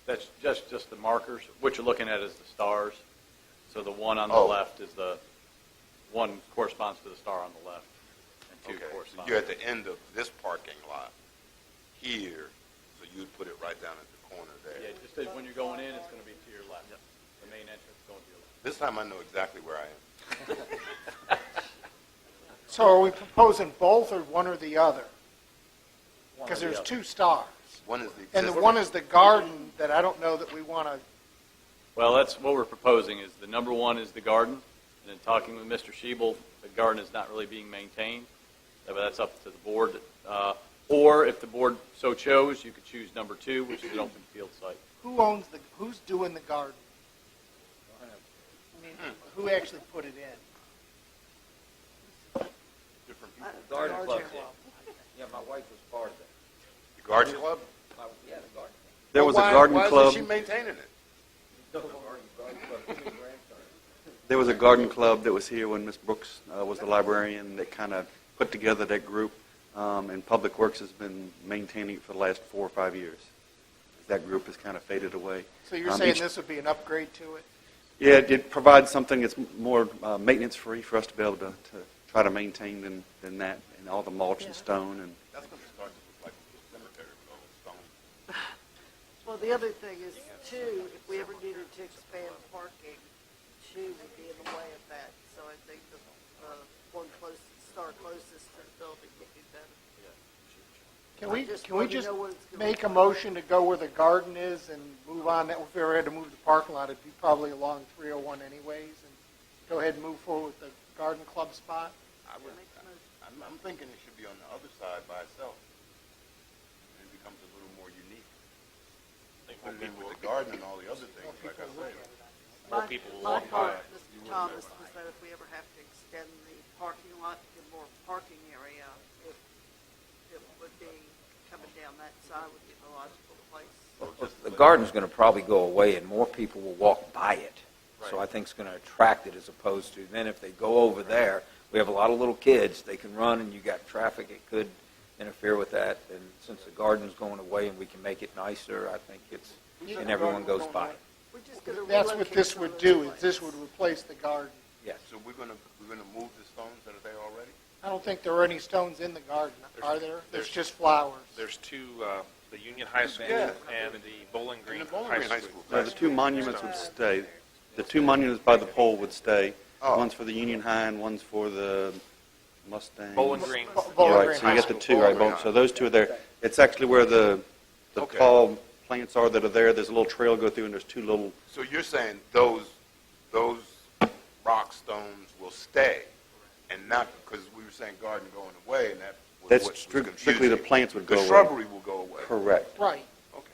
That's just the markers. What you're looking at is the stars. So the one on the Oh. left is the one corresponds to the star on the left, and 2 Okay, so correspond. you're at the end of this parking lot here, so you'd put it right down at the corner there. Yeah, just as when you're going in, it's going to be to your left. The main entrance going to your left. This time I know exactly where I am. So are we proposing both or one or the other? One Because or the there's other. 2 stars. One is the And the existing- one is the garden that I don't know that we want to, Well, that's what we're proposing is the number 1 is the garden, and then talking with Mr. Schiebel, the garden is not really being maintained, but that's up to the board. Or if the board so chose, you could choose number 2, which is an open field site. who's doing the garden? I mean, who actually put it in? Different people. Garden Club. Club. Yeah, my wife was part of that. The garden club? Yeah, the garden. There was a Why- garden why club. isn't she maintaining it? There was a garden club that was here when Ms. Brooks was the librarian that kind of put together that group, and Public Works has been maintaining it for the last 4 or 5 years. that group has kind of faded away. So you're saying Each- this would be an upgrade to it? Yeah, it provides something that's more maintenance-free for us to be able to try to maintain than that, and all the mulch and stone and. That's going to start to look like a cemetery stone. Well, the other thing is, too, if we ever needed to expand parking, too, would be in the way of that. So I think the one closest to the building would be better. Can we Just can we wanna just know what it's gonna make a look like. motion to go where the garden is and move on? That if we ever had to move the parking lot, it'd be probably along 301 anyways. And go ahead and move forward with the garden club spot. I'm thinking it should be on the other side by itself. And it becomes a little more unique. Put it in with the garden and all the other things, like I say. More people will My walk by. thought, Mr. Thomas, was that if we ever have to extend the parking lot to get more parking area, it would be coming down that side would be the logical place. The garden's going to probably go away, and more people will walk by it. So I think it's going to attract it as opposed to, then if they go over there, we have a lot of little kids, they can run, and you got traffic, it could interfere with that. And since the garden's going away and we can make it nicer, I think it's, and everyone goes by. We're just gonna That's what relocate this some would of do. those Is lights. this would replace the garden. Yes. So we're gonna move the stones that are there already? I don't think there are any stones in the garden, are there? There's there's- just flowers. There's two, the Union High School Yeah. and the Bowling Green And the Bowling High Green High School. School. No, the two monuments would stay. The two monuments by the pole would stay. Oh. One's for the Union High and one's for the Mustang. Bowling Green. Bowling Right, Green so you High get the School. two, right, Bowling both. So those two are there. It's actually where the Okay. tall plants are that are there. There's a little trail go through, and there's two little, So you're saying those rock stones will stay, and not, because we were saying garden going away, and that was that's what was strictly the confusing. plants would go The away. shrubbery will go away. Correct. Right. Okay.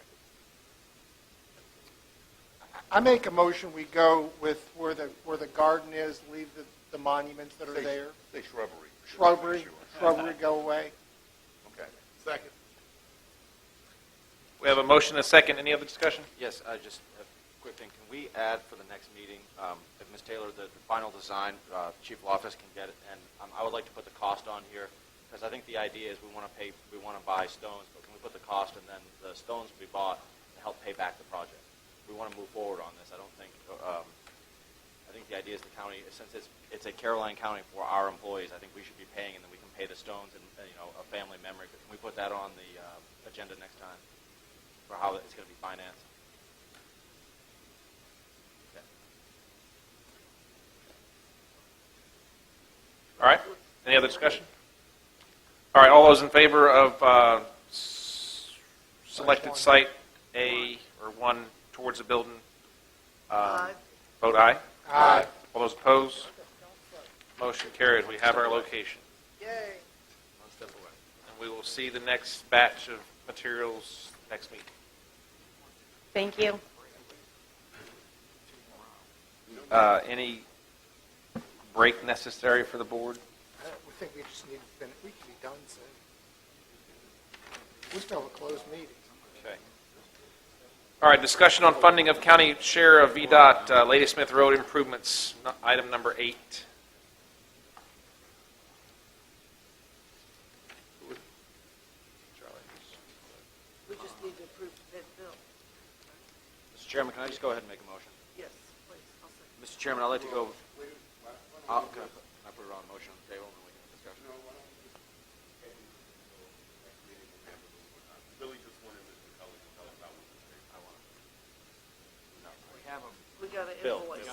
I make a motion, we go with where the garden is, leave the monuments that are Say- there. Say shrubbery. Shrubbery go away. Okay. Second. We have a motion and a second. Any other discussion? Yes, just a quick thing. Can we add for the next meeting, if Ms. Taylor, the final design, Chief of Office can get it, and I would like to put the cost on here, because I think the idea is we want to buy stones, but can we put the cost, and then the stones will be bought to help pay back the project? We want to move forward on this. I don't think, I think the idea is the county, since it's a Caroline County for our employees, I think we should be paying, and then we can pay the stones and, a family memory. But can we put that on the agenda next time for how it's going to be financed? Okay. All right. Any other discussion? All right. All those in favor of selected site A or 1 towards the building, vote aye. Aye. All those opposed? Motion carried. We have our location. Yay. One step away. And we will see the next batch of materials next meeting. Thank you. Any break necessary for the board? We think we just need to finish, we can be done soon. We still have a closed meeting. Okay. All right, discussion on funding of county share of VDOT Lady Smith Road improvements, item number 8. We just need to approve the bid bill. Mr. Chairman, can I just go ahead and make a motion? Yes, please. I'll second. Mr. Chairman, I'd like to go, can I put it on a motion on the table, and then we can discuss it? Billy just wanted Mr. Kelly to tell us how we We got an Bill. invoice.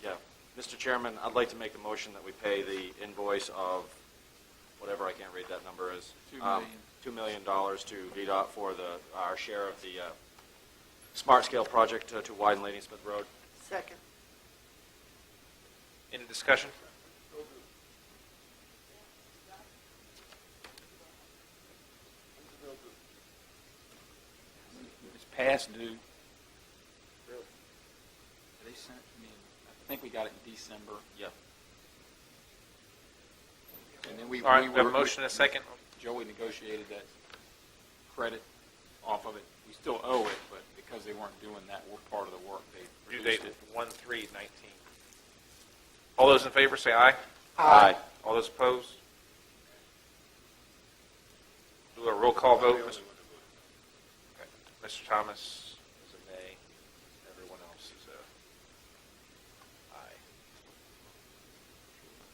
Yeah. Mr. Chairman, I'd like to make the motion that we pay the invoice of whatever, I can't read that number is. $2 million to VDOT for our share of the Smart Scale project to widen Lady Smith Road. Second. Any discussion? It's past due. They sent me, I think we got it in December. Yeah. And then All right, we have a motion and a second. Joey negotiated that credit off of it. We still owe it, but because they weren't doing that part of the work, they Due reduced date it. 1/3/19. All those in favor say aye. Aye. All those opposed? Do a roll call vote. Okay. Mr. Thomas is a nay. Everyone else is a aye.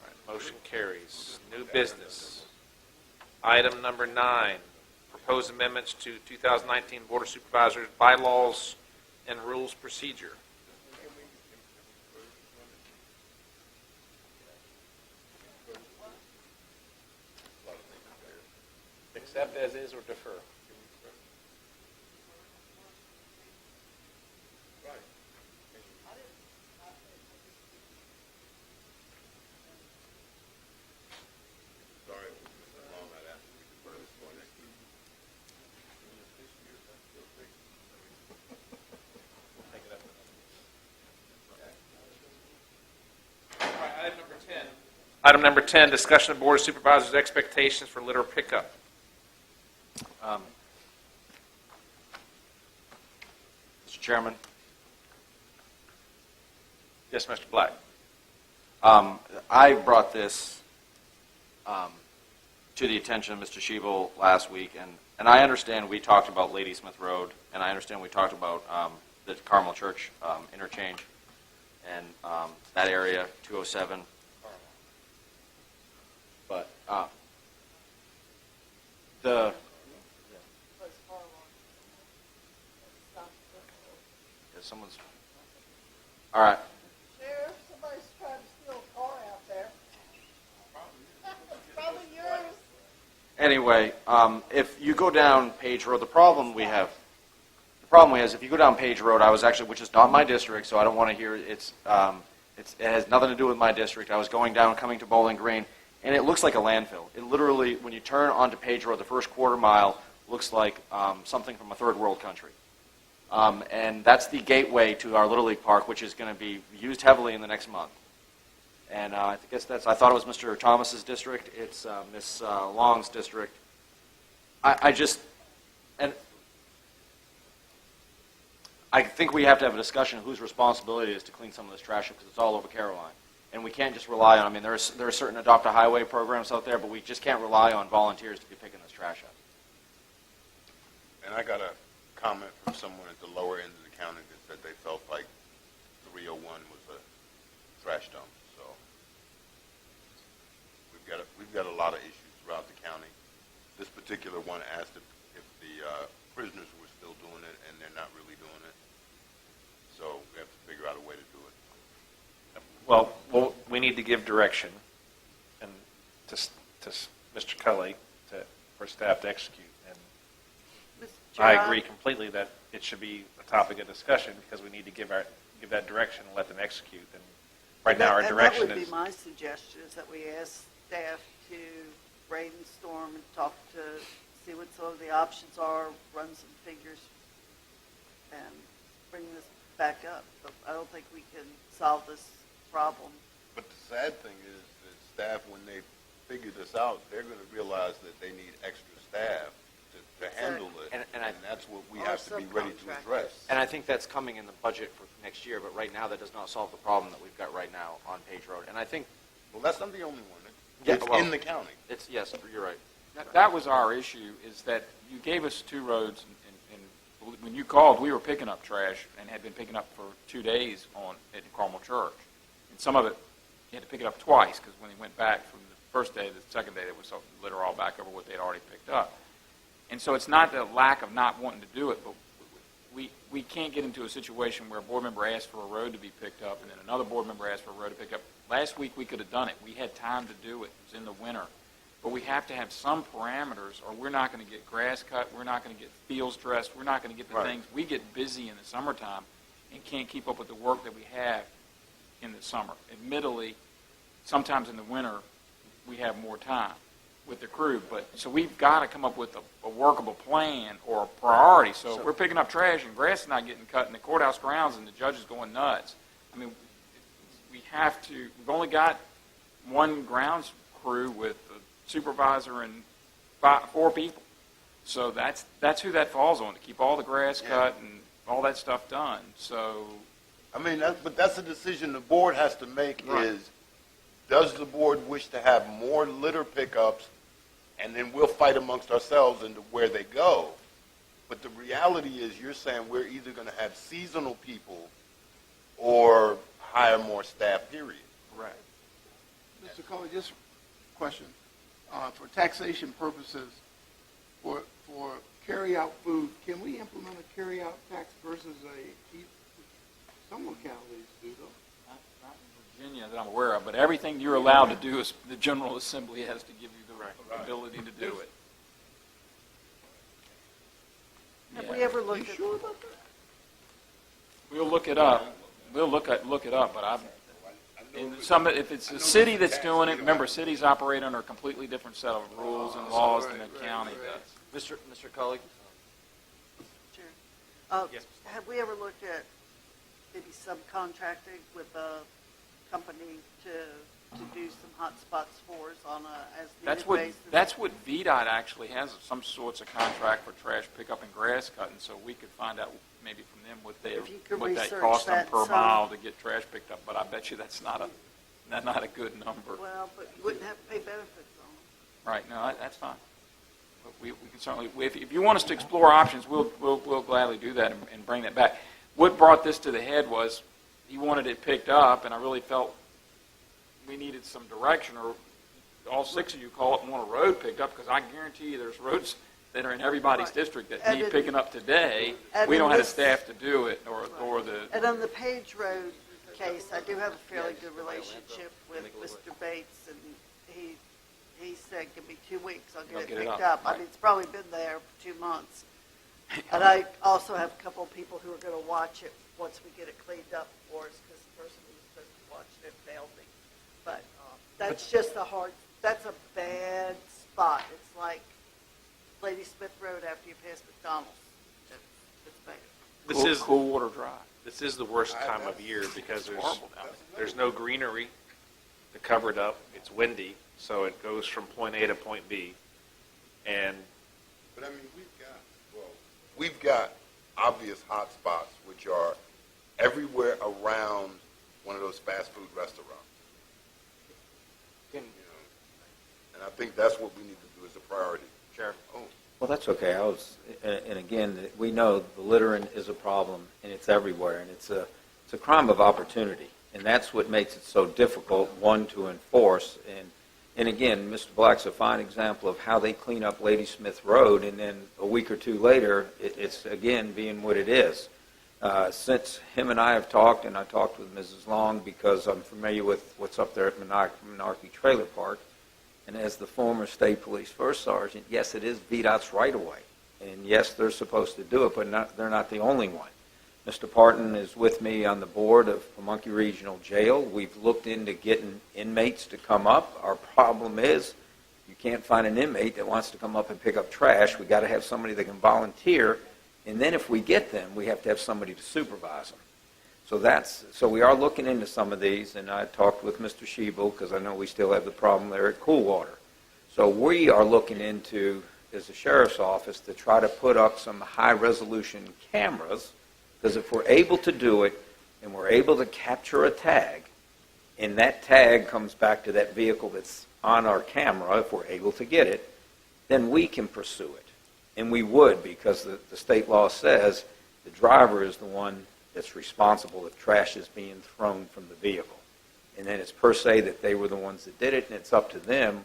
All right, motion carries. New business. Item number 9, proposed amendments to 2019 Board of Supervisors bylaws and rules procedure. Accept as is or defer? Item number 10, discussion of Board of Supervisors' expectations for litter pickup. Mr. Chairman, Yes, Mr. Black. I brought this to the attention of Mr. Schiebel last week, and I understand we talked about Ladysmith Road, and I understand we talked about the Carmel Church interchange and that area, 207. But the someone's all right. Sheriff, somebody's trying to steal a car out there. It's probably yours. Anyway, if you go down Page Road, the problem we have is if you go down Page Road, I was actually, which is not my district, so I don't want to hear it has nothing to do with my district. I was going down, coming to Bowling Green, and it looks like a landfill. It literally, when you turn onto Page Road, the first quarter mile looks like something from a third world country. And that's the gateway to our Little League Park, which is going to be used heavily in the next month. And I thought it was Mr. Thomas's district. It's Miss Long's district. I think we have to have a discussion of whose responsibility it is to clean some of this trash up, because it's all over Caroline. And we can't just rely on, there are certain Adopt a Highway programs out there, but we just can't rely on volunteers to be picking this trash up. And I got a comment from someone at the lower end of the county that said they felt like 301 was a trash dump. So we've got a lot of issues throughout the county. This particular one asked if the prisoners were still doing it, and they're not really doing it. So we have to figure out a way to do it. Well, we need to give direction and to Mr. Cully for staff to execute. And I agree completely that it should be a topic of discussion, because we need to give that direction and let them execute. And right now, our direction That would is. be my suggestion, is that we ask staff to brainstorm and talk to, see what some of the options are, run some figures, and bring this back up. But I don't think we can solve this problem. But the sad thing is that staff, when they figure this out, they're going to realize that they need extra staff to handle it, and that's what we have to be ready to address. And I think that's coming in the budget for next year, but right now that does not solve the problem that we've got right now on Page Road. And I think... Well, that's not the only one. Yeah, It's in the county. Yes, you're right. That was our issue, is that you gave us 2 roads, and when you called, we were picking up trash and had been picking up for 2 days at Carmel Church. And some of it, you had to pick it up twice, because when they went back from the first day to the second day, there was some litter all back over what they'd already picked up. And so it's not the lack of not wanting to do it, but we can't get into a situation where a board member asked for a road to be picked up, and then another board member asked for a road to pick up. Last week, we could have done it. We had time to do it. It was in the winter. But we have to have some parameters, or we're not going to get grass cut, we're not going to get fields dressed, we're not going to get the things. We get busy in the summertime and can't keep up with the work that we have in the summer. Admittedly, sometimes in the winter, we have more time with the crew. So we've got to come up with a workable plan or a priority. So if we're picking up trash and grass is not getting cut in the courthouse grounds and the judge is going nuts, we've only got one grounds crew with a supervisor and 4 people. So that's who that falls on, to keep all the grass cut and all that stuff done. So, but that's a decision the board has to make. Is, does the board wish to have more litter pickups, and then we'll fight amongst ourselves into where they go, But the reality is, you're saying we're either going to have seasonal people or hire more staff, period. Right. Mr. Coley, just a question. For taxation purposes, for carry-out food, can we implement a carry-out tax versus some localities do, though? Not in Virginia that I'm aware of, but everything you're allowed to do is, the General Assembly has to give you the ability to do it. Have we ever looked at? Sure about that? We'll look it up. We'll look it up, but if it's a city that's doing it, remember, cities operate under a completely different set of rules and laws than the county does. Mr. Cully? Chair, have we ever looked at maybe subcontracting with a company to do some hot spots for us on a as-needed basis? That's what VDOT actually has, some sorts of contract for trash pickup and grass cutting, so we could find out maybe from them what that costs them per mile to get trash picked up. But I bet you that's not a good number. Well, but you wouldn't have to pay benefits on them. Right? No, that's fine. But we can certainly, if you want us to explore options, we'll gladly do that and bring that back. What brought this to the head was he wanted it picked up, and I really felt we needed some direction, or all 6 of you call it and want a road picked up, because I guarantee you there's roads that are in everybody's district that need picking up today. We don't have the staff to do it, or the... And on the Page Road case, I do have a fairly good relationship with Mr. Bates, and he said, give me 2 weeks, I'll get it picked up. I mean, it's probably been there for 2 months. And I also have a couple of people who are going to watch it once we get it cleaned up for us, because the person who was supposed to watch it failed me. But that's just that's a bad spot. It's like Lady Smith Road after you pass McDonald's. It's bad. This is Cool Water Drive. This is the worst time of year because there's no greenery to cover it up. It's windy, so it goes from point A to point B. And But I mean, we've got obvious hot spots, which are everywhere around one of those fast food restaurants. You know, and I think that's what we need to do as a priority. Sheriff. Well, that's okay. And again, we know the littering is a problem, and it's everywhere, and it's a crime of opportunity, and that's what makes it so difficult, one, to enforce. And again, Mr. Black's a fine example of how they clean up Ladysmith Road, and then a week or two later, it's again being what it is. Since him and I have talked, and I talked with Mrs. Long because I'm familiar with what's up there at Monarchy Trailer Park, and as the former state police first sergeant, yes, it is VDOT's right of way. And yes, they're supposed to do it, but they're not the only one. Mr. Parton is with me on the board of Pamunkey Regional Jail. We've looked into getting inmates to come up. Our problem is you can't find an inmate that wants to come up and pick up trash. We've got to have somebody that can volunteer. And then if we get them, we have to have somebody to supervise them. So we are looking into some of these, and I talked with Mr. Schiebel because I know we still have the problem there at Coolwater. So we are looking into, as the sheriff's office, to try to put up some high-resolution cameras, because if we're able to do it and we're able to capture a tag, and that tag comes back to that vehicle that's on our camera, if we're able to get it, then we can pursue it. And we would, because the state law says the driver is the one that's responsible if trash is being thrown from the vehicle. And then it's per se that they were the ones that did it, and it's up to them.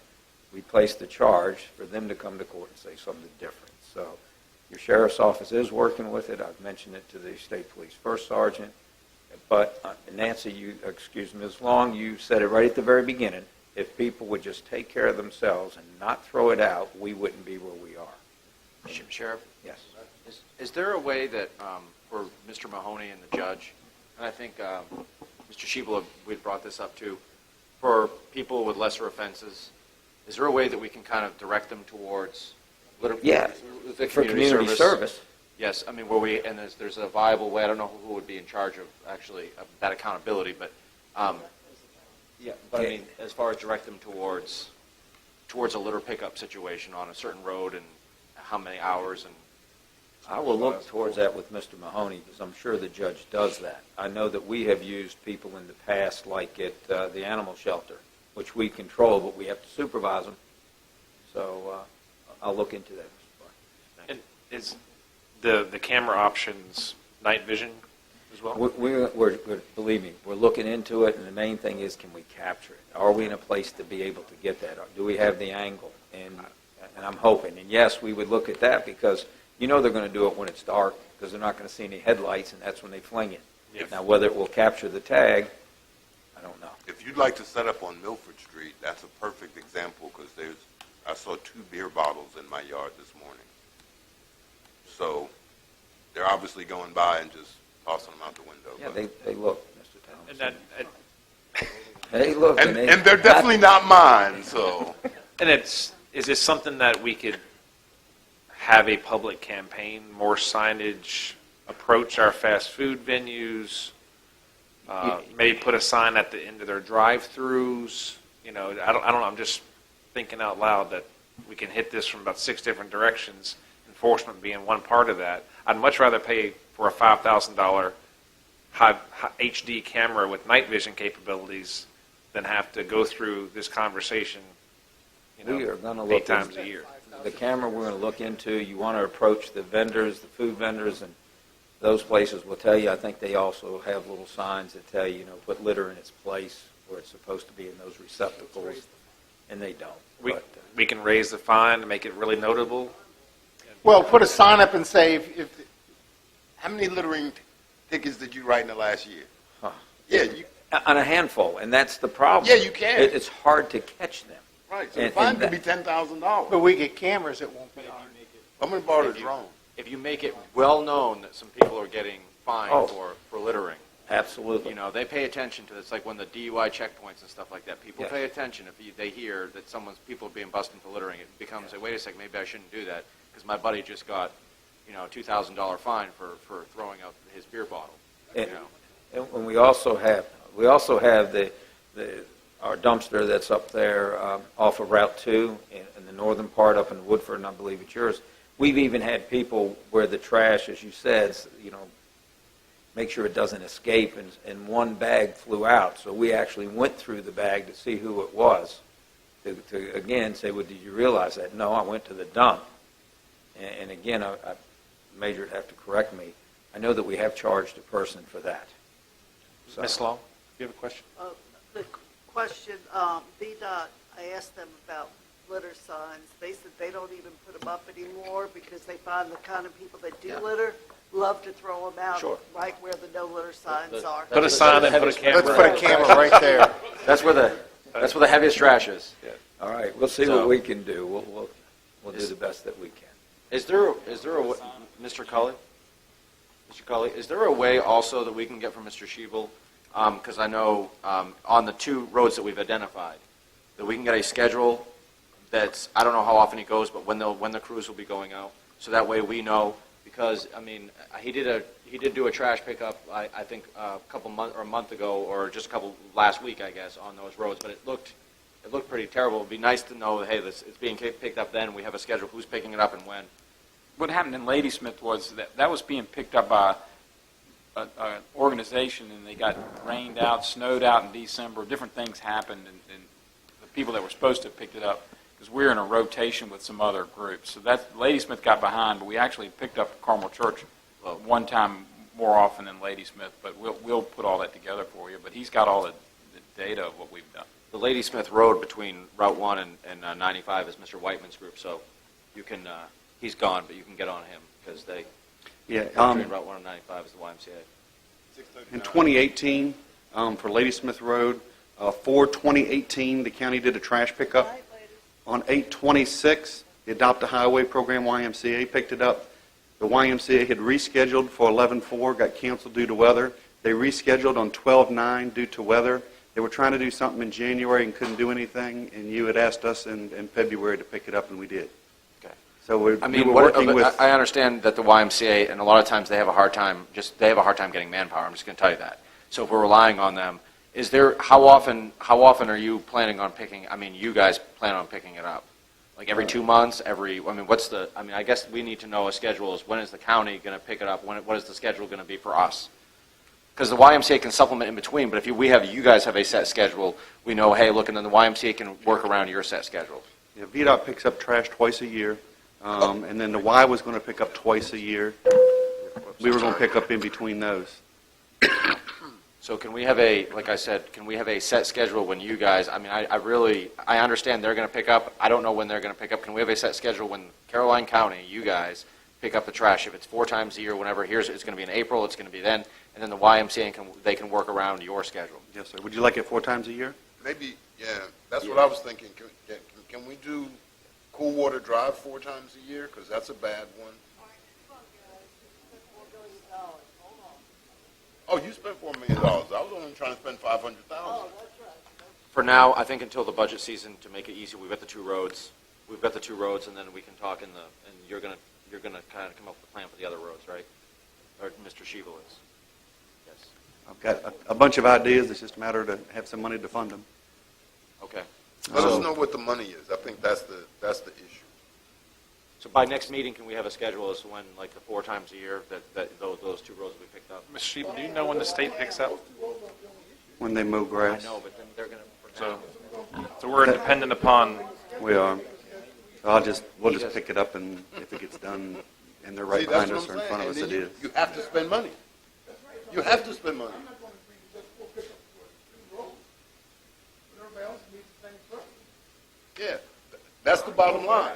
We place the charge for them to come to court and say something different. So your sheriff's office is working with it. I've mentioned it to the state police first sergeant. But Nancy, Ms. Long, you said it right at the very beginning. If people would just take care of themselves and not throw it out, we wouldn't be where we are. Sheriff? Yes. Is there a way that for Mr. Mahoney and the judge, and I think Mr. Schiebel, we brought this up too, for people with lesser offenses, is there a way that we can kind of direct them towards the community service? Yes, I mean, and there's a viable way. I don't know who would be in charge of actually of that accountability, but I mean, as far as direct them towards a litter pickup situation on a certain road and how many hours and. I will look towards that with Mr. Mahoney because I'm sure the judge does that. I know that we have used people in the past like at the animal shelter, which we control, but we have to supervise them. So I'll look into that, Mr. Clark. And the camera options, night vision as well? Believe me, we're looking into it, and the main thing is, can we capture it? Are we in a place to be able to get that? Do we have the angle? And I'm hoping. And yes, we would look at that because they're going to do it when it's dark because they're not going to see any headlights, and that's when they fling it. Yes. Now, whether it will capture the tag, I don't know. If you'd like to set up on Milford Street, that's a perfect example because I saw 2 beer bottles in my yard this morning. So they're obviously going by and just tossing them out the window. Yeah, but- they look, Mr. Townsend. And They look. and they're definitely not mine, so. And is this something that we could have a public campaign, more signage, approach our fast food venues, maybe put a sign at the end of their drive-throughs? I don't know, I'm just thinking out loud that we can hit this from about 6 different directions, enforcement being one part of that. I'd much rather pay for a $5,000 high HD camera with night vision capabilities than have to go through this conversation, We are going to 8 look times a year. The camera we're going to look into. You want to approach the vendors, the food vendors, and those places will tell you. I think they also have little signs that tell you, put litter in its place where it's supposed to be in those receptacles, and they don't. We can raise the fine to make it really notable. Well, put a sign up and say, how many littering tickets did you write in the last year? Huh. Yeah, On a handful, and that's the problem. Yeah, you can. It's hard to catch them. right, so the fine could be $10,000. But we get cameras, it won't be on. I'm going to borrow the drone. If you make it well known that some people are getting fined Oh. for littering, Absolutely. they pay attention to it. It's like when the DUI checkpoints and stuff like that. People Yes. pay attention. If they hear that people are being busted for littering, it becomes, wait a second, maybe I shouldn't do that because my buddy just got, a $2,000 fine for throwing out his beer bottle. And, and we also have our dumpster that's up there off of Route 2 in the northern part up in Woodford, and I believe it's yours. We've even had people where the trash, as you said, make sure it doesn't escape, and one bag flew out. So we actually went through the bag to see who it was, to again say, well, did you realize that? No, I went to the dump. And again, Major would have to correct me. I know that we have charged a person for that. So. Ms. Long, do you have a question? The question, VDOT, I asked them about litter signs. They said they don't even put them up anymore because they find the kind of people that do litter love to throw them out right where the no litter signs are. Put a sign and put a camera. Let's put a camera right there. That's where the heaviest trash is. All right, we'll see what we can do. We'll do the best that we can. Is there a Mr. Cully? Mr. Cully, is there a way also that we can get from Mr. Schiebel, because I know on the 2 roads that we've identified, that we can get a schedule that's, I don't know how often he goes, but when the crews will be going out, so that way we know, because, he did do a trash pickup, I think, a month ago, or just last week, I guess, on those roads, but it looked pretty terrible. It would be nice to know, hey, it's being picked up then, we have a schedule, who's picking it up and when. What happened in Ladysmith was that was being picked up by an organization, and they got rained out, snowed out in December. Different things happened, and the people that were supposed to have picked it up, because we're in a rotation with some other groups. So Ladysmith got behind, but we actually picked up Carmel Church one time more often than Ladysmith. But we'll put all that together for you. But he's got all the data of what we've done. The Ladysmith Road between Route 1 and 95 is Mr. Whiteman's group, so you can, he's gone, but you can get on him, because between Route 1 and 95 is the YMCA. In 2018, for Ladysmith Road, for 2018, the county did a trash pickup. On 8/26, the Adopt a Highway program, YMCA, picked it up. The YMCA had rescheduled for 11/4, got canceled due to weather. They rescheduled on 12/9 due to weather. They were trying to do something in January and couldn't do anything, and you had asked us in February to pick it up, and we did. Okay. So we were working with... I understand that the YMCA, and a lot of times they have a hard time getting manpower. I'm just going to tell you that. So if we're relying on them, how often are you planning on picking, you guys plan on picking it up? Like every 2 months, I guess we need to know a schedule. Is when is the county going to pick it up? What is the schedule going to be for us? Because the YMCA can supplement in between, but if you guys have a set schedule, we know, hey, look, and then the YMCA can work around your set schedule. VDOT picks up trash twice a year. And then the Y was going to pick up twice a year. We were going to pick up in between those. So can we have a, like I said, can we have a set schedule when you guys, I mean, I understand they're going to pick up. I don't know when they're going to pick up. Can we have a set schedule when Caroline County, you guys, pick up the trash? If it's 4 times a year, whenever, it's going to be in April, it's going to be then, and then the YMCA, they can work around your schedule. Yes, sir. Would you like it 4 times a year? Maybe, yeah, that's what I was thinking. Can we do Cool Water Drive 4 times a year? Because that's a bad one. Oh, you spent $4 million. I was only trying to spend $500,000. For now, I think until the budget season, to make it easy, we've got the 2 roads. We've got the 2 roads, and then we can talk and you're gonna kind of come up with a plan for the other roads, right? Or Mr. Shiva is. Yes. I've got a bunch of ideas. It's just a matter to have some money to fund them. Okay. Let us know what the money is. I think that's the issue. So by next meeting, can we have a schedule as to when, like the 4 times a year, that those 2 roads will be picked up? Mr. Sheba, do you know when the state picks up? When they mow grass. I know, but then they're going to. So we're dependent upon. We are. So we'll just pick it up, and if it gets done and they're right See, that's behind us what or in I'm front of us, saying. it And is. You have to spend money. You have to spend money. Yeah, that's the bottom line.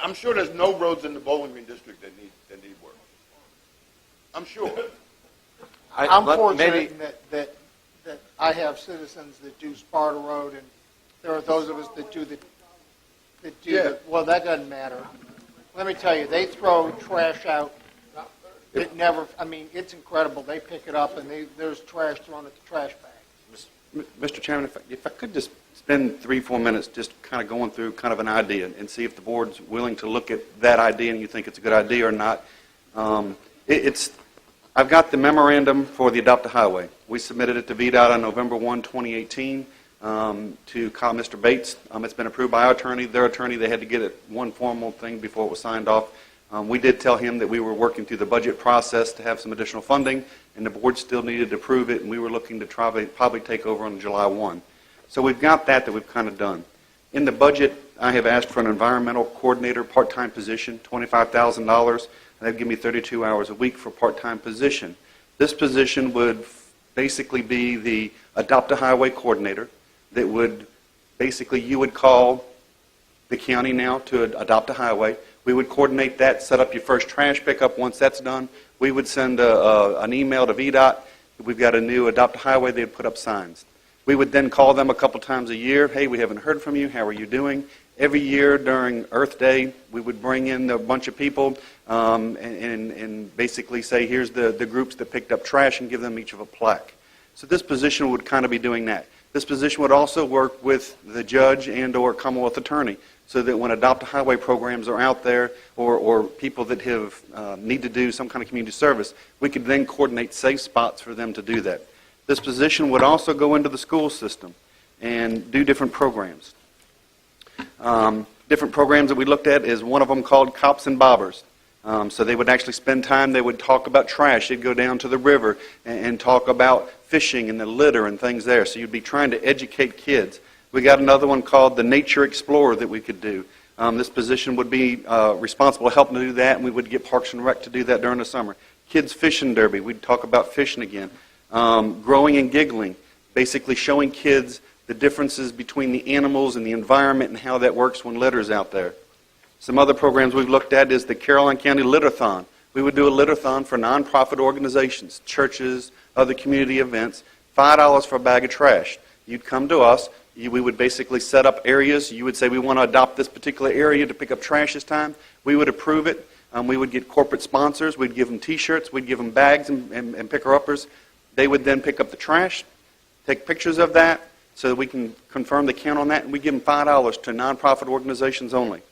I'm sure there's no roads in the Bowling Green district that need work. I'm sure. I'm fortunate that I have citizens that do Sparta Road, and there are those of us that do well, that doesn't matter. Let me tell you, they throw trash out. It never, I mean, it's incredible. They pick it up, and there's trash thrown at the trash bag. Mr. Chairman, if I could just spend 3-4 minutes just kind of going through kind of an idea and see if the board's willing to look at that idea and you think it's a good idea or not. I've got the memorandum for the Adopt a Highway. We submitted it to VDOT on November 1, 2018 to call Mr. Bates. It's been approved by our attorney, their attorney. They had to get it one formal thing before it was signed off. We did tell him that we were working through the budget process to have some additional funding, and the board still needed to approve it, and we were looking to probably take over on July 1. So we've got that we've kind of done. In the budget, I have asked for an environmental coordinator part-time position, $25,000. They'd give me 32 hours a week for a part-time position. This position would basically be the Adopt a Highway coordinator that would basically, you would call the county now to adopt a highway. We would coordinate that, set up your first trash pickup. Once that's done, we would send an email to VDOT. We've got a new Adopt a Highway. They'd put up signs. We would then call them a couple times a year. Hey, we haven't heard from you. How are you doing? Every year during Earth Day, we would bring in a bunch of people and basically say, here's the groups that picked up trash, and give them each of a plaque. So this position would kind of be doing that. This position would also work with the judge and or Commonwealth attorney, so that when Adopt a Highway programs are out there, or people that have need to do some kind of community service, we could then coordinate safe spots for them to do that. This position would also go into the school system and do different programs. Different programs that we looked at is one of them called Cops and Bobbers. So they would actually spend time, they would talk about trash. They'd go down to the river and talk about fishing and the litter and things there. So you'd be trying to educate kids. We got another one called the Nature Explorer that we could do. This position would be responsible to helping to do that, and we would get Parks and Rec to do that during the summer. Kids Fishing Derby, we'd talk about fishing again. Growing and Giggling, basically showing kids the differences between the animals and the environment and how that works when litter's out there. Some other programs we've looked at is the Caroline County Literathon. We would do a literathon for nonprofit organizations, churches, other community events, $5 for a bag of trash. You'd come to us. We would basically set up areas. You would say, we want to adopt this particular area to pick up trash this time. We would approve it. We would get corporate sponsors. We'd give them T-shirts. We'd give them bags and picker-uppers. They would then pick up the trash, take pictures of that so that we can confirm the count on that, and we give them $5 to nonprofit organizations only.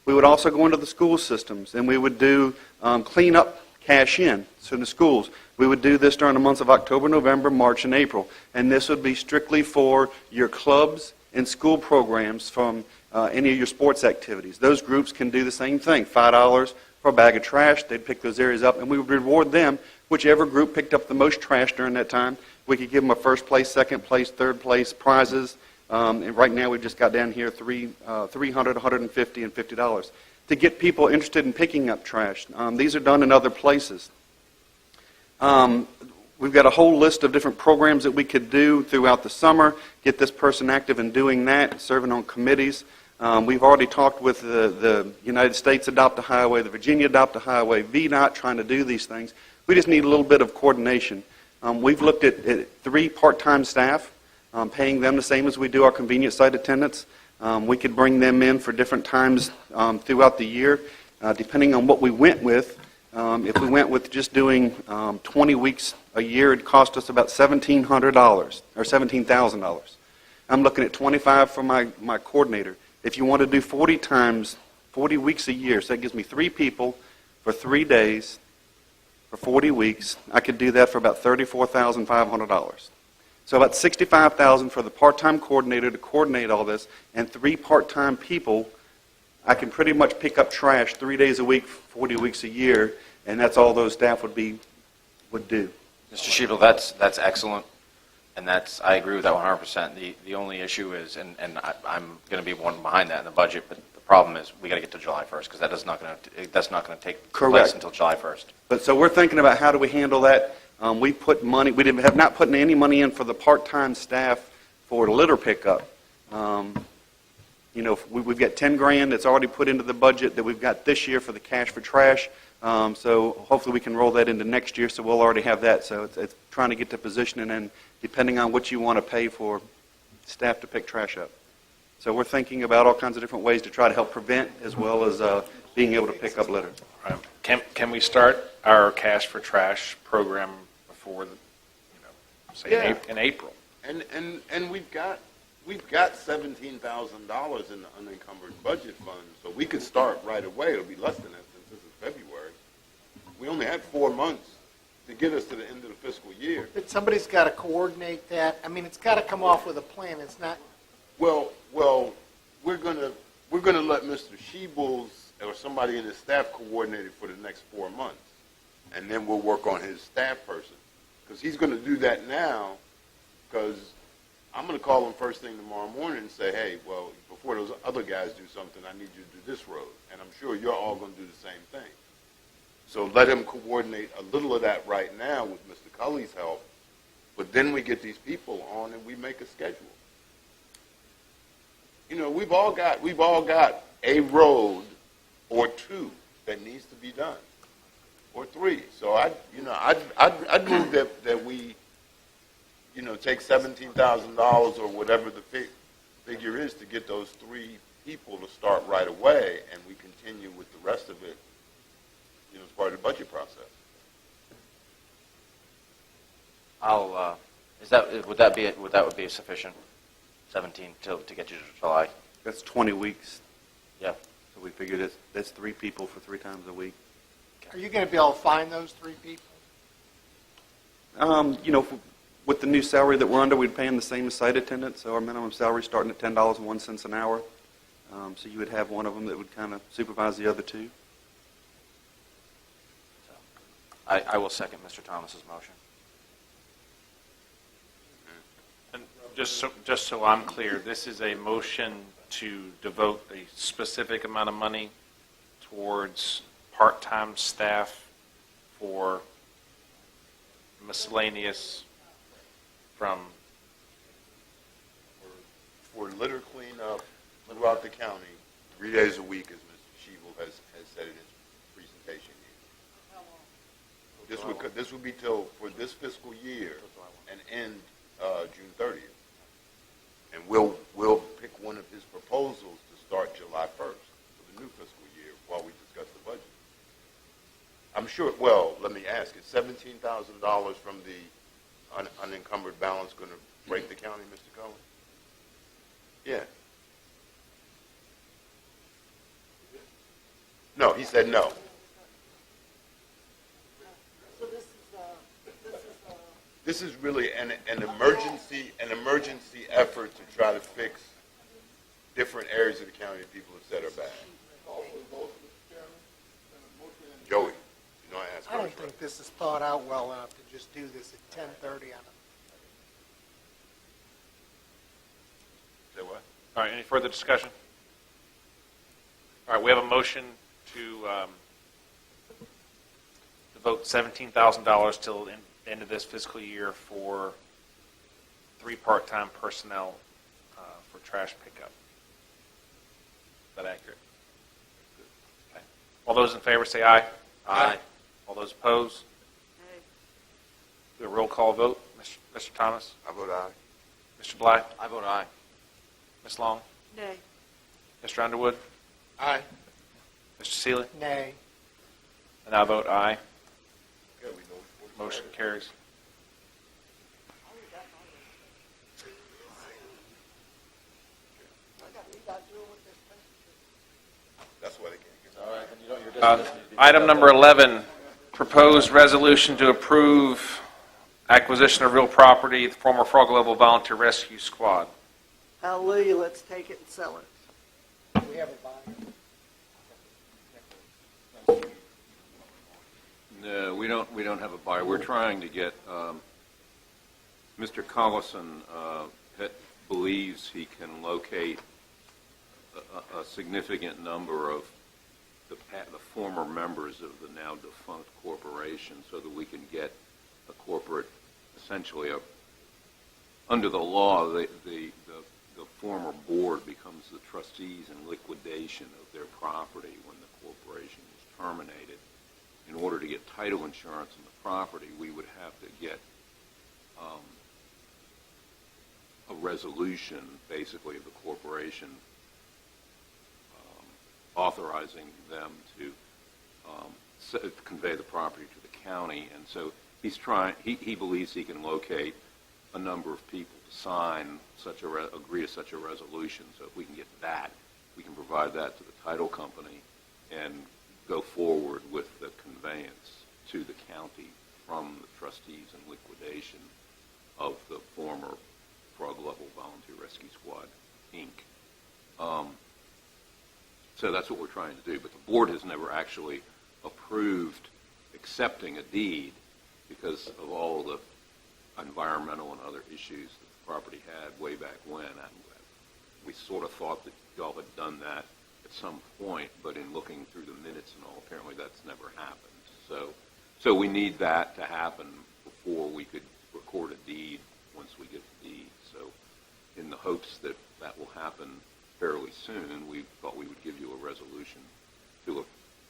We would also go into the school systems, and we would do clean up, cash in. So in the schools, we would do this during the months of October, November, March, and April. And this would be strictly for your clubs and school programs from any of your sports activities. Those groups can do the same thing, $5 for a bag of trash. They'd pick those areas up, and we would reward them. Whichever group picked up the most trash during that time, we could give them a first place, second place, third place prizes. And right now we've just got down here $300, $150, and $50. to get people interested in picking up trash. These are done in other places. We've got a whole list of different programs that we could do throughout the summer, get this person active in doing that, serving on committees. We've already talked with the United States Adopt a Highway, the Virginia Adopt a Highway, VDOT, trying to do these things. We just need a little bit of coordination. We've looked at 3 part-time staff, paying them the same as we do our convenience site attendants. We could bring them in for different times throughout the year, depending on what we went with. If we went with just doing 20 weeks a year, it'd cost us about $1,700 or $17,000. I'm looking at 25 for my coordinator. If you want to do 40 weeks a year, so that gives me 3 people for 3 days for 40 weeks. I could do that for about $34,500. So about $65,000 for the part-time coordinator to coordinate all this, and 3 part-time people. I can pretty much pick up trash 3 days a week, 40 weeks a year, and that's all those staff would do. Mr. Sheetal, that's excellent, and I agree with that 100%. The only issue is, and I'm going to be one behind that in the budget, but the problem is we got to get to July 1st because that's not going to take place until July 1st. But so we're thinking about how do we handle that. We put money. We have not put any money in for the part-time staff for litter pickup. We've got $10,000 that's already put into the budget that we've got this year for the cash for trash. So hopefully we can roll that into next year. So we'll already have that. So it's trying to get to position, and then depending on what you want to pay for staff to pick trash up. So we're thinking about all kinds of different ways to try to help prevent as well as being able to pick up litter. Right. Can we start our cash for trash program before in April? And we've got $17,000 in the unencumbered budget fund, so we could start right away. It'll be less than that since this is February. We only had 4 months to get us to the end of the fiscal year. But somebody's got to coordinate that. I mean, it's got to come off with a plan. It's not. Well, we're gonna let Mr. Sheebles or somebody in his staff coordinate it for the next 4 months, and then we'll work on his staff person, because he's going to do that now. Because I'm going to call him first thing tomorrow morning and say, hey, well, before those other guys do something, I need you to do this road, and I'm sure you're all going to do the same thing. So let him coordinate a little of that right now with Mr. Cully's help, but then we get these people on and we make a schedule. We've all got a road or 2 that needs to be done, or 3. So I'd move that we, take $17,000 or whatever the figure is to get those 3 people to start right away, and we continue with the rest of it, as part of the budget process. Would that be sufficient? 17 to get you to July. That's 20 weeks. Yeah. So we figured that's 3 people for 3 times a week. Are you going to be able to find those 3 people? With the new salary that we're under, we'd pay them the same as site attendants. So our minimum salary is starting at $10.01 an hour. So you would have one of them that would kind of supervise the other 2. I will second Mr. Thomas's motion. And just so I'm clear, this is a motion to devote a specific amount of money towards part-time staff for miscellaneous for litter cleanup throughout the county, 3 days a week, as Mr. Sheeble has said in his presentation here. This would be for this fiscal year and end June 30th. And we'll pick one of his proposals to start July 1st for the new fiscal year while we discuss the budget. I'm sure, let me ask, is $17,000 from the unencumbered balance going to break the county, Mr. Cohen? Yeah. No, he said no. This is really an emergency effort to try to fix different areas of the county that people have said are bad. Joey, I asked. I don't think this is thought out well enough to just do this at 10:30 on Say what? All right, any further discussion? All right, we have a motion to devote $17,000 till the end of this fiscal year for 3 part-time personnel for trash pickup. Is that accurate? Okay. All those in favor say aye. Aye. All those opposed? Do a roll call vote. Mr. Thomas? I vote aye. Mr. Black? I vote aye. Ms. Long? Nay. Mr. Underwood? Aye. Mr. Seeley? Nay. And I vote aye. Motion carries. That's why they can't get. All right, then you don't, your distance needs to be Item picked number up. 11, proposed resolution to approve acquisition of real property, the former Frog Level Volunteer Rescue Squad. Hallelujah, let's take it and sell it. We have a buyer. No, we don't have a buyer. We're trying to get, Mr. Collison believes he can locate a significant number of the former members of the now defunct corporation so that we can get a corporate, essentially under the law, the former board becomes the trustees in liquidation of their property when the corporation was terminated. In order to get title insurance on the property, we would have to get a resolution, basically, of the corporation authorizing them to convey the property to the county. And so he believes he can locate a number of people to sign agree to such a resolution. So if we can get that, we can provide that to the title company and go forward with the conveyance to the county from the trustees in liquidation of the former Frog Level Volunteer Rescue Squad, Inc. So that's what we're trying to do. But the board has never actually approved accepting a deed because of all the environmental and other issues that the property had way back when. And we sort of thought that y'all had done that at some point, but in looking through the minutes and all, apparently that's never happened. So we need that to happen before we could record a deed once we get the deed. So in the hopes that that will happen fairly soon, we thought we would give you a resolution to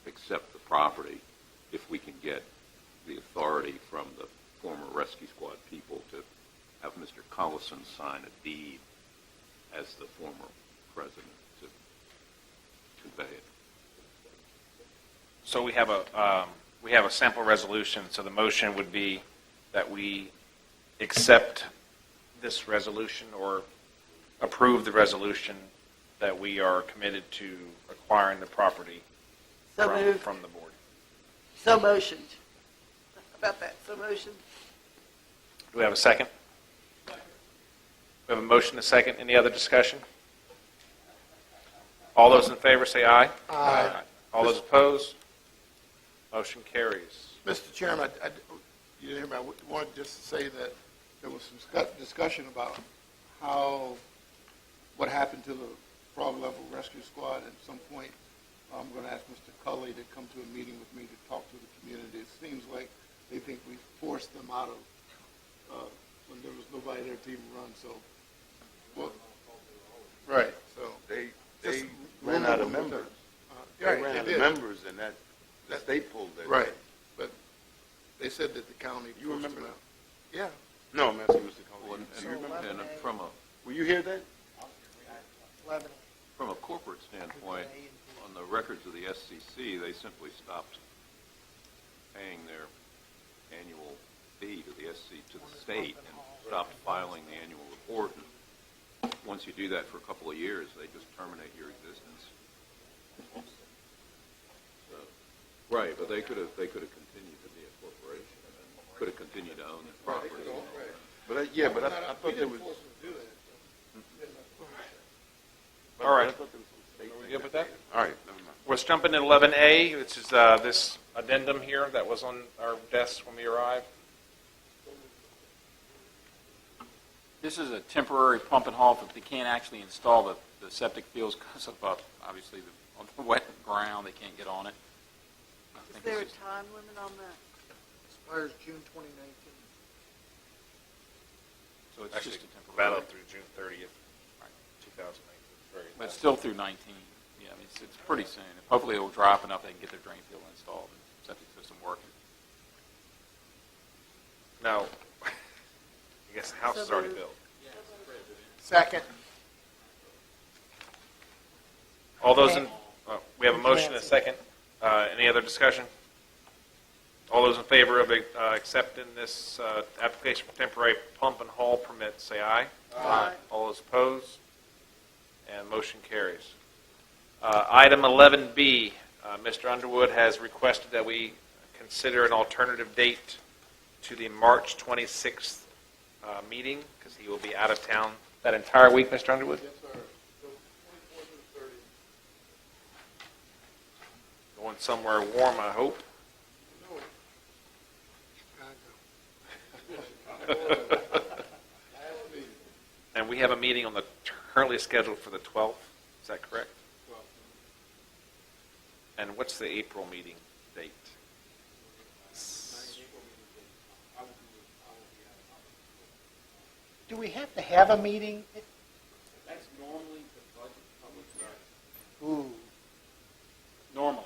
accept the property if we can get the authority from the former rescue squad people to have Mr. Collison sign a deed as the former president to convey it. So we have a sample resolution. So the motion would be that we accept this resolution or approve the resolution that we are committed to acquiring the property from the board. So motioned. How about that? So motioned. Do we have a second? We have a motion, a second. Any other discussion? All those in favor say aye. Aye. All those opposed? Motion carries. Mr. Chairman, you didn't hear me. I wanted just to say that there was some discussion about what happened to the Frog Level Rescue Squad. At some point, I'm going to ask Mr. Culley to come to a meeting with me to talk to the community. It seems like they think we forced them out of when there was nobody there to even run. So, right. So They Just ran out of members. They right, ran they out did. of members, and that they pulled it. right, but they said that the county. You forced remember them that? out. Yeah. No, I'm asking Mr. Well, Collins. and- Do you remember? and from Were you here then? from a corporate standpoint, on the records of the SCC, they simply stopped paying their annual fee to the state and stopped filing the annual report. And once you do that for a couple of years, they just terminate your existence. So, right, but they could have continued to be a corporation and could have continued to own the property. But I thought there was. All right. I thought there was some state Are we good with that? All right, never mind. Let's jump into 11A, which is this addendum here that was on our desks when we arrived. This is a temporary pump and haul, but they can't actually install the septic fields because of, obviously, on the wet ground, they can't get on it. I Is think there a it's just- time limit on that? Expires June 2019. So it's Actually, just a temporary. valid through June 30th, 2019. But it's still through 19. Yeah, I mean, it's pretty soon. Hopefully it will dry up enough they can get their drain field installed and septic system working. Now, I guess the house is already built. Second. All those in, we have a motion and a second. Any other discussion? All those in favor of accepting this application for temporary pump and haul permit, say aye. Aye. All those opposed? And motion carries. Item 11B, Mr. Underwood has requested that we consider an alternative date to the March 26th meeting, because he will be out of town that entire week, Mr. Underwood? Yes, sir. Going somewhere warm, I hope. And we have a meeting on the currently scheduled for the 12th. Is that correct? 12th. And what's the April meeting date? Do we have to have a meeting? That's normally the budget public hearing. Ooh. Normally.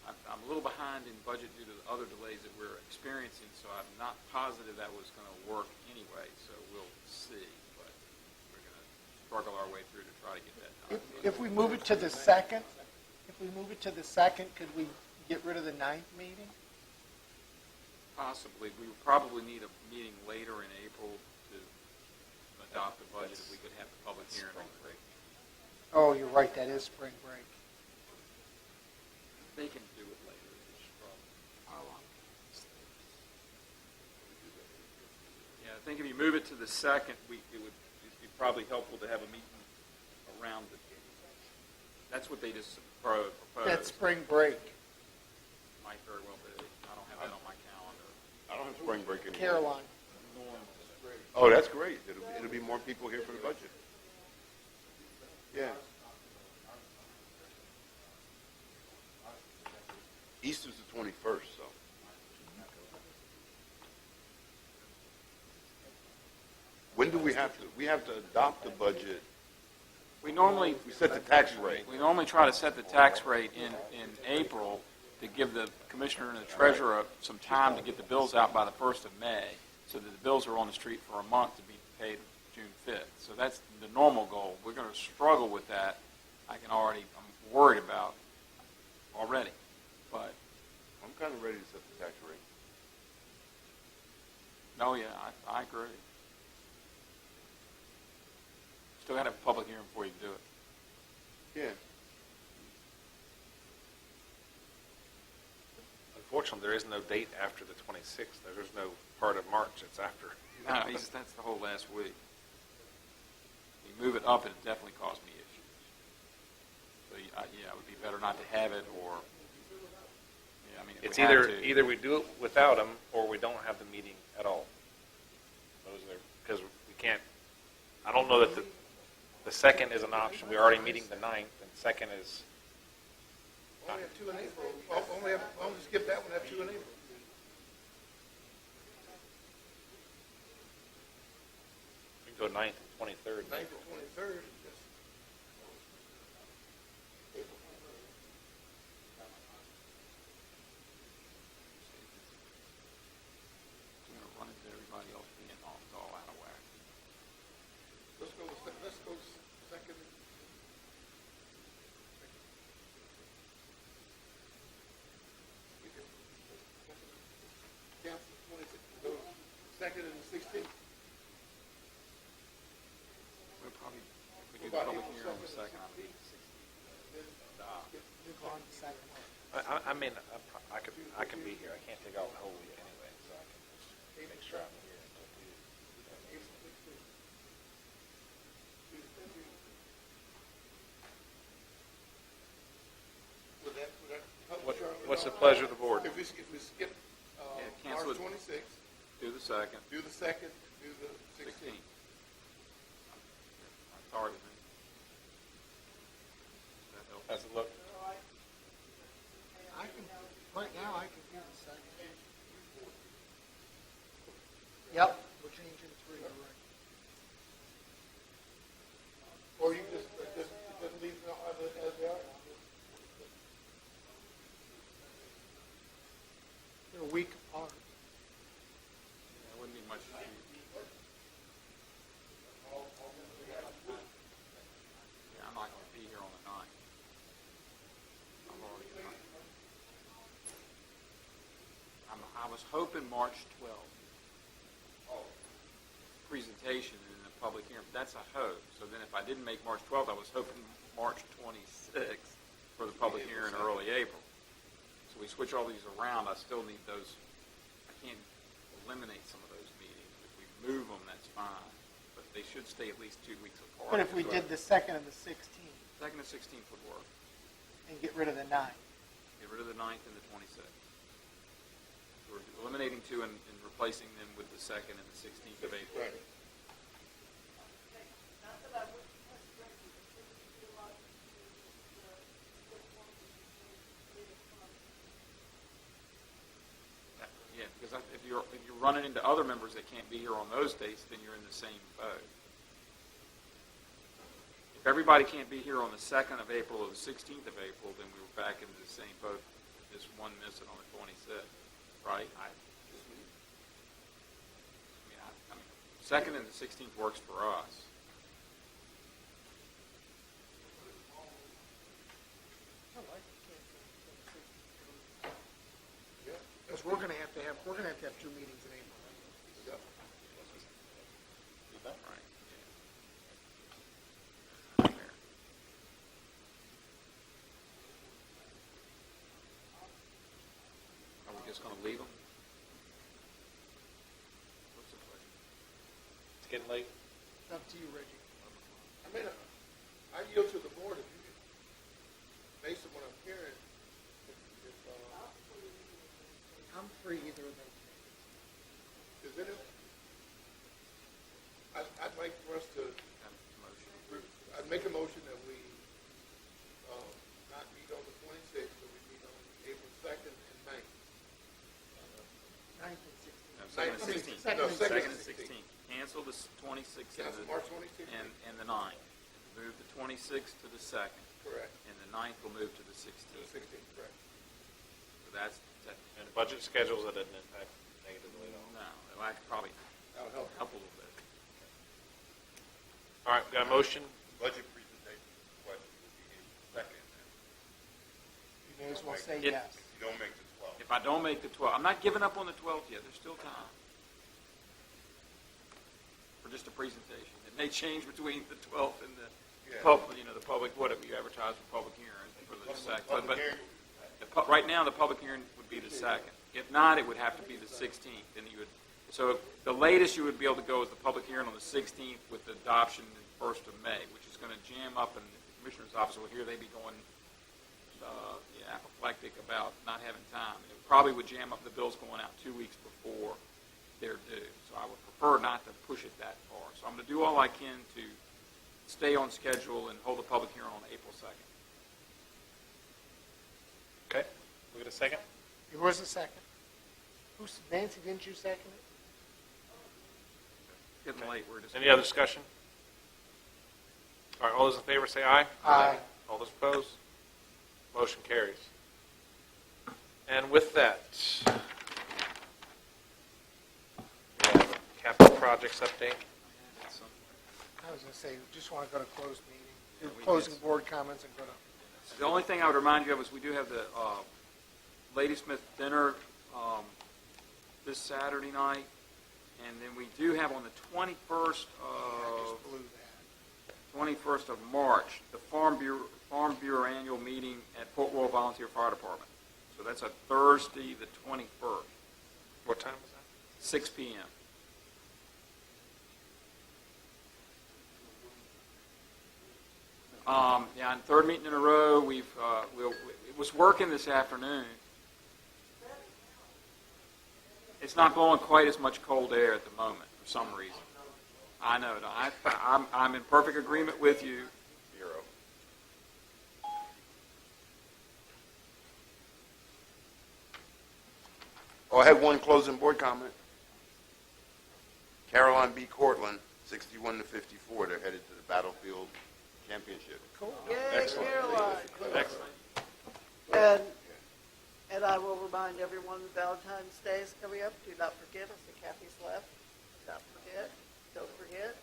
I'm a little behind in budget due to the other delays that we're experiencing, so I'm not positive that was going to work anyway, so we'll see. But we're going to struggle our way through to try to get that done. If we move it to the second, could we get rid of the 9th meeting? Possibly. We would probably need a meeting later in April to adopt the budget if we could have the public hearing on the break. Oh, you're right, that is spring break. They can do it later. It's just a problem. Yeah, I think if you move it to the second, it'd be probably helpful to have a meeting around the, that's what they just proposed. That's spring break. Might very well be. I don't have that on my calendar. I don't have spring break anymore. Caroline. Oh, that's great. It'll be more people here for the budget. Yeah. Easter's the 21st, so. When do we have to adopt the budget? We normally We set the tax rate. We normally try to set the tax rate in April to give the commissioner and the treasurer some time to get the bills out by the 1st of May, so that the bills are on the street for a month to be paid June 5th. So that's the normal goal. We're going to struggle with that. I'm worried about already. But, I'm kind of ready to set the tax rate. no, yeah, I agree. Still got to have a public hearing before you do it. Yeah. Unfortunately, there is no date after the 26th. There's no part of March. It's after. No, that's the whole last week. You move it up, it'll definitely cause me issues. So, yeah, it would be better not to have it, or, yeah, I mean, if It's we have to. either we do it without them, or we don't have the meeting at all. Those are, because we can't, I don't know that the second is an option. We're already meeting the 9th, and second is, Only have 2 in April. Only skip that one, have 2 in April. we can go 9th and 23rd. 9th and 23rd. I'm going to run into everybody else being all out of whack. Let's go second. Council 26th. Go second and the 16th. We'll probably, if we do the public hearing on the second, I'll be I mean, I can be here. I can't take out the whole week anyway, so I can just make sure I'm here until What's the pleasure of the board? If we skip cancel March it. 26th, do the second, do the second, do the 16th. 16th. Authority. That helps. How's it look? Yep, we're changing 3, you're right. Or you just leave them as they are. They're a week apart. There wouldn't be much. Yeah, I'm not going to be here on the 9th. I'm already I was hoping March 12th. Presentation and a public hearing, but that's a hope. So then if I didn't make March 12th, I was hoping March 26th for the public hearing early April. So we switch all these around, I still need those, I can't eliminate some of those meetings. If we move them, that's fine, but they should stay at least 2 weeks apart. But if we did the 2nd and the 16th? 2nd and 16th would work. And get rid of the 9th? Get rid of the 9th and the 26th. We're eliminating 2 and replacing them with the 2nd and the 16th of April. Yeah, because if you're running into other members that can't be here on those dates, then you're in the same boat. If everybody can't be here on the 2nd of April or the 16th of April, then we were back into the same boat, just one missing on the 26th, right? I mean, 2nd and the 16th works for us. Because we're going to have to have 2 meetings in April. Right. Are we just going to leave them? What's the pleasure? It's getting late. It's up to you, Reggie. I mean, I yield to the board if you, based on what I'm hearing, I'm free either of those days. is it, I'd like for us to, I'd make a motion that we not meet on the 26th, but we meet on April 2nd and 9th. 9th and 16th. No, 2nd and 16th. No, 2nd and 16th. Cancel the 26th Cancel March 26th. and the 9th. Move the 26th to the 2nd. Correct. And the 9th will move to the 16th. 16th, correct. So that's, And the budget schedules, that didn't impact negatively at all. no, I could probably That'll help. help a little bit. All right, we got a motion. Budget presentation question will be April 2nd. You may as well say If- yes. If you don't make the 12th. If I don't make the 12th, I'm not giving up on the 12th yet. There's still time for just a presentation. It may change between the 12th and the the public, what have you advertised for public hearing for the second? But right now, the public hearing would be the 2nd. If not, it would have to be the 16th. And you would, so the latest you would be able to go is the public hearing on the 16th with the adoption the 1st of May, which is going to jam up, and the commissioner's office will hear they'd be going apoplectic about not having time. It probably would jam up the bills going out 2 weeks before they're due. So I would prefer not to push it that far. So I'm going to do all I can to stay on schedule and hold the public hearing on April 2nd. Okay, we get a second? There was a second. Nancy, didn't you second it? Getting late. We're just Any other discussion? All right, all those in favor say aye. Aye. All those opposed? Motion carries. And with that, we have capital projects update. I was going to say, just want to go to closed meeting. Do we closing did. board comments and go to. The only thing I would remind you of is we do have the Ladysmith dinner this Saturday night, and then we do have on the 21st of March the Farm Bureau annual meeting at Fort Royal Volunteer Fire Department. So that's a Thursday, the 21st. What time is that? 6 p.m. Yeah, and third meeting in a row. It was working this afternoon. It's not blowing quite as much cold air at the moment for some reason. I know. I'm in perfect agreement with you. 0. Oh, I have one closing board comment. Caroline B. Cortland, 61-54. They're headed to the battlefield championship. Cool. Yay, Excellent. Caroline. Excellent. And I will remind everyone that Valentine's Day is coming up. Do not forget, I see Kathy's left. Do not forget. Don't forget.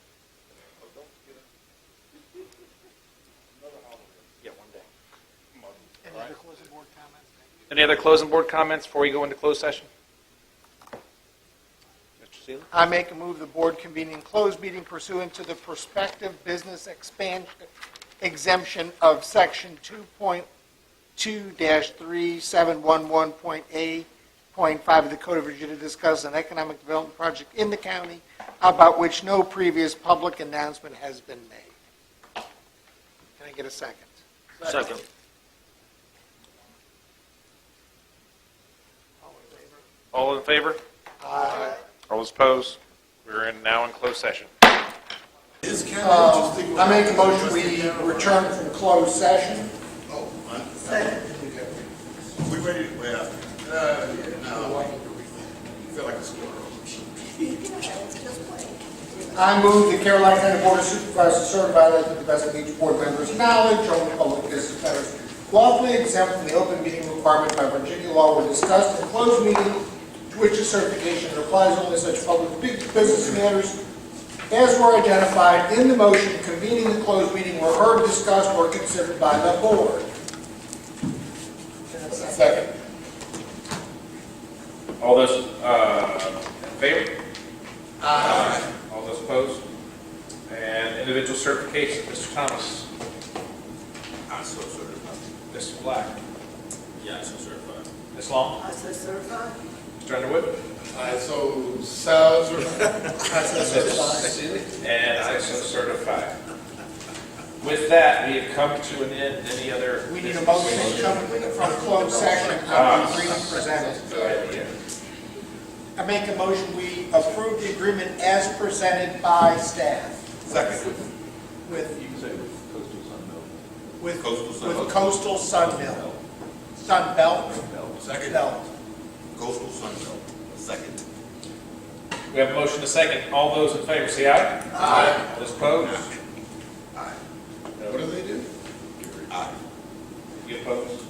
Yeah, one day. Any other closing board comments? Any other closing board comments before we go into closed session? Mr. Seeley? I make a move the board convene in closed meeting pursuant to the prospective business expansion exemption of section 2.2-3711.A.5 of the Code of Virginia to discuss an economic development project in the county about which no previous public announcement has been made. Can I get a second? Second. All in favor? Aye. All those opposed? We're now in closed session. I make a motion we return from closed session. Second. We ready? Well, no. Feel like a squirrel. I move the Caroline County Board of Supervisors certify that to the best of each board member's knowledge, only public business matters lawfully exempt from the open meeting requirement by Virginia law were discussed in closed meeting, to which the certification applies only such public business matters as were identified in the motion convening the closed meeting were heard, discussed, or considered by the board. Second. All those in favor? Aye. All those opposed? And individual certification, Mr. Thomas. I'm so certified. Mr. Black. Yeah, I'm so certified. Ms. Long. I say certified. Mr. Underwood. I so certified. And I so certify. With that, we have come to an end. Any other? We need a motion to come from closed session on the agreement presented. I make a motion we approve the agreement as presented by staff. Second. With You can say with Coastal Sun with Belt. Coastal Sun Mill. Sun Belt. Second. Belt. Coastal Sun Belt. Second. We have a motion to second. All those in favor say aye. Aye. All those opposed? Aye. What do they do? Aye. You opposed?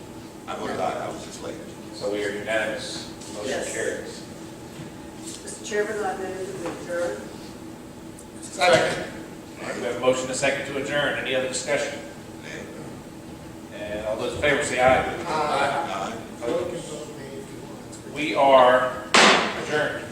I voted aye. I was just late. So we are unanimous. Motion Yes. carries. Mr. Chairman, I move to adjourn. Second. All right, we have a motion to second to adjourn. Any other discussion? And all those in favor say aye. Aye. We are adjourned.